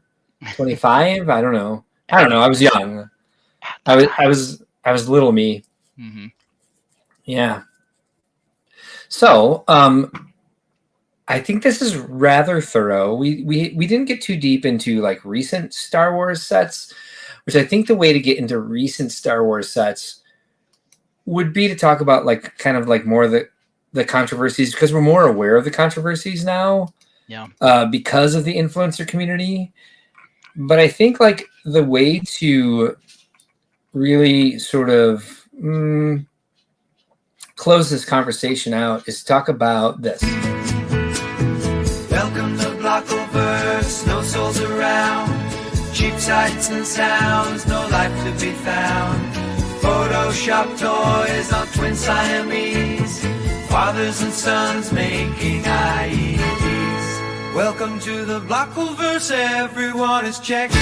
25. I don't know. I was young. I was little me. Yeah. So, I think this is rather thorough. We didn't get too deep into like recent Star Wars sets, which I think the way to get into recent Star Wars sets would be to talk about like kind of like more of the controversies, because we're more aware of the controversies now. Yeah. Because of the influencer community. But I think like the way to really sort of close this conversation out is to talk about this. Welcome to Blockleverse, no souls around. Cheap sights and sounds, no life to be found. Photoshop toys on twin Siamese. Fathers and sons making IEDs. Welcome to the Blockleverse, everyone is checked.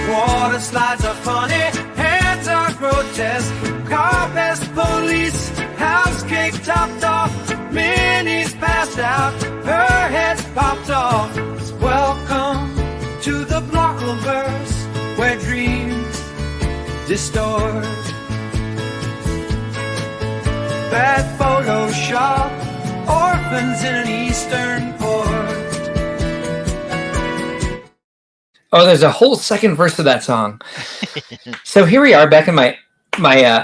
Water slides are funny, hands are grotesque. Car pest police, house cake topped off. Minnie's passed out, her head's popped off. Welcome to the Blockleverse. distort. Bad Photoshop, orphans in an eastern port. Oh, there's a whole second verse of that song. So here we are back in my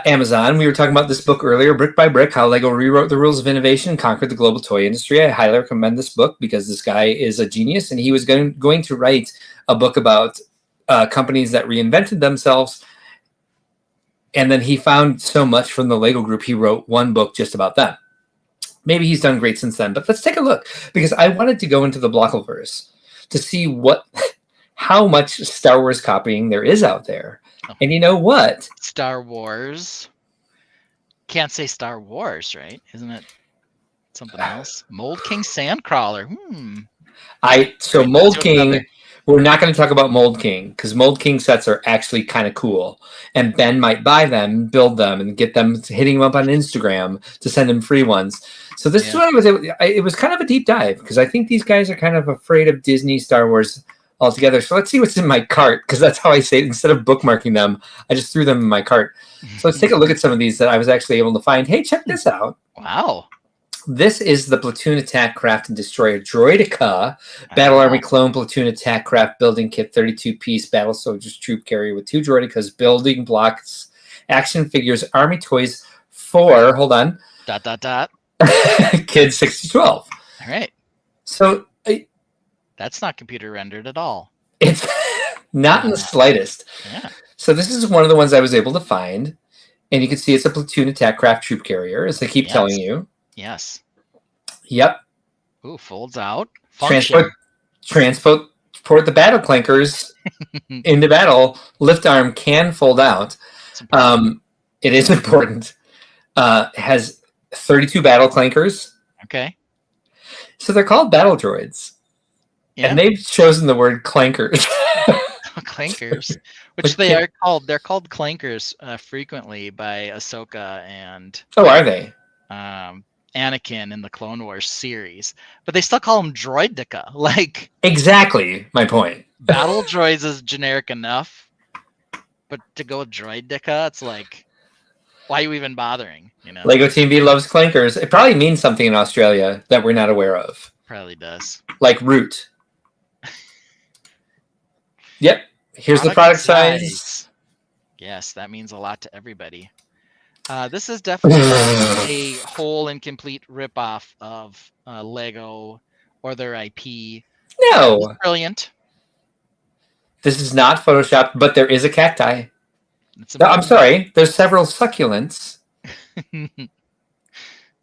Amazon. We were talking about this book earlier, Brick by Brick, How Lego Rewrote the Rules of Innovation and Conquered the Global Toy Industry. I highly recommend this book because this guy is a genius, and he was going to write a book about companies that reinvented themselves. And then he found so much from the Lego group, he wrote one book just about them. Maybe he's done great since then, but let's take a look, because I wanted to go into the Blockleverse to see how much Star Wars copying there is out there. And you know what? Star Wars. Can't say Star Wars, right? Isn't it something else? Mold King Sandcrawler. Mold King, we're not going to talk about Mold King, because Mold King sets are actually kind of cool. And Ben might buy them, build them, and get them, hitting them up on Instagram to send him free ones. So this is what it was kind of a deep dive, because I think these guys are kind of afraid of Disney, Star Wars altogether. So let's see what's in my cart, because that's how I say it. Instead of bookmarking them, I just threw them in my cart. So let's take a look at some of these that I was actually able to find. Hey, check this out. Wow. This is the Platoon Attack Craft and Destroyer Droidica Battle Army Clone Platoon Attack Craft Building Kit 32-piece Battle Soldiers Troop Carrier with 2 Droidicas, building blocks, action figures, army toys for, hold on. ... Kids 6 to 12. All right. So that's not computer rendered at all. It's not in the slightest. Yeah. So this is one of the ones I was able to find. And you can see it's a Platoon Attack Craft Troop Carrier, as they keep telling you. Yes. Yep. Ooh, folds out. Transport the battle clankers into battle. Lift arm can fold out. It is important. Has 32 battle clankers. Okay. So they're called battle droids. Yeah. And they've chosen the word clankers. Clankers, which they are called. They're called clankers frequently by Ahsoka and. Oh, are they? Anakin in the Clone Wars series, but they still call them Droidica. Like exactly my point. Battle droids is generic enough, but to go with Droidica, it's like, why are you even bothering? You know, Lego TV loves clankers. It probably means something in Australia that we're not aware of. Probably does. Like root. Yep. Here's the product size. Yes, that means a lot to everybody. This is definitely a whole incomplete ripoff of Lego or their IP. No. Brilliant. This is not Photoshopped, but there is a cacti. I'm sorry. There's several succulents.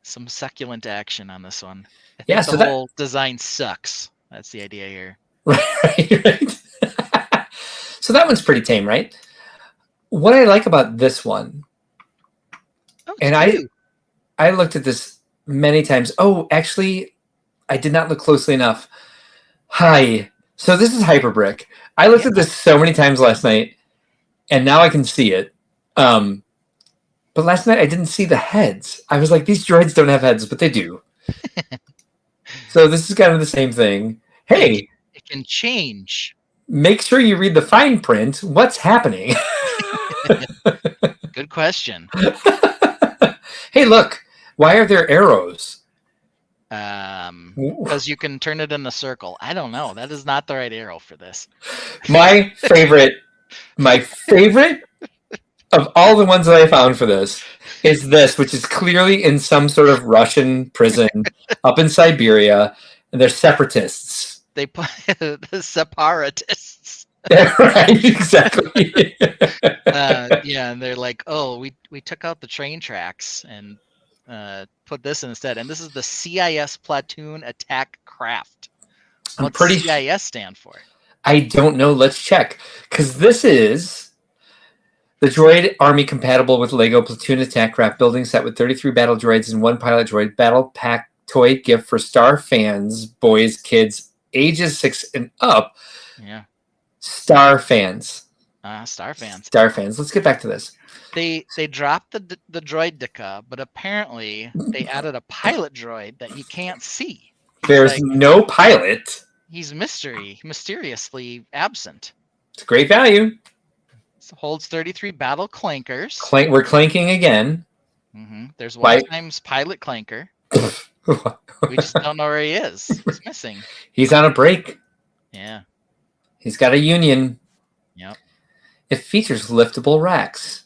Some succulent action on this one. I think so the whole design sucks. That's the idea here. Right. So that one's pretty tame, right? What I like about this one, and I looked at this many times. Oh, actually, I did not look closely enough. Hi. So this is Hyperbrick. I looked at this so many times last night, and now I can see it. But last night I didn't see the heads. I was like, these droids don't have heads, but they do. So this is kind of the same thing. Hey. It can change. Make sure you read the fine print. What's happening? Good question. Hey, look. Why are there arrows? Because you can turn it in a circle. I don't know. That is not the right arrow for this. My favorite of all the ones that I found for this is this, which is clearly in some sort of Russian prison up in Siberia, and they're separatists. They put the separatists. Right, exactly. And they're like, oh, we took out the train tracks and put this instead. And this is the CIS Platoon Attack Craft. What's CIS stand for? I don't know. Let's check. Because this is the droid army compatible with Lego Platoon Attack Craft building set with 33 battle droids and 1 pilot droid battle pack toy gift for Star fans, boys, kids, ages 6 and up. Yeah. Star fans. Star fans. Star fans. Let's get back to this. They dropped the Droidica, but apparently they added a pilot droid that you can't see. There's no pilot. He's mysteriously absent. It's great value. holds 33 battle clankers. We're clanking again. There's one times pilot clanker. We just don't know where he is. He's missing. He's on a break. Yeah. He's got a union. Yep. It features liftable racks.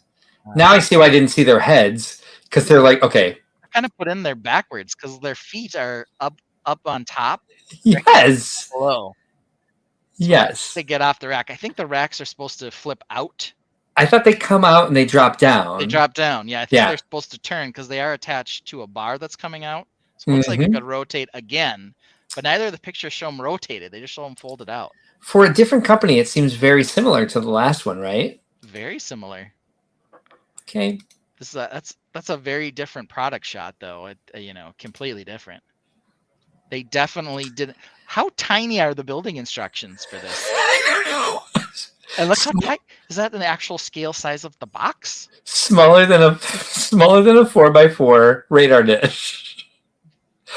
Now I see why I didn't see their heads, because they're like, okay. I kind of put in there backwards because their feet are up on top. Yes. Below. So yes. They get off the rack. I think the racks are supposed to flip out. I thought they come out and they drop down. They drop down. Yeah, I think they're supposed to turn because they are attached to a bar that's coming out. So it looks like it could rotate again. But neither of the pictures show them rotated. They just show them folded out. For a different company, it seems very similar to the last one, right? Very similar. Okay. That's a very different product shot, though. Completely different. They definitely didn't. How tiny are the building instructions for this? I don't know. And look how tight. Is that an actual scale size of the box? Smaller than a 4x4 radar dish.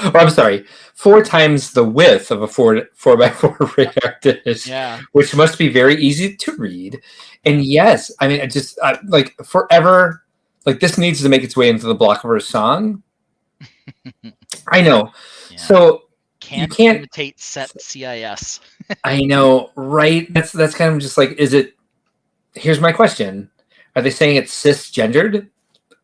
Or I'm sorry, 4 times the width of a 4x4 radar dish. Yeah. Which must be very easy to read. And yes, I mean, like forever, like this needs to make its way into the block of our song. I know. Yeah. So you can't imitate set CIS. I know, right? That's kind of just like, is it? Here's my question: are they saying it's cisgendered?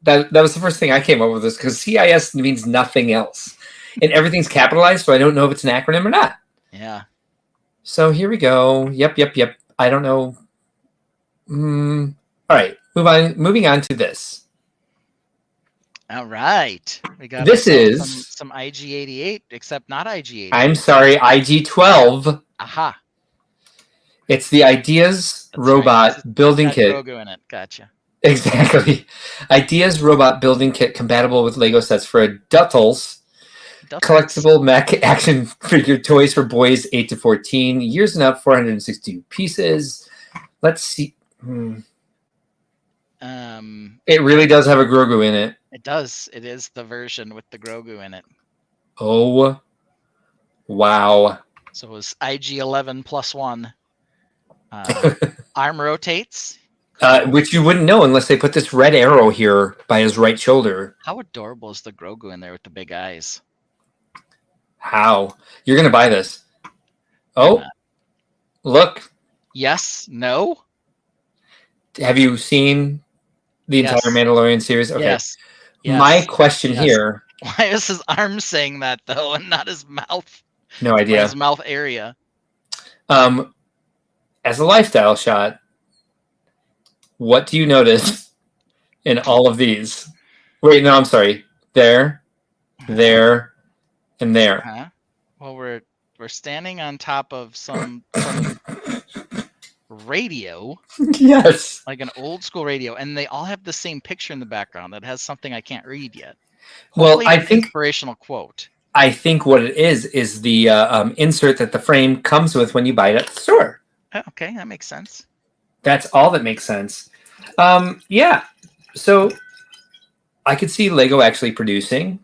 That was the first thing I came up with, this because CIS means nothing else, and everything's capitalized, so I don't know if it's an acronym or not. Yeah. So here we go. Yep. I don't know. All right, moving on to this. All right. We got some IG88, except not IG88. I'm sorry, IG12. Aha. It's the Ideas Robot Building Kit. Logo in it. Gotcha. Exactly. Ideas Robot Building Kit compatible with Lego sets for adults. Collectible mech action figure toys for boys 8 to 14. Years and up, 462 pieces. Let's see. It really does have a Grogu in it. It does. It is the version with the Grogu in it. Oh, wow. So it was IG11 plus 1. Arm rotates. Which you wouldn't know unless they put this red arrow here by his right shoulder. How adorable is the Grogu in there with the big eyes? How? You're going to buy this. Oh, look. Yes. No. Have you seen the entire Mandalorian series? Okay. Yes. My question here. Why is his arm saying that, though, and not his mouth? No idea. His mouth area. As a lifestyle shot, what do you notice in all of these? Wait, no, I'm sorry. There, and there. Uh-huh. Well, we're standing on top of some radio. Yes. Like an old school radio, and they all have the same picture in the background that has something I can't read yet. Hopefully I think inspirational quote. I think what it is the insert that the frame comes with when you buy it at the store. Okay, that makes sense. That's all that makes sense. Yeah. So I could see Lego actually producing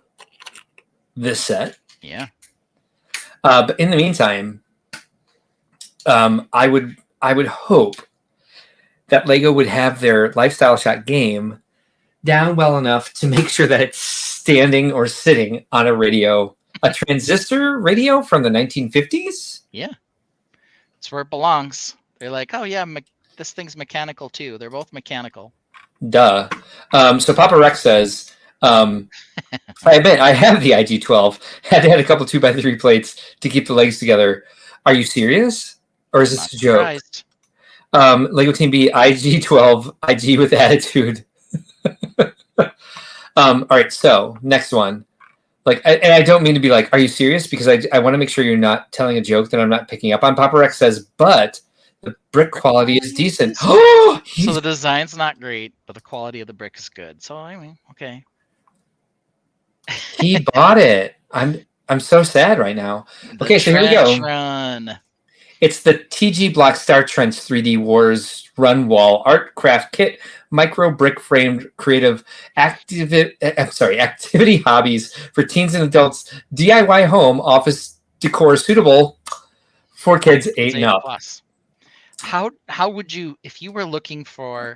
this set. Yeah. But in the meantime, I would hope that Lego would have their lifestyle shot game down well enough to make sure that it's standing or sitting on a radio, a transistor radio from the 1950s. Yeah. That's where it belongs. They're like, oh yeah, this thing's mechanical too. They're both mechanical. Duh. So Papa Rex says, I admit I have the IG-12. Had to add a couple 2x3 plates to keep the legs together. Are you serious? Or is this a joke? Lego Team B, IG-12, IG with attitude. All right, so next one. And I don't mean to be like, are you serious? Because I want to make sure you're not telling a joke that I'm not picking up on. Papa Rex says, but the brick quality is decent. So the design's not great, but the quality of the brick is good. So I mean, okay. He bought it. I'm so sad right now. Okay, so here we go. Run. It's the TG Block Star Trench 3D Wars Run Wall Art Craft Kit Micro Brick Framed Creative Activity Hobbies for Teens and Adults DIY Home Office Decor Suitable for kids 8 and up. How would you, if you were looking for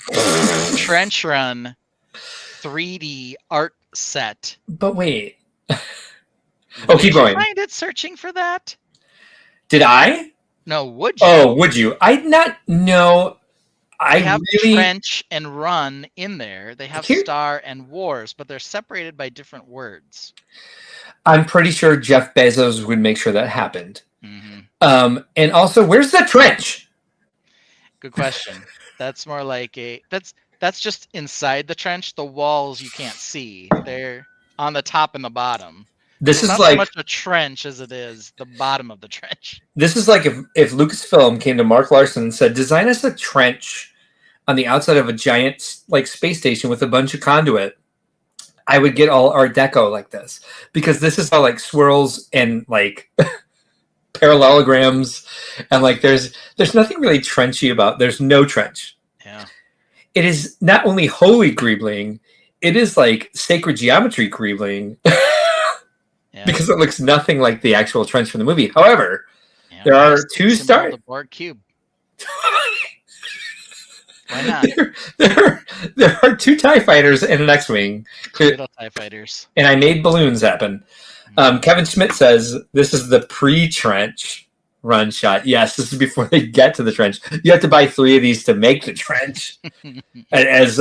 Trench Run 3D art set? But wait. Would keep you going. find it searching for that? Did I? No, would you? Oh, would you? I'd not know. They have Trench and Run in there. They have Star and Wars, but they're separated by different words. I'm pretty sure Jeff Bezos would make sure that happened. Mm-hmm. And also, where's the trench? Good question. That's more like that's just inside the trench. The walls you can't see. They're on the top and the bottom. This is not like so much a trench as it is the bottom of the trench. This is like if Lucasfilm came to Mark Larson and said, "Design us a trench on the outside of a giant like space station with a bunch of conduit." I would get all Art Deco like this, because this is how like swirls and like parallelograms, and like there's nothing really trenchy about. There's no trench. Yeah. It is not only holy greebling, it is like sacred geometry greebling. Yeah. Because it looks nothing like the actual trench from the movie. However, there are two stars. The Borg cube. Why not? There are two TIE fighters and an X-wing. Little TIE fighters. And I made balloons happen. Kevin Schmidt says this is the pre-trench run shot. Yes, this is before they get to the trench. You have to buy 3 of these to make the trench. As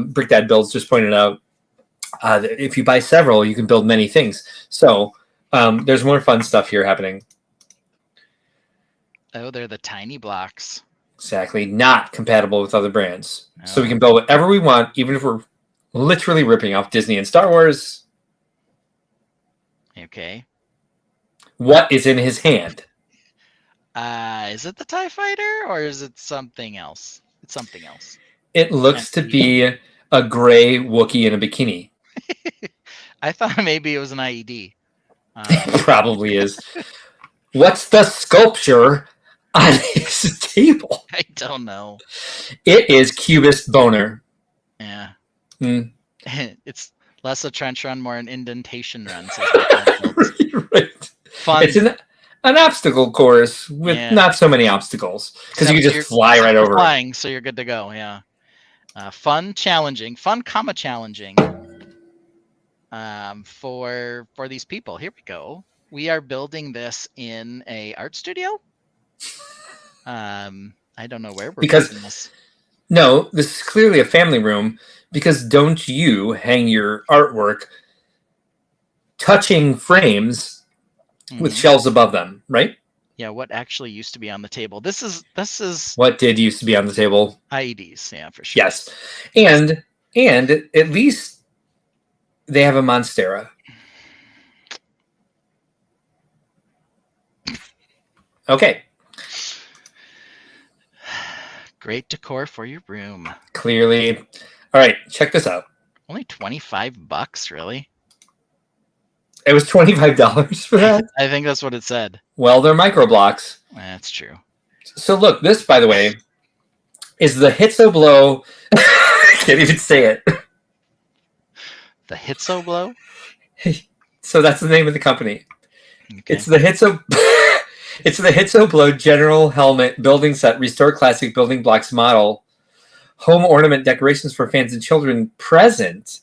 Brick Dad Builds just pointed out, if you buy several, you can build many things. So there's more fun stuff here happening. Oh, they're the tiny blocks. Exactly. Not compatible with other brands. No. So we can build whatever we want, even if we're literally ripping off Disney and Star Wars. Okay. What is in his hand? Is it the TIE Fighter or is it something else? It's something else. It looks to be a gray Wookiee in a bikini. I thought maybe it was an IED. It probably is. What's the sculpture on his table? I don't know. It is Cubist Boner. Yeah. It's less a trench run, more an indentation run. So right. Fun. It's an obstacle course with not so many obstacles, because you can just fly right over flying, so you're good to go. Yeah. Fun, challenging. Fun, comma, challenging. For these people. Here we go. We are building this in a art studio. I don't know where we're building this. No, this is clearly a family room, because don't you hang your artwork touching frames with shelves above them, right? Yeah, what actually used to be on the table. This is what did used to be on the table. IEDs, yeah, for sure. Yes. And at least they have a Monstera. Okay. Great decor for your room. Clearly. All right, check this out. Only $25, really? It was $25 for that? I think that's what it said. Well, they're micro blocks. That's true. So look, this, by the way, is the Hitso Blow. I can't even say it. The Hitso Blow? So that's the name of the company. Okay. It's the Hitso. It's the Hitso Blow General Helmet Building Set Restore Classic Building Blocks Model Home Ornament Decorations for Fans and Children Present.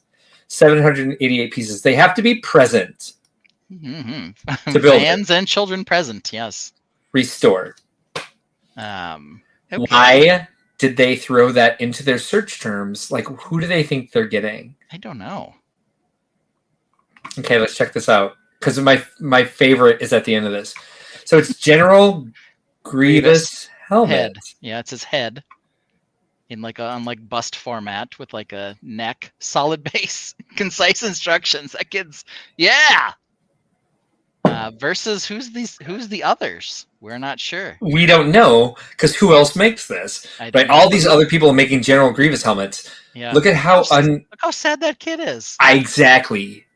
788 pieces. They have to be present. Mm-hmm. To build Fans and children present, yes. Restore. Okay. Why did they throw that into their search terms? Like, who do they think they're getting? I don't know. Okay, let's check this out. Because my favorite is at the end of this. So it's General Grievous Helmet. Head. Yeah, it's his head. In like on bust format with like a neck, solid base, concise instructions. That kid's versus who's the others? We're not sure. We don't know, because who else makes this? Right? All these other people making General Grievous helmets. Yeah. Look at how look how sad that kid is. Exactly.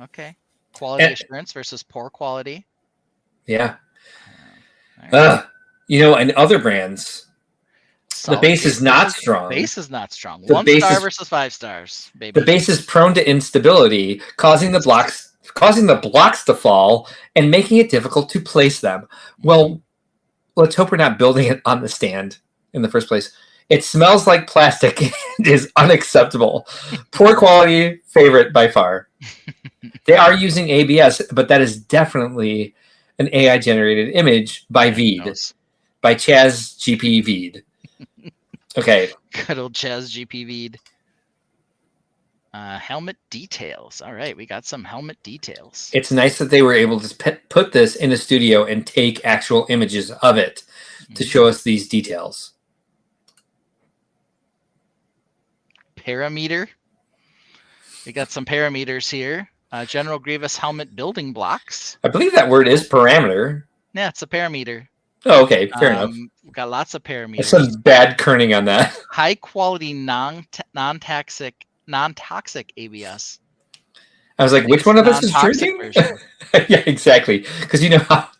Okay. Quality assurance versus poor quality. Yeah. Right. And other brands. Solid the base is not strong. Base is not strong. The 1 star versus 5 stars, baby. The base is prone to instability, causing the blocks to fall and making it difficult to place them. Well, let's hope we're not building it on the stand in the first place. It smells like plastic and is unacceptable. Poor quality, favorite by far. They are using ABS, but that is definitely an AI-generated image by Veed, by Chaz GP Veed. Okay. Good old Chaz GP Veed. Helmet details. All right, we got some helmet details. It's nice that they were able to put this in the studio and take actual images of it to show us these details. Parameter. We got some parameters here. General Grievous helmet building blocks. I believe that word is parameter. Yeah, it's a parameter. Oh, okay, fair enough. We've got lots of parameters. There's some bad kerning on that. High quality non-toxic ABS. I was like, which one of us is drinking? Yeah, exactly. Because you know how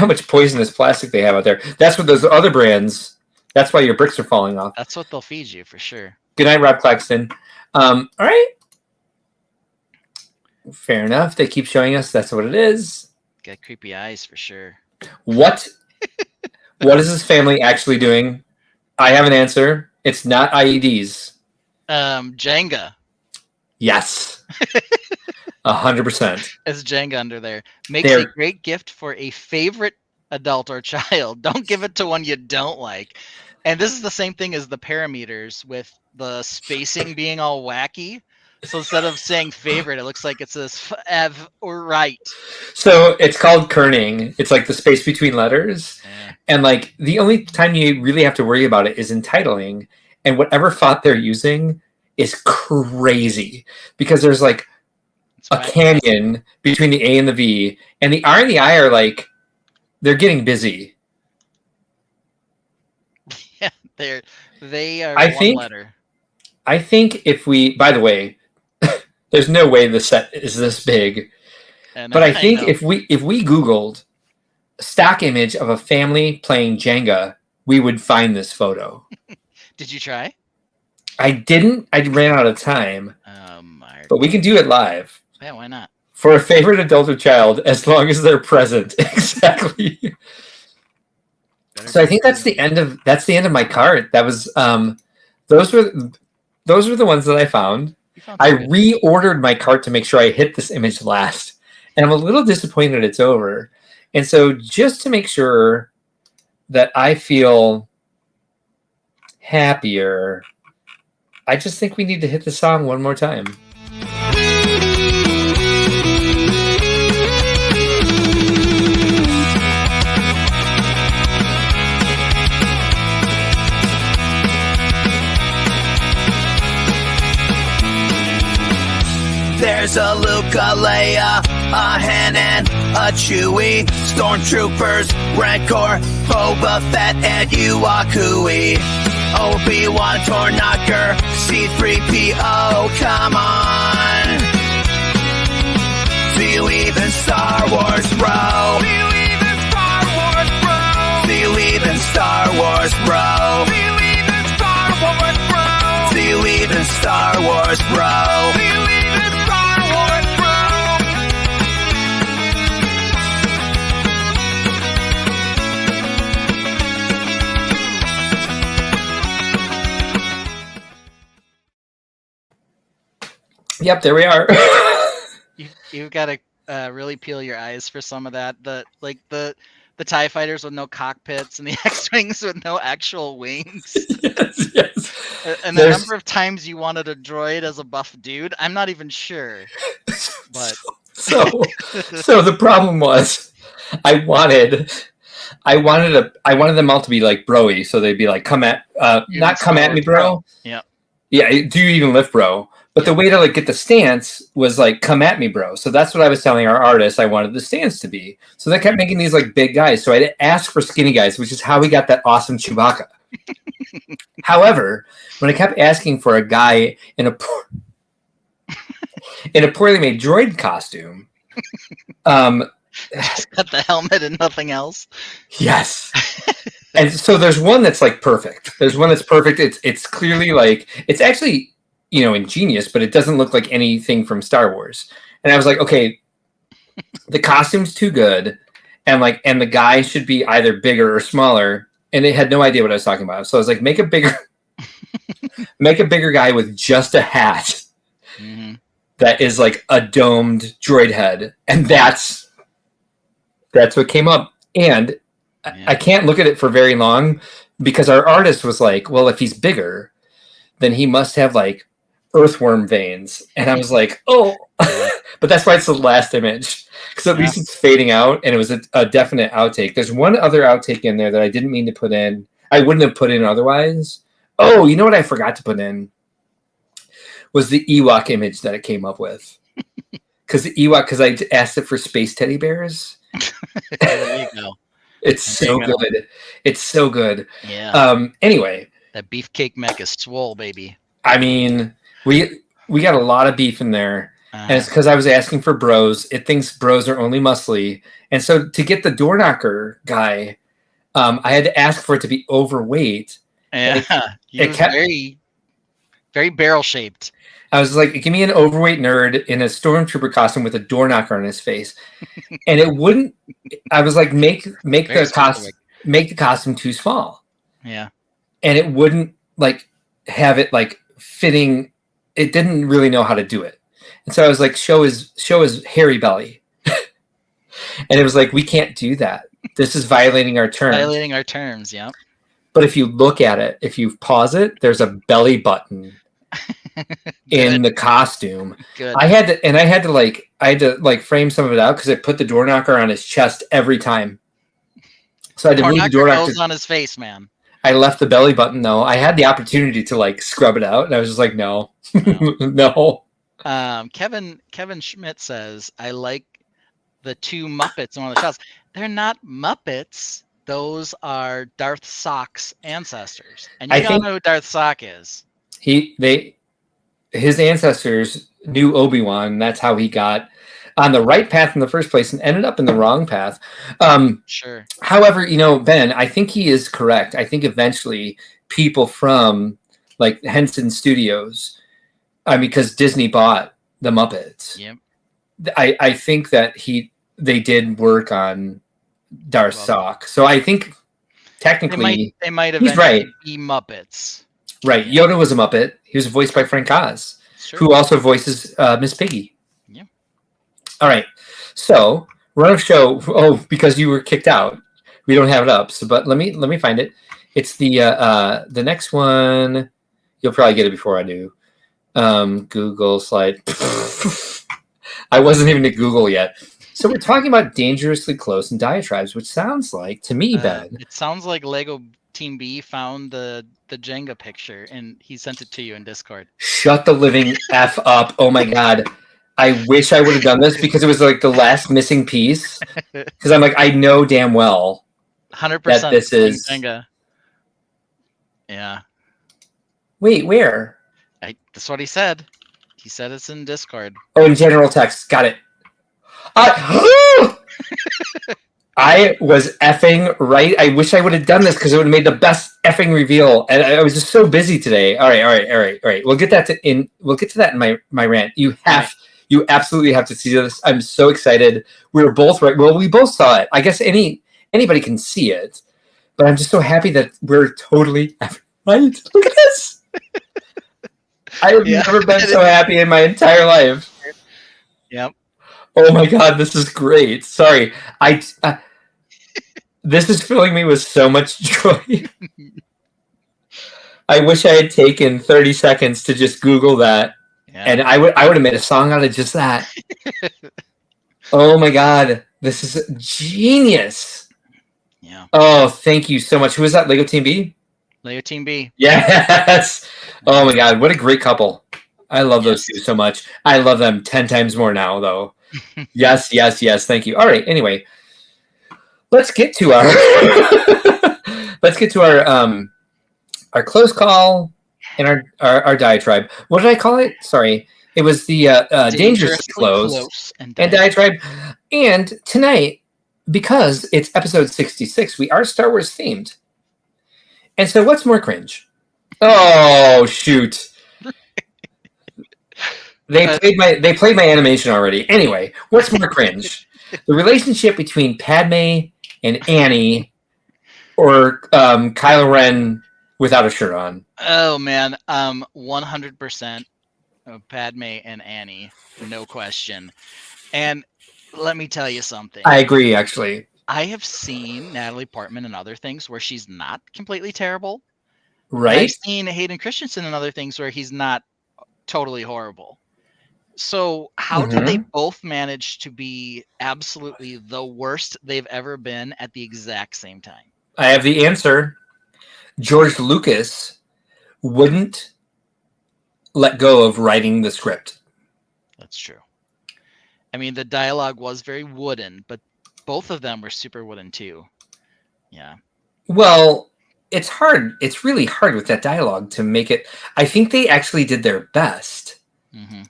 much poisonous plastic they have out there. That's what those other brands. That's why your bricks are falling off. That's what they'll feed you for sure. Good night, Rob Claxton. All right. Fair enough. They keep showing us that's what it is. Got creepy eyes for sure. What is this family actually doing? I have an answer. It's not IEDs. Jenga. Yes. 100%. It's Jenga under there. Makes a great gift for a favorite adult or child. Don't give it to one you don't like. And this is the same thing as the parameters with the spacing being all wacky. So instead of saying favorite, it looks like it says F or right. So it's called kerning. It's like the space between letters. Yeah. And like the only time you really have to worry about it is in titling. And whatever font they're using is crazy because there's like a canyon between the A and the V. And the R and the I are like, they're getting busy. Yeah, they are one letter. I think if we, by the way, there's no way the set is this big. But I think if we Googled stock image of a family playing Jenga, we would find this photo. Did you try? I didn't. I ran out of time. But we can do it live. Yeah, why not? For a favorite adult or child, as long as they're present. Exactly. So I think that's the end of my cart. That was those were the ones that I found. I reordered my cart to make sure I hit this image last. And I'm a little disappointed it's over. And so just to make sure that I feel happier, I just think we need to hit the song one more time. There's a Luke, a Leia, a Han, and a Chewie, Stormtroopers, Rancor, Boba Fett, and Yuakui, Obi-Wan, Tornaker, C-3PO, come on. Do you even Star Wars, bro? Do you even Star Wars, bro? Do you even Star Wars, bro? Do you even Star Wars, bro? Do you even Star Wars, bro? Do you even Yep, there we are. You've got to really peel your eyes for some of that. The TIE fighters with no cockpits and the X-Wings with no actual wings. Yes. And the number of times you wanted a droid as a buff dude, I'm not even sure. But so the problem was I wanted them all to be like broy, so they'd be like not come at me, bro. Yeah. Yeah, do you even lift, bro? But the way to like get the stance was like, come at me, bro. So that's what I was telling our artist I wanted the stance to be. So they kept making these like big guys. So I asked for skinny guys, which is how we got that awesome Chewbacca. However, when I kept asking for a guy in a poorly made droid costume, just got the helmet and nothing else. Yes. And so there's one that's like perfect. There's one that's perfect. It's clearly like, it's actually, ingenious, but it doesn't look like anything from Star Wars. And I was like, okay, the costume's too good. and the guy should be either bigger or smaller, and they had no idea what I was talking about. So I was like, make a bigger guy with just a hat that is like a domed droid head, and that's what came up. And I can't look at it for very long because our artist was like, well, if he's bigger, then he must have like earthworm veins. And I was like, oh, but that's why it's the last image, because at least it's fading out, and it was a definite outtake. There's one other outtake in there that I didn't mean to put in. I wouldn't have put in otherwise. Oh, you know what I forgot to put in was the Ewok image that it came up with. Because I asked it for space teddy bears. There you go. It's so good. It's so good. Yeah. Anyway, that beefcake mech is swole, baby. I mean, we got a lot of beef in there, and it's because I was asking for bros. It thinks bros are only muscly, and so to get the door knocker guy, I had to ask for it to be overweight. Yeah, it kept very, very barrel shaped. I was like, give me an overweight nerd in a stormtrooper costume with a door knocker on his face, and it wouldn't. I was like, make the costume too small. Yeah, and it wouldn't like have it like fitting. It didn't really know how to do it, and so I was like, show his hairy belly, and it was like, we can't do that. This is violating our terms. Violating our terms, yeah. But if you look at it, if you pause it, there's a belly button in the costume. Good. I had to frame some of it out because I put the door knocker on his chest every time. So I had to move the door knocker on his face, man. I left the belly button though. I had the opportunity to like scrub it out, and I was just like, no. No. Kevin Schmidt says, I like the two Muppets in one of the shots. They're not Muppets. Those are Darth Sock's ancestors. And you don't know who Darth Sock is. His ancestors knew Obi-Wan. That's how he got on the right path in the first place and ended up in the wrong path. Sure. However, Ben, I think he is correct. I think eventually people from like Henson Studios, because Disney bought the Muppets. Yep. I think that they did work on Darth Sock. So I think technically they might have be Muppets. Right. Yoda was a Muppet. He was voiced by Frank Oz, who also voices Miss Piggy. Yeah. All right. So run of show. Oh, because you were kicked out, we don't have it up. So, but let me find it. It's the next one. You'll probably get it before I do. Google slide. I wasn't even at Google yet. So we're talking about dangerously close and diatribes, which sounds like to me, Ben. It sounds like Lego Team B found the Jenga picture and he sent it to you in Discord. Shut the living F up. Oh my God. I wish I would have done this because it was like the last missing piece. Because I'm like, I know damn well 100% that this is Jenga. Yeah. Wait, where? That's what he said. He said it's in Discord. Oh, in general text. Got it. I was effing right. I wish I would have done this because it would have made the best effing reveal. And I was just so busy today. All right. We'll get that in my rant. You absolutely have to see this. I'm so excited. We were both right. Well, we both saw it. I guess anybody can see it, but I'm just so happy that we're totally right. Look at this. I have never been so happy in my entire life. Yep. Oh my God, this is great. Sorry. This is filling me with so much joy. I wish I had taken 30 seconds to just Google that. Yeah. And I would have made a song out of just that. Oh my God. This is genius. Yeah. Oh, thank you so much. Who is that? Lego Team B? Lego Team B. Yes. Oh my God. What a great couple. I love those two so much. I love them 10 times more now, though. Yes. Thank you. All right. Anyway, let's get to our close call and our diatribe. What did I call it? Sorry. It was the dangerously close and diatribe. And tonight, because it's episode 66, we are Star Wars themed. And so what's more cringe? Oh, shoot. They played my animation already. Anyway, what's more cringe? The relationship between Padme and Annie, or Kylo Ren without a shirt on. Oh man, 100% Padme and Annie, no question. And let me tell you something. I agree, actually. I have seen Natalie Portman in other things where she's not completely terrible. Right? And I've seen Hayden Christensen in other things where he's not totally horrible. So how did they both manage to be absolutely the worst they've ever been at the exact same time? I have the answer. George Lucas wouldn't let go of writing the script. That's true. I mean, the dialogue was very wooden, but both of them were super wooden too. Yeah. Well, it's hard. It's really hard with that dialogue to make it. I think they actually did their best. Mm-hmm.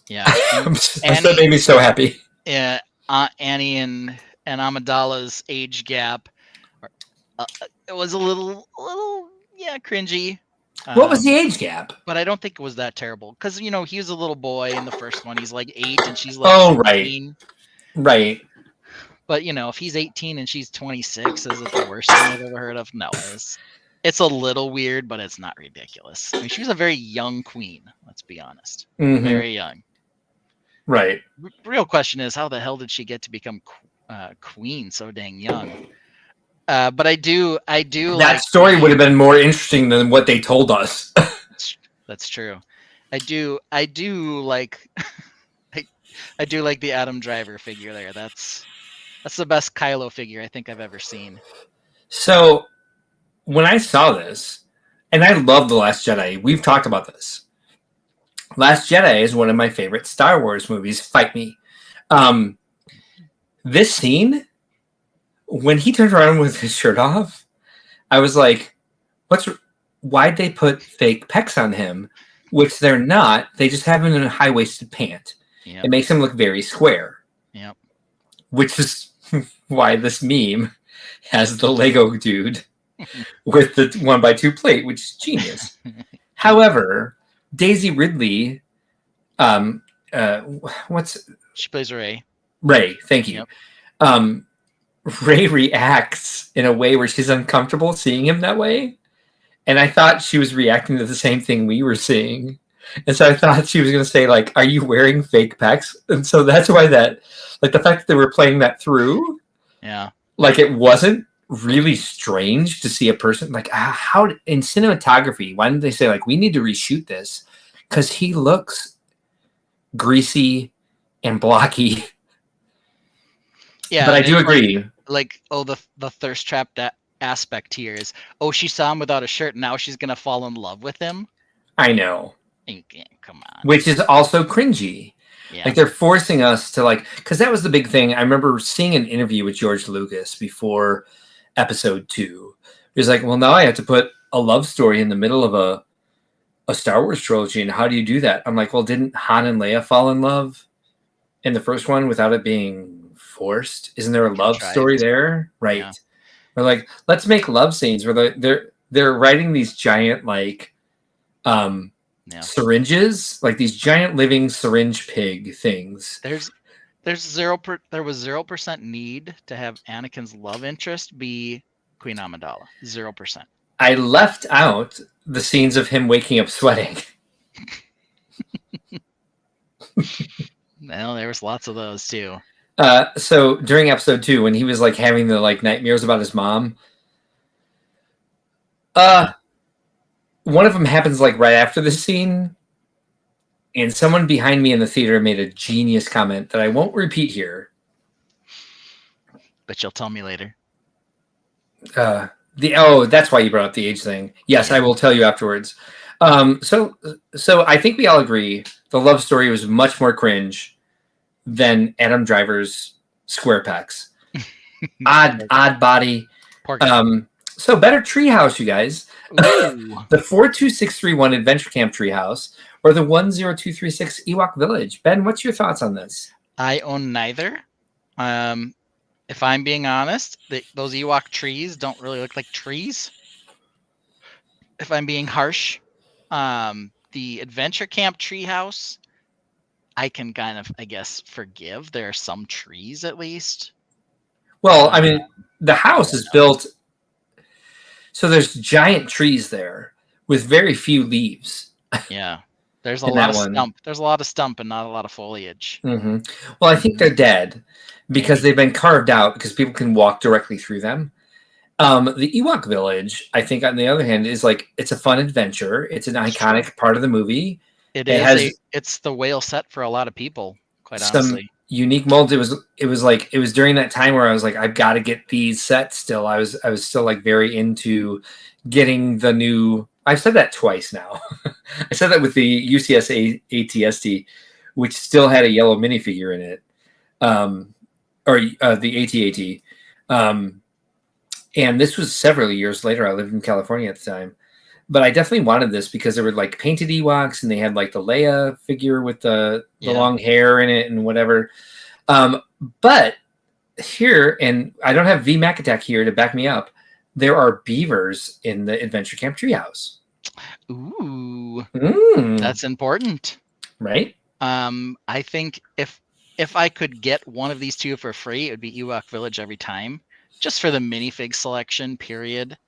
Yeah. That made me so happy. Yeah. Annie and Amidala's age gap, it was a little, yeah, cringy. What was the age gap? But I don't think it was that terrible because he was a little boy in the first one. He's like 8 and she's like 16. Right. But if he's 18 and she's 26, is it the worst thing I've ever heard of? No, it's a little weird, but it's not ridiculous. I mean, she was a very young queen. Let's be honest, very young. Right. Real question is, how the hell did she get to become queen so dang young? But I do. That story would have been more interesting than what they told us. That's true. I do like. I do like the Adam Driver figure there. That's the best Kylo figure I think I've ever seen. So, when I saw this, and I love The Last Jedi, we've talked about this. Last Jedi is one of my favorite Star Wars movies. Fight me. This scene, when he turned around with his shirt off, I was like, why'd they put fake pecs on him? Which they're not. They just have him in a high-waisted pant. Yep. It makes him look very square. Yep. Which is why this meme has the Lego dude with the 1x2 plate, which is genius. However, Daisy Ridley, she plays Rey. Rey, thank you. Yep. Rey reacts in a way where she's uncomfortable seeing him that way. And I thought she was reacting to the same thing we were seeing. And so I thought she was going to say, like, are you wearing fake pecs? And so that's why the fact that they were playing that through. Yeah. Like, it wasn't really strange to see a person like, how in cinematography, why didn't they say, like, we need to reshoot this? Because he looks greasy and blocky. Yeah. But I do agree. The thirst trap aspect here is, she saw him without a shirt and now she's going to fall in love with him. I know. Come on. Which is also cringy. Yeah. Like, they're forcing us to, because that was the big thing. I remember seeing an interview with George Lucas before episode 2. He was like, well, now I have to put a love story in the middle of a Star Wars trilogy. And how do you do that? I'm like, well, didn't Han and Leia fall in love in the first one without it being forced? Isn't there a love story there? Right. Yeah. We're like, let's make love scenes where they're writing these giant, syringes, like these giant living syringe pig things. There was 0% need to have Anakin's love interest be Queen Amidala. 0%. I left out the scenes of him waking up sweating. Well, there was lots of those too. So during episode 2, when he was having the nightmares about his mom, one of them happens right after this scene, and someone behind me in the theater made a genius comment that I won't repeat here. But you'll tell me later. That's why you brought up the age thing. Yes, yeah. I will tell you afterwards. So I think we all agree the love story was much more cringe than Adam Driver's square pecs. odd body. So better treehouse, you guys. The 42631 Adventure Camp treehouse or the 10236 Ewok Village. Ben, what's your thoughts on this? I own neither. If I'm being honest, those Ewok trees don't really look like trees. If I'm being harsh, the Adventure Camp treehouse, I can kind of, I guess, forgive. There are some trees at least. Well, I mean, the house is built, so there's giant trees there with very few leaves. Yeah, there's a lot of stump. There's a lot of stump and not a lot of foliage. Mm-hmm. Well, I think they're dead because they've been carved out because people can walk directly through them. The Ewok village, I think, on the other hand, is like it's a fun adventure. It's an iconic part of the movie. It's the whale set for a lot of people, quite honestly. Unique molds. It was during that time where I was like, I've got to get these sets still. I was still like very into getting the new. I've said that twice now. I said that with the UCS ATST, which still had a yellow minifigure in it, or the AT-AT. And this was several years later. I lived in California at the time. But I definitely wanted this because there were like painted Ewoks and they had like the Leia figure with the long hair in it and whatever. But here, and I don't have V Mac Attack here to back me up, there are beavers in the Adventure Camp Treehouse. Ooh, that's important. Right? I think if I could get one of these two for free, it would be Ewok Village every time. Just for the minifig selection, period.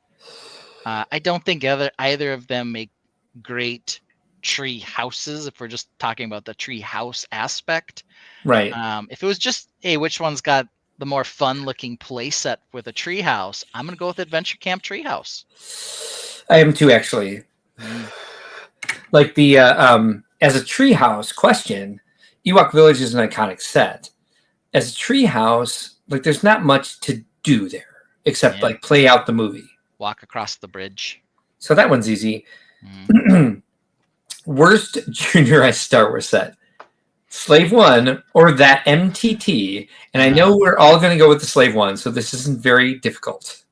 I don't think either of them make great tree houses if we're just talking about the tree house aspect. Right. If it was just, hey, which one's got the more fun looking play set with a tree house, I'm going to go with Adventure Camp Treehouse. I am too, actually. Like the, as a tree house question, Ewok Village is an iconic set. As a tree house, like there's not much to do there except like play out the movie. Walk across the bridge. So that one's easy. Worst juniorized Star Wars set. Slave 1 or that MTT. And I know we're all going to go with the Slave 1, so this isn't very difficult.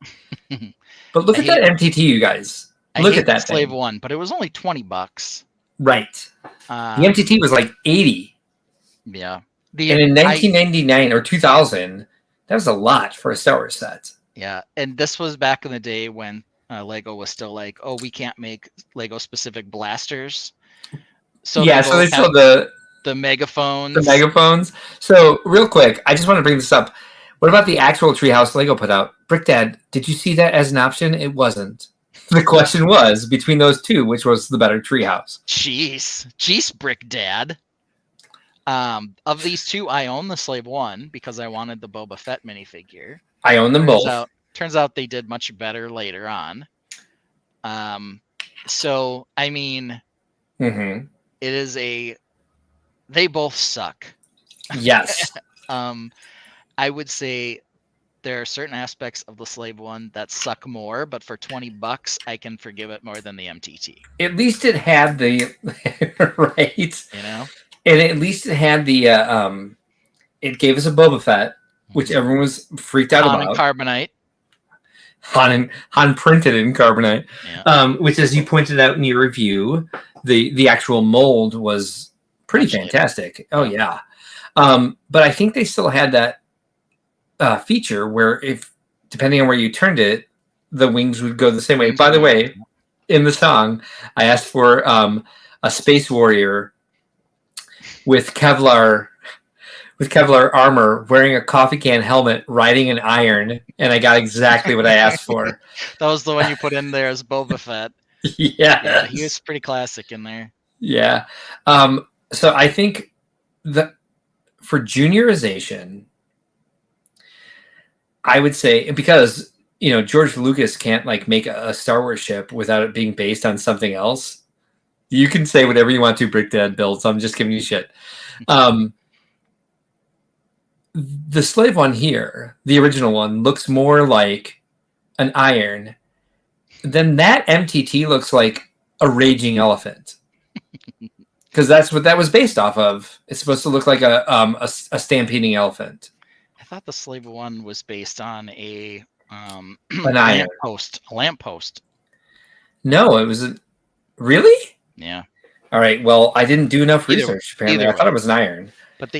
But look at that MTT, you guys. Look at that Slave 1, but it was only $20. Right. The MTT was like 80. Yeah. And in 1999 or 2000, that was a lot for a Star Wars set. Yeah, and this was back in the day when Lego was still like, oh, we can't make Lego-specific blasters. So yeah, so they still the megaphones. The megaphones. So real quick, I just want to bring this up. What about the actual treehouse Lego put out? Brick Dad, did you see that as an option? It wasn't. The question was between those two, which was the better treehouse? Jeez, Brick Dad. Of these two, I own the Slave 1 because I wanted the Boba Fett minifigure. I own them both. Turns out they did much better later on. So, I mean, it is they both suck. Yes. I would say there are certain aspects of the Slave 1 that suck more, but for $20, I can forgive it more than the MTT. At least it had the right. You know? And at least it had the it gave us a Boba Fett, which everyone was freaked out about. And Carbonite. Han printed in Carbonite. Yeah. Which, as you pointed out in your review, the actual mold was pretty fantastic. Oh yeah. But I think they still had that feature where if depending on where you turned it, the wings would go the same way. By the way, in the song, I asked for a Space Warrior with Kevlar armor, wearing a coffee can helmet, riding an iron, and I got exactly what I asked for. That was the one you put in there as Boba Fett. Yeah, he was pretty classic in there. Yeah. So I think that for juniorization, I would say, because George Lucas can't like make a Star Wars ship without it being based on something else. You can say whatever you want to, Brick Dad Build, so I'm just giving you shit. The Slave 1 here, the original one, looks more like an iron. Then that MTT looks like a raging elephant. Because that's what that was based off of. It's supposed to look like a stampeding elephant. I thought the Slave 1 was based on an lamppost. A lamppost. No, it was really? Yeah. All right. Well, I didn't do enough research. Apparently, I thought it was an iron. But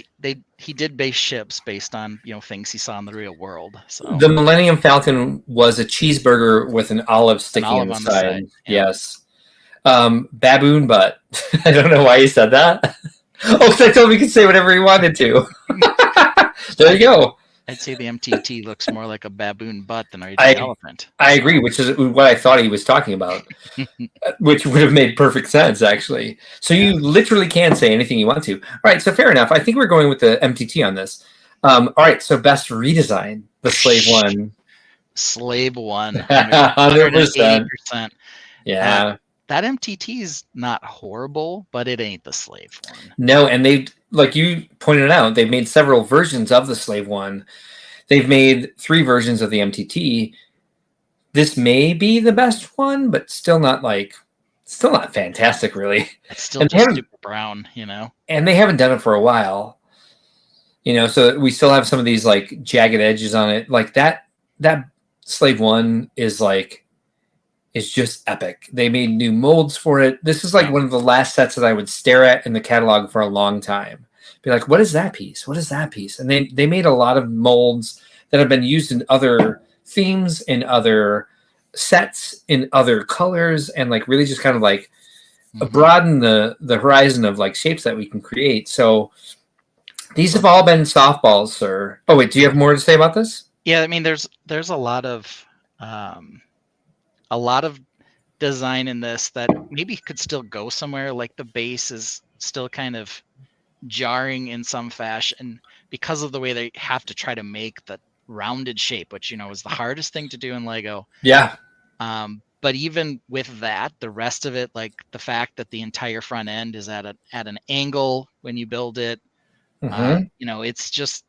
he did base ships based on things he saw in the real world. So the Millennium Falcon was a cheeseburger with an olive sticking on the side. Yeah. Yes. Baboon butt. I don't know why you said that. Oh, so I told him he could say whatever he wanted to. There you go. I'd say the MTT looks more like a baboon butt than an I elephant. I agree, which is what I thought he was talking about, which would have made perfect sense, actually. So you literally can say anything you want to. All right, so fair enough. I think we're going with the MTT on this. All right, so best redesign, the Slave One. Slave One, 100%. 180%. Yeah. That MTT is not horrible, but it ain't the Slave One. No, and they, like you pointed out, they've made several versions of the Slave One. They've made 3 versions of the MTT. This may be the best one, but still not fantastic, really. It's still just super brown, you know. And they haven't done it for a while, you know. So we still have some of these like jagged edges on it. Like that Slave One is just epic. They made new molds for it. This is like one of the last sets that I would stare at in the catalog for a long time. Be like, what is that piece? What is that piece? And they made a lot of molds that have been used in other themes, in other sets, in other colors, and like really just kind of like broaden the horizon of like shapes that we can create. So these have all been softballs, sir. Oh wait, do you have more to say about this? Yeah, I mean, there's a lot of design in this that maybe could still go somewhere. Like the base is still kind of jarring in some fashion because of the way they have to try to make the rounded shape, which, you know, is the hardest thing to do in Lego. Yeah. But even with that, the rest of it, like the fact that the entire front end is at an angle when you build it, you know, it's just,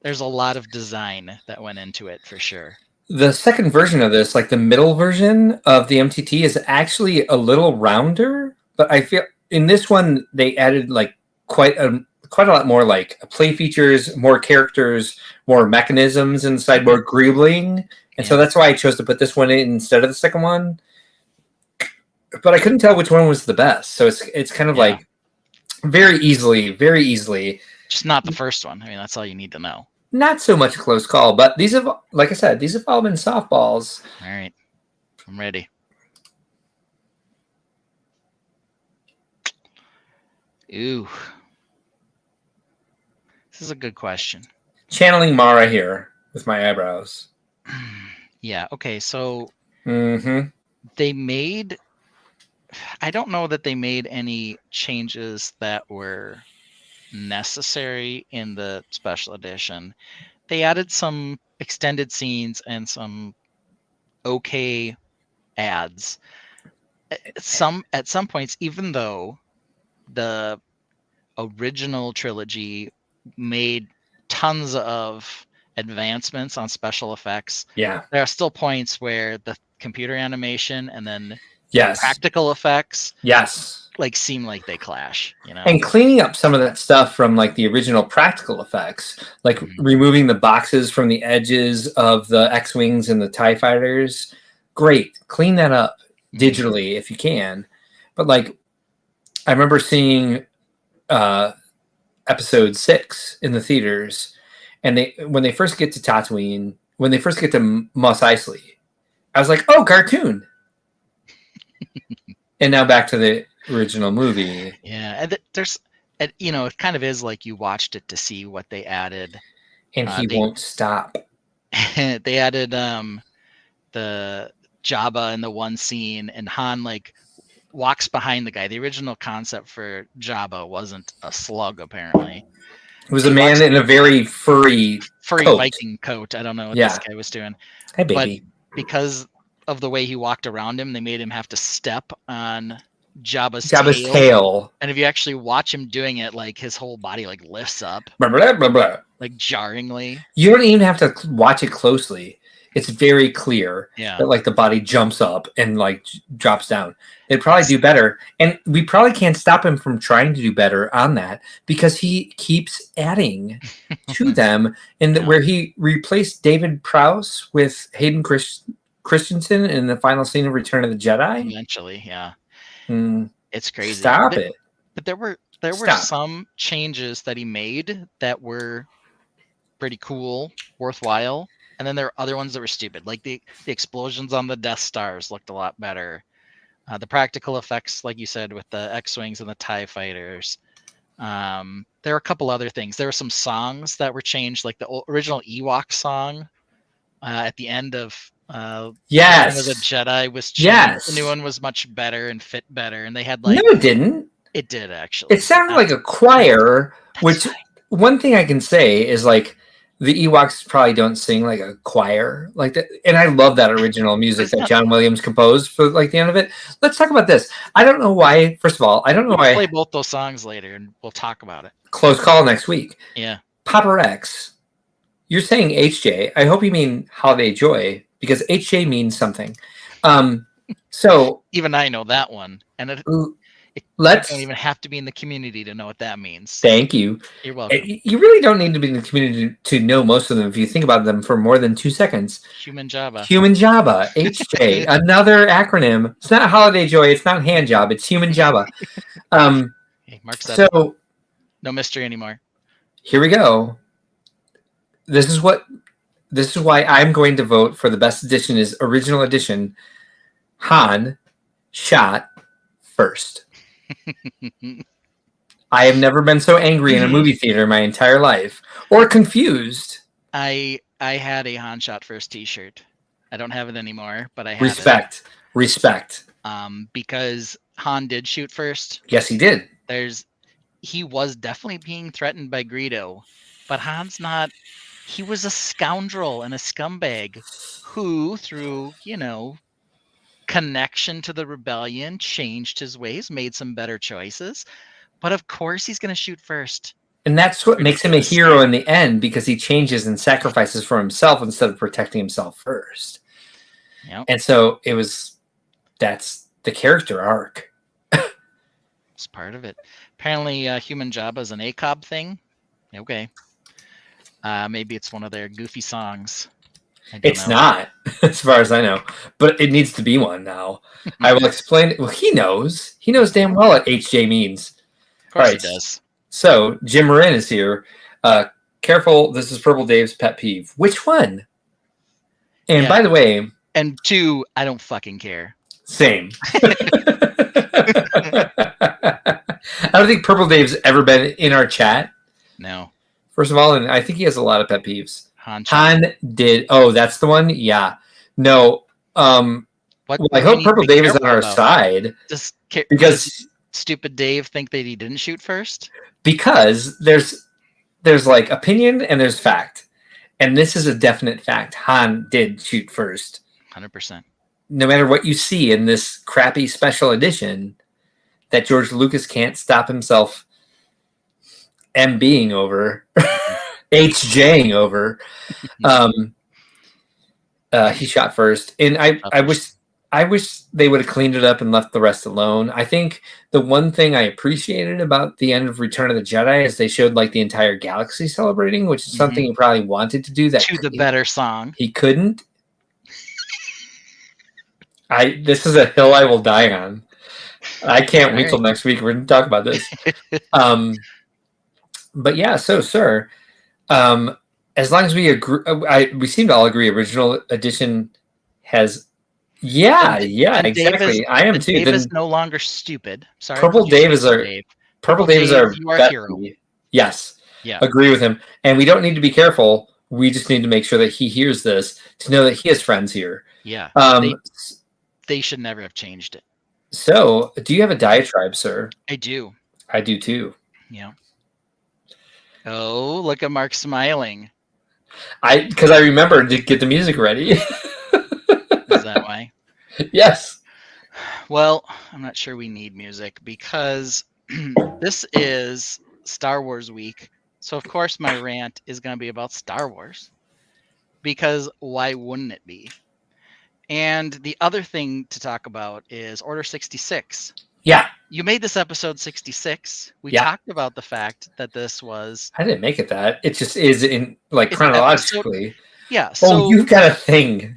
there's a lot of design that went into it for sure. The second version of this, like the middle version of the MTT, is actually a little rounder, but I feel in this one they added like quite a lot more like play features, more characters, more mechanisms inside, more greebling. And so that's why I chose to put this one in instead of the second one. But I couldn't tell which one was the best. So it's kind of like very easily. Just not the first one. I mean, that's all you need to know. Not so much a close call, but these have, like I said, these have all been softballs. All right. I'm ready. Ooh. This is a good question. Channeling Mara here with my eyebrows. Yeah. Okay. So they made, I don't know that they made any changes that were necessary in the special edition. They added some extended scenes and some okay ads. At some points, even though the original trilogy made tons of advancements on special effects, there are still points where the computer animation and then practical effects like seem like they clash, you know. And cleaning up some of that stuff from like the original practical effects, like removing the boxes from the edges of the X-Wings and the TIE fighters, great. Clean that up digitally if you can. But like I remember seeing episode 6 in the theaters, and when they first get to Tatooine, when they first get to Mos Eisley, I was like, oh, cartoon. And now back to the original movie. Yeah, and there's, you know, it kind of is like you watched it to see what they added. And he won't stop. They added the Jabba in the one scene, and Han like walks behind the guy. The original concept for Jabba wasn't a slug, apparently. It was a man in a very furry coat. Viking coat. I don't know what this guy was doing. Hey, baby. But because of the way he walked around him, they made him have to step on Jabba's tail. And if you actually watch him doing it, like his whole body like lifts up, blah, blah, blah, blah. Like jarringly. You don't even have to watch it closely. It's very clear that like the body jumps up and like drops down. They'd probably do better, and we probably can't stop him from trying to do better on that because he keeps adding to them. And where he replaced David Prowse with Hayden Christensen in the final scene of Return of the Jedi. Eventually, it's crazy. Stop it. But there were some changes that he made that were pretty cool, worthwhile. And then there are other ones that were stupid, like the explosions on the Death Stars looked a lot better. The practical effects, like you said, with the X-Wings and the TIE fighters. There were a couple other things. There were some songs that were changed, like the original Ewok song at the end of Yes, Return of the Jedi was changed. Yes. The new one was much better and fit better, and they had no, it didn't. It did actually. It sounded like a choir, which fine. One thing I can say is like the Ewoks probably don't sing like a choir like that. And I love that original music that John Williams composed for like the end of it. Let's talk about this. I don't know why. First of all, I don't know why. Play both those songs later, and we'll talk about it. Close call next week. Yeah. Papa Rex, you're saying HJ. I hope you mean Holiday Joy because HJ means something. So even I know that one, and you don't even have to be in the community to know what that means. Thank you. You're welcome. You really don't need to be in the community to know most of them if you think about them for more than 2 seconds. Human Java. Human Java. HJ. Another acronym. It's not Holiday Joy. It's not Hand Job. It's Human Java. Hey, Mark said so no mystery anymore. Here we go. This is why I'm going to vote for the best edition is original edition. Han shot first. I have never been so angry in a movie theater in my entire life, or confused. I had a Han shot first T-shirt. I don't have it anymore, but I had Respect. Because Han did shoot first. Yes, he did. He was definitely being threatened by Greedo, but Han's not. He was a scoundrel and a scumbag who, through connection to the rebellion, changed his ways, made some better choices. But of course, he's going to shoot first. And that's what makes him a hero in the end, because he changes and sacrifices for himself instead of protecting himself first. Yep. And so that's the character arc. It's part of it. Apparently, Human Jabba is an ACOB thing. Okay. Maybe it's one of their goofy songs. It's not, as far as I know, but it needs to be one now. I will explain it. Well, he knows. He knows damn well what HJ means. Of course he does. So, Jim Marin is here. Careful, this is Purple Dave's pet peeve. Which one? And by the way... And 2, I don't fucking care. Same. I don't think Purple Dave's ever been in our chat. No. First of all, and I think he has a lot of pet peeves. Han did. Oh, that's the one? Yeah. No. Well, I hope Purple Dave is on our side. Because stupid Dave think that he didn't shoot first? Because there's like opinion and there's fact. And this is a definite fact. Han did shoot first. 100%. No matter what you see in this crappy special edition, that George Lucas can't stop himself MBing over, HJing over. He shot first, and I wish they would have cleaned it up and left the rest alone. I think the one thing I appreciated about the end of Return of the Jedi is they showed like the entire galaxy celebrating, which is something he probably wanted to do. That to the better song, he couldn't. This is a hill I will die on. I can't wait till next week. We're going to talk about this. But yeah, so sir, as long as we agree, we seem to all agree. Original edition has, exactly. I am too. Dave is no longer stupid. Sorry, Purple Dave is our Purple Dave is our hero. Yes, yeah, agree with him. And we don't need to be careful. We just need to make sure that he hears this to know that he has friends here. Yeah. They should never have changed it. So, do you have a diatribe, sir? I do. I do too. Yeah. Oh, look at Mark smiling. Because I remembered to get the music ready. Is that why? Yes. Well, I'm not sure we need music because this is Star Wars week. So, of course, my rant is going to be about Star Wars. Because why wouldn't it be? And the other thing to talk about is Order 66. Yeah. You made this episode 66. We talked about the fact that this was... I didn't make it that. It just is in like chronologically. Yeah. So you've got a thing.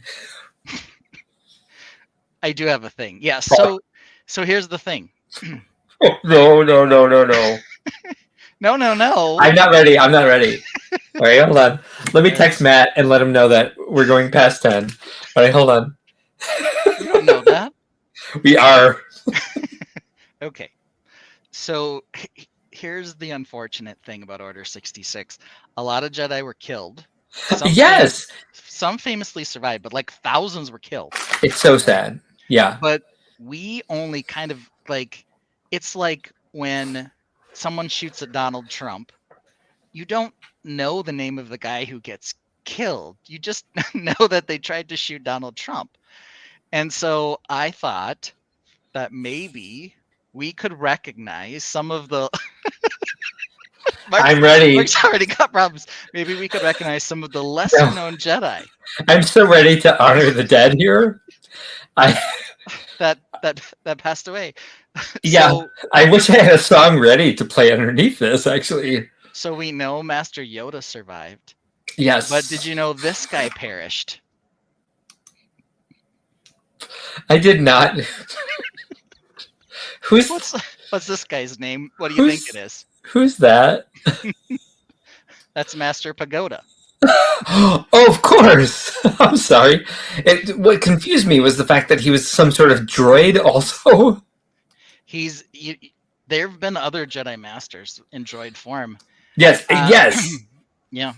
I do have a thing. Yeah. So here's the thing. No. No. I'm not ready. All right, hold on. Let me text Matt and let him know that we're going past 10. All right, hold on. You don't know that? We are. Okay. So here's the unfortunate thing about Order 66. A lot of Jedi were killed. Yes. Some famously survived, but like thousands were killed. It's so sad. Yeah. But we only kind of like, it's like when someone shoots at Donald Trump, you don't know the name of the guy who gets killed. You just know that they tried to shoot Donald Trump. And so I thought that maybe we could recognize some of the I'm ready. Mark's already got problems. Maybe we could recognize some of the lesser known Jedi. I'm so ready to honor the dead here. That passed away. Yeah, So, I wish I had a song ready to play underneath this, actually. so we know Master Yoda survived. Yes. But did you know this guy perished? I did not. What's this guy's name? What do you think it is? Who's that? That's Master Pagoda. Oh, of course. I'm sorry. What confused me was the fact that he was some sort of droid also. There have been other Jedi Masters in droid form. Yes, yes. Yeah.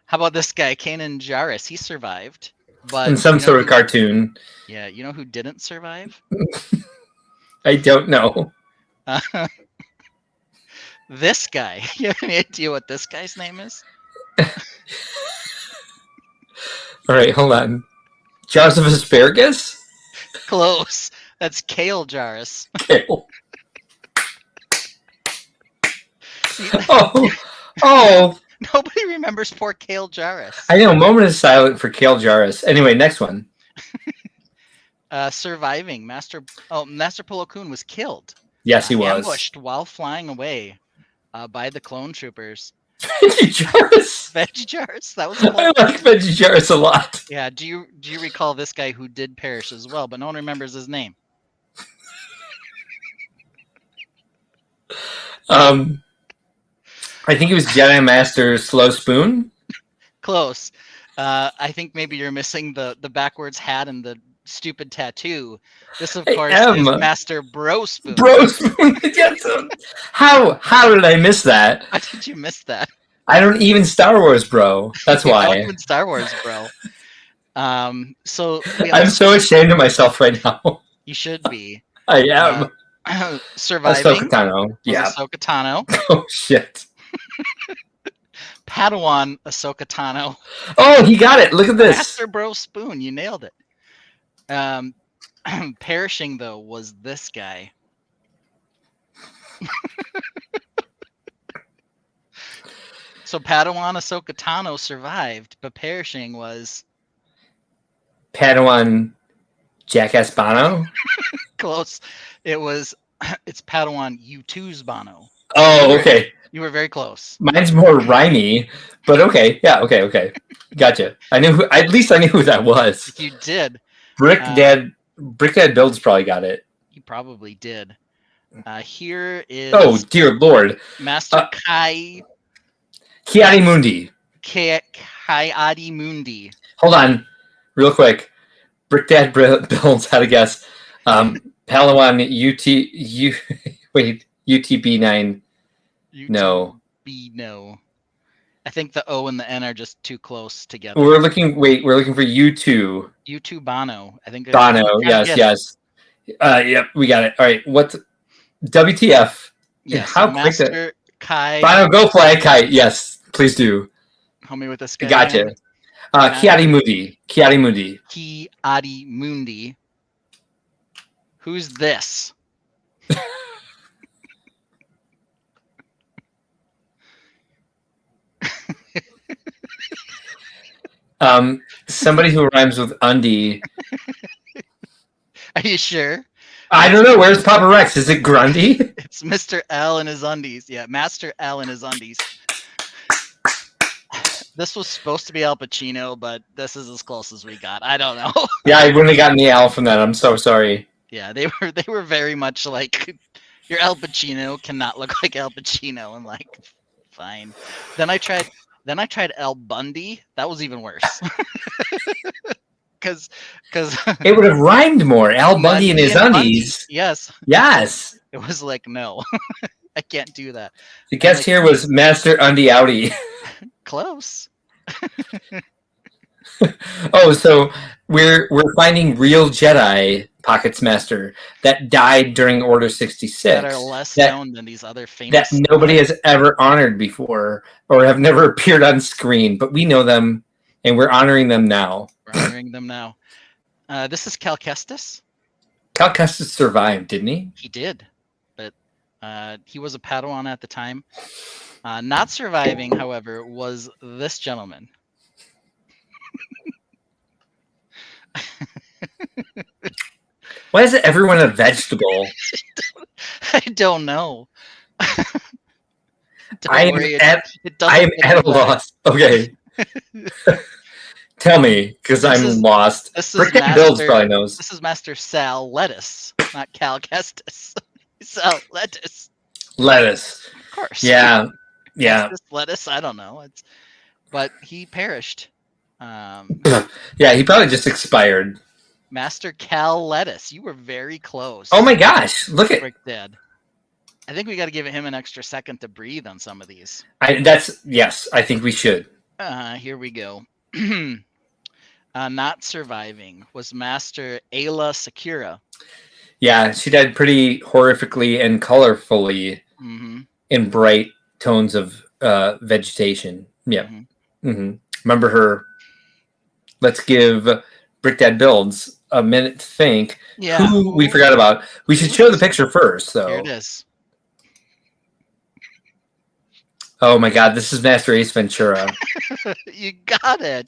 How about this guy, Kanan Jarrus? He survived. But in some sort of cartoon. Yeah, you know who didn't survive? I don't know. This guy. You have any idea what this guy's name is? All right, hold on. Jars of asparagus? Close. That's Kale Jarrus. Kale. Oh. Nobody remembers poor Kale Jarrus. I know. Moment of silence for Kale Jarrus. Anyway, next one. Surviving. Master Plo Koon was killed. Yes, he was. Ambushed while flying away by the clone troopers. Veggie Jarrus. Veggie Jarrus. That was. I like Veggie Jarrus a lot. Yeah. Do you recall this guy who did perish as well, but no one remembers his name? I think it was Jedi Master Slow Spoon. Close. I think maybe you're missing the backwards hat and the stupid tattoo. This, of course, is Master Bro Spoon. Bro Spoon. Yes. How did I miss that? How did you miss that? I don't even Star Wars, bro. That's why. I don't even Star Wars, bro. So I'm so ashamed of myself right now. You should be. I am. Surviving. Ahsoka Tano. Yeah. Ahsoka Tano. Oh shit. Padawan Ahsoka Tano. Oh, he got it. Look at this. Master Bro Spoon. You nailed it. Perishing though was this guy. So Padawan Ahsoka Tano survived, but perishing was Padawan Jackass Bono. Close. It's Padawan U2's Bono. Oh, okay. You were very close. Mine's more rhymey, but okay. Yeah, okay. Gotcha. At least I knew who that was. You did. Brick Dad Builds probably got it. He probably did. Here is. Oh dear Lord, Master Kai. Kiadi Mundi. Kiadi Mundi. Hold on, real quick. Brick Dad Builds had a guess. Palawan UTB9. No. No. I think the O and the N are just too close together. We're looking for U2. U2 Bono. I think Bono, yes. Yep, we got it. All right, what's WTF? Yes, how Master quick Kai. Bono, go fly kite. Yes, please do. Help me with this guy. Gotcha. Kiadi Mundi. Kiadi Mundi. Who's this? Somebody who rhymes with Undy. Are you sure? I don't know. Where's Papa Rex? Is it Grundy? It's Mr. L in his undies. Yeah, Master L in his undies. This was supposed to be Al Pacino, but this is as close as we got. I don't know. Yeah, I wouldn't have gotten the Al from that. I'm so sorry. Yeah, they were very much like, your Al Pacino cannot look like Al Pacino. I'm like, fine. Then I tried Al Bundy. That was even worse. Because it would have rhymed more. Al Bundy in his undies. Yes. Yes. It was like, no. I can't do that. The guest here was Master Undy Outy. Close. Oh, so we're finding real Jedi, Pockets Master, that died during Order 66. That are less known than these other famous. That nobody has ever honored before or have never appeared on screen, but we know them and we're honoring them now. We're honoring them now. This is Cal Kestis. Cal Kestis survived, didn't he? He did, but he was a Padawan at the time. Not surviving, however, was this gentleman. Why is everyone a vegetable? I don't know. I am at a loss. Okay. Tell me, because I'm lost. Brickhead Builds probably knows. This is Master Sal Lettuce, not Cal Kestis. Sal Lettuce. Lettuce. Of course. Yeah. Yeah. Lettuce, I don't know. But he perished. Yeah, he probably just expired. Master Cal Lettuce. You were very close. Oh my gosh. Look at Brick Dead. I think we got to give him an extra second to breathe on some of these. Yes, I think we should. Here we go. Not surviving was Master Ayla Sakura. Yeah, she died pretty horrifically and colorfully in bright tones of vegetation. Yeah. Remember her. Let's give Brick Dad Builds a minute to think. Yeah. Who we forgot about. We should show the picture first, though. Here it is. Oh my God, this is Master Ace Ventura. You got it.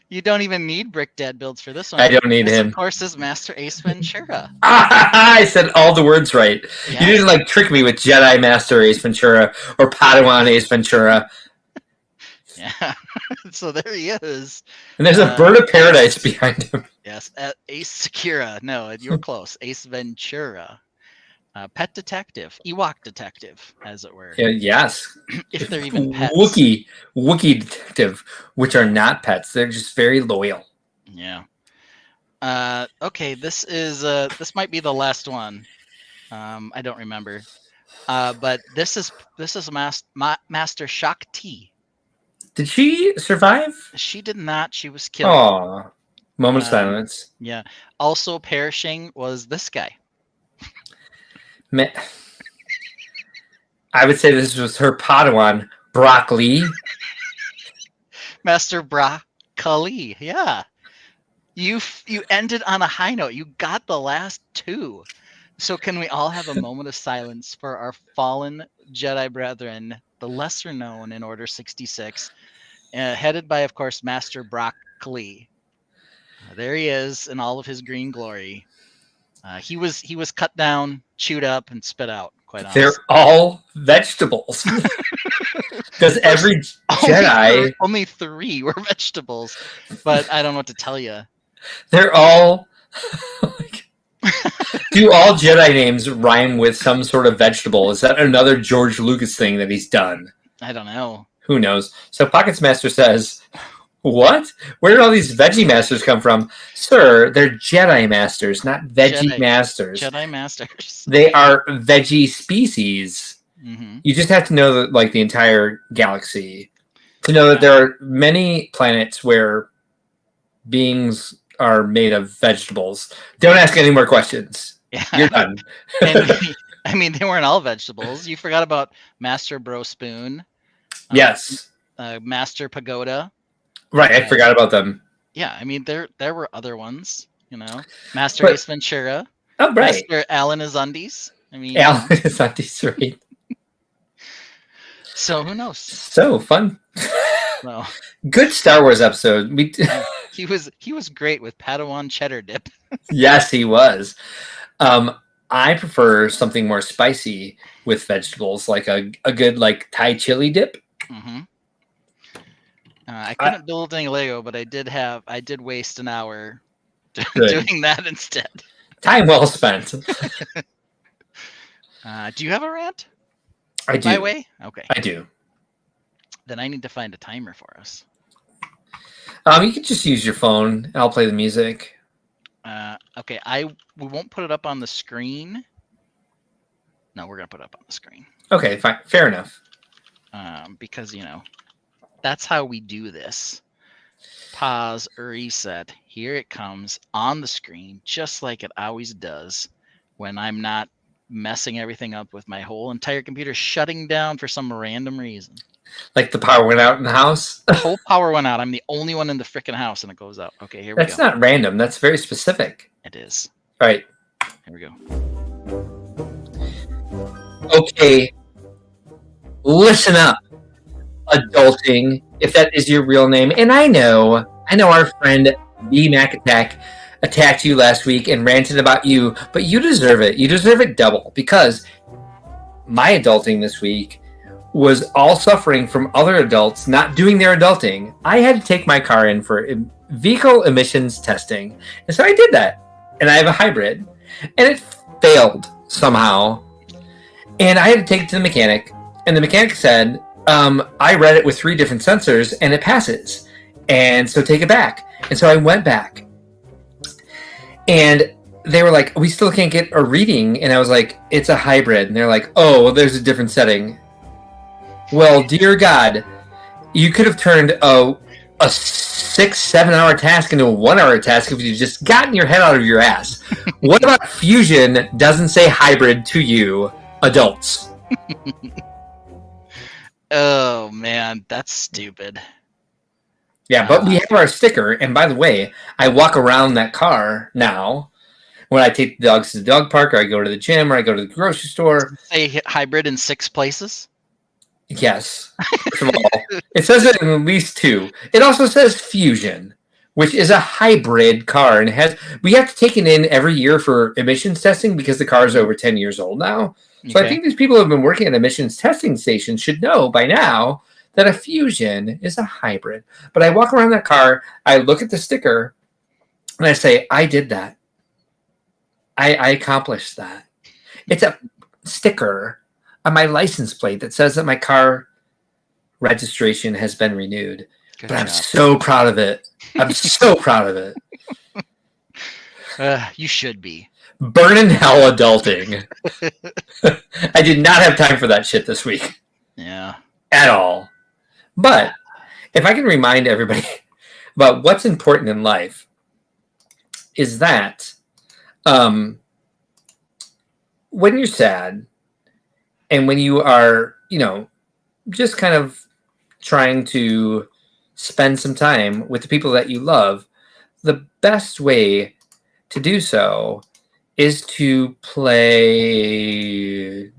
You don't even need Brick Dad Builds for this one. I don't need him. Of course, is Master Ace Ventura. I said all the words right. Yeah. You didn't trick me with Jedi Master Ace Ventura or Padawan Ace Ventura. Yeah. So there he is. And there's a bird of paradise behind him. Yes, Ace Sakura. No, you're close. Ace Ventura. Pet detective, Ewok detective, as it were. Yes. If they're even pets. Wookiee detective, which are not pets. They're just very loyal. Yeah. Okay, this might be the last one. I don't remember. But this is Master Shakti. Did she survive? She did not. She was killed. Aw. Moment of silence. Yeah. Also perishing was this guy. I would say this was her Padawan, Broccoli. Master Broccoli, yeah. You ended on a high note. You got the last two. So can we all have a moment of silence for our fallen Jedi brethren, the lesser known in Order 66, headed by, of course, Master Broccoli. There he is in all of his green glory. He was cut down, chewed up, and spit out. Quite honestly, they're all vegetables. Because every Jedi, only 3 were vegetables, but I don't know what to tell you. They're all. Do all Jedi names rhyme with some sort of vegetable? Is that another George Lucas thing that he's done? I don't know. Who knows? So Pockets Master says, what? Where did all these veggie masters come from? Sir, they're Jedi masters, not veggie masters. Jedi masters. They are veggie species. You just have to know the entire galaxy to know that there are many planets where beings are made of vegetables. Don't ask any more questions. Yeah. You're done. I mean, they weren't all vegetables. You forgot about Master Bro Spoon. Yes. Master Pagoda. Right, I forgot about them. Yeah, I mean, there were other ones, Master Ace Ventura. Oh, right. Master Alan Azundis. I mean, Alan Azundis, right. So who knows? So fun. Well, good Star Wars episode. He was great with Padawan cheddar dip. Yes, he was. I prefer something more spicy with vegetables, like a good Thai chili dip. I couldn't build any Lego, but I did waste an hour doing that instead. Time well spent. Do you have a rant? I do. My way? Okay. I do. Then I need to find a timer for us. You can just use your phone. I'll play the music. Okay. We won't put it up on the screen. No, we're gonna put it up on the screen. Okay, fine, fair enough. Because that's how we do this. Pause, reset. Here it comes on the screen, just like it always does when I'm not messing everything up with my whole entire computer shutting down for some random reason. Like the power went out in the house? The whole power went out. I'm the only one in the freaking house, and it goes out. Okay, here we go. That's not random. That's very specific. It is. All right. Here we go. Okay. Listen up, adulting, if that is your real name. And I know our friend B Mac Attack attacked you last week and ranted about you, but you deserve it. You deserve it double, because my adulting this week was all suffering from other adults not doing their adulting. I had to take my car in for vehicle emissions testing, and so I did that. And I have a hybrid, and it failed somehow. And I had to take it to the mechanic, and the mechanic said, I read it with 3 different sensors, and it passes. And so take it back. And so I went back. And they were like, we still can't get a reading. And I was like, it's a hybrid. And they're like, oh, well, there's a different setting. Well, dear God, you could have turned a 6-7 hour task into a 1 hour task if you just gotten your head out of your ass. What about Fusion doesn't say hybrid to you, adults? Oh, man, that's stupid. Yeah, but we have our sticker, and by the way, I walk around that car now when I take the dogs to the dog park, or I go to the gym, or I go to the grocery store. Say hybrid in 6 places? Yes. First of all, it says it in at least 2. It also says Fusion, which is a hybrid car, and we have to take it in every year for emissions testing because the car is over 10 years old now. So I think these people who have been working at emissions testing stations should know by now that a Fusion is a hybrid. But I walk around that car, I look at the sticker, and I say, I did that. I accomplished that. It's a sticker on my license plate that says that my car registration has been renewed. Good but job. I'm so proud of it. I'm so proud of it. You should be. Burn in hell adulting. I did not have time for that shit this week. Yeah. At all. But if I can remind everybody about what's important in life, is that when you're sad and when you are, just kind of trying to spend some time with the people that you love, the best way to do so is to play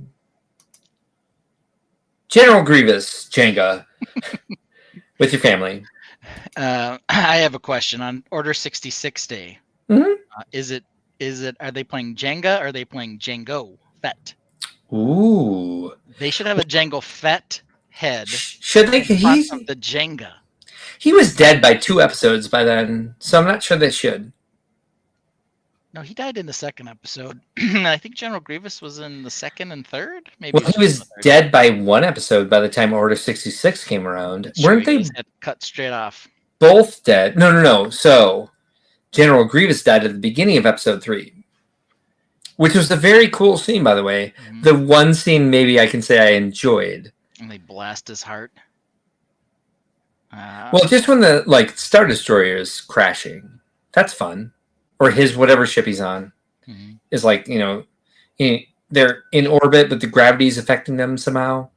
General Grievous Jenga with your family. I have a question on Order 66 Day. Mm-hmm. Are they playing Jenga or are they playing Django Fett? Ooh. They should have a Django Fett head. Should they? He's the Jenga. He was dead by 2 episodes by then, so I'm not sure they should. No, he died in the 2nd episode. I think General Grievous was in the 2nd and 3rd. Maybe. Well, he was dead by 1 episode by the time Order 66 came around. Sure, Weren't they cut straight off? Both dead? No. So General Grievous died at the beginning of episode 3, which was a very cool scene, by the way. Mm-hmm. The one scene maybe I can say I enjoyed. And they blast his heart. Well, just when the Star Destroyer is crashing, that's fun. Or his whatever ship he's on is they're in orbit, but the gravity is affecting them somehow.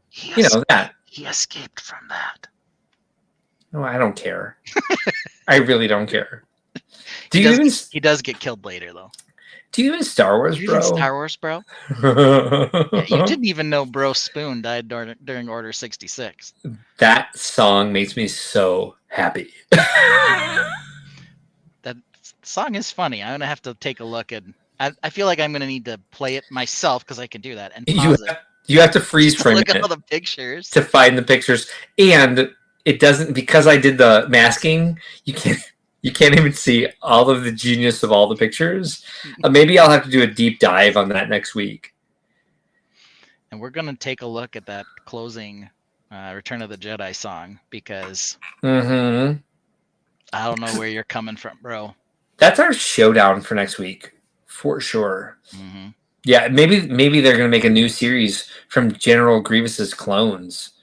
That. He escaped from that. No, I don't care. I really don't care. He does get killed later, though. Do you even Star Wars, bro? Star Wars, bro? Yeah, you didn't even know Bro Spoon died during Order 66. That song makes me so happy. That song is funny. I'm going to have to take a look at. I feel like I'm going to need to play it myself because I can do that. And you have to freeze frame look it at all the pictures to find the pictures, and it doesn't, because I did the masking. You can't even see all of the genius of all the pictures. Maybe I'll have to do a deep dive on that next week. And we're going to take a look at that closing Return of the Jedi song because I don't know where you're coming from, bro. That's our showdown for next week, for sure. Yeah, maybe they're gonna make a new series from General Grievous's clones.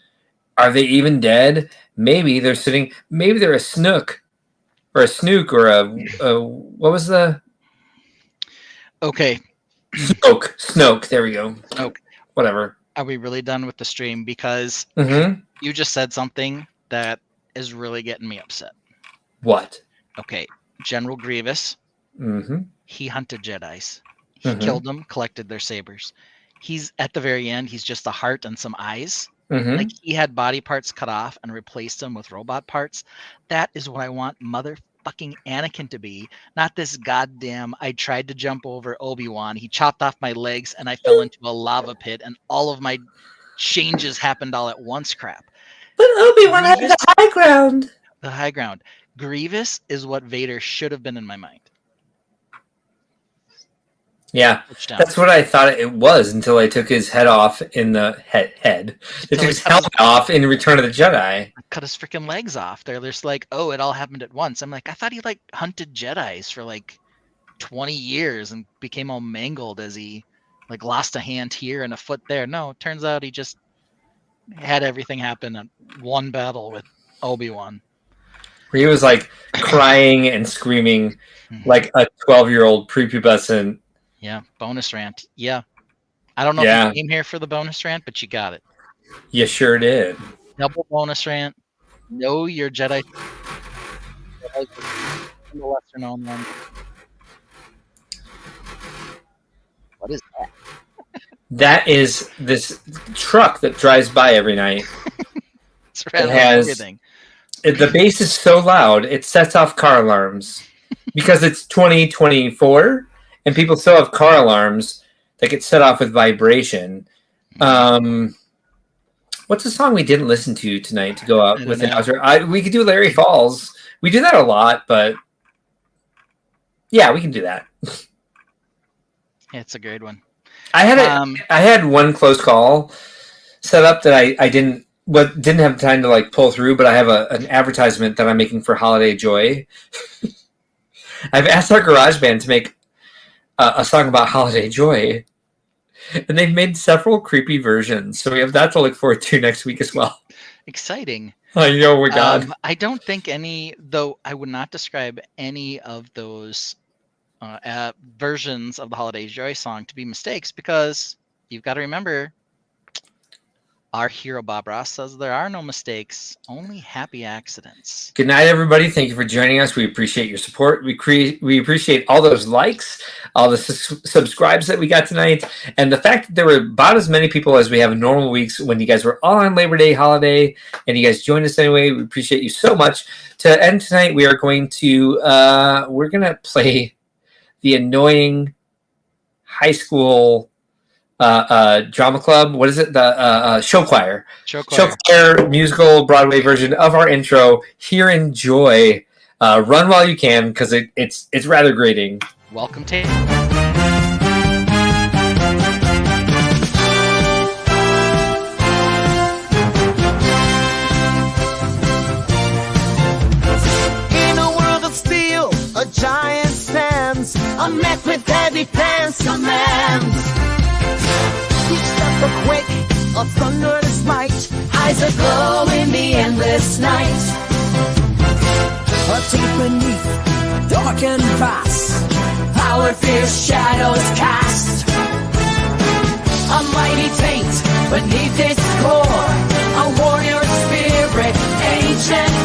Are they even dead? Maybe they're sitting. Maybe they're a snook, or a snook, or a what was the? Okay. Snoke. There we go. Snoke. Whatever. Are we really done with the stream? Because you just said something that is really getting me upset. What? Okay, General Grievous. He hunted Jedis. He killed them, collected their sabers. He's at the very end. He's just a heart and some eyes. Like he had body parts cut off and replaced them with robot parts. That is what I want motherfucking Anakin to be. Not this goddamn, I tried to jump over Obi-Wan. He chopped off my legs and I fell into a lava pit and all of my changes happened all at once crap. But Obi-Wan had the high ground. The high ground. Grievous is what Vader should have been in my mind. Yeah, that's what I thought it was until I took his head off in the head. They took his helmet off in Return of the Jedi. Cut his freaking legs off. They're just like, oh, it all happened at once. I'm like, I thought he like hunted Jedis for like 20 years and became all mangled as he like lost a hand here and a foot there. No, it turns out he just had everything happen in one battle with Obi-Wan. Where he was like crying and screaming like a 12-year-old prepubescent. Yeah, bonus rant. Yeah. I don't know if you came here for the bonus rant, but you got it. You sure did. Double bonus rant. Know your Jedi. The lesser known one. What is that? That is this truck that drives by every night. It has everything. The bass is so loud, it sets off car alarms. Because it's 2024. And people still have car alarms that get set off with vibration. What's a song we didn't listen to tonight to go out with an outro? We could do Larry Falls. We do that a lot, but yeah, we can do that. Yeah, it's a great one. I had one close call set up that I didn't have time to like pull through, but I have an advertisement that I'm making for Holiday Joy. I've asked our garage band to make a song about Holiday Joy, and they've made several creepy versions, so we have that to look forward to next week as well. Exciting. I know, we're God. I don't think though I would not describe any of those versions of the Holiday Joy song to be mistakes, because you've got to remember our hero Bob Ross says there are no mistakes, only happy accidents. Good night, everybody. Thank you for joining us. We appreciate your support. We appreciate all those likes, all the subscribes that we got tonight, and the fact that there were about as many people as we have in normal weeks when you guys were all on Labor Day holiday, and you guys joined us anyway. We appreciate you so much. To end tonight, we are going to play the annoying high school drama club. What is it? The show choir. Show choir musical Broadway version of our intro. Here, enjoy. Run while you can, because it's rather grating. Welcome, Tainted. In a world of steel, a giant stands. A mech with heavy pants commands. Each step a quake, a thunderous might. Eyes aglow in the endless night. A tape beneath, dark and vast. Power, fierce shadows cast. A mighty taint beneath its core. A warrior spirit, ancient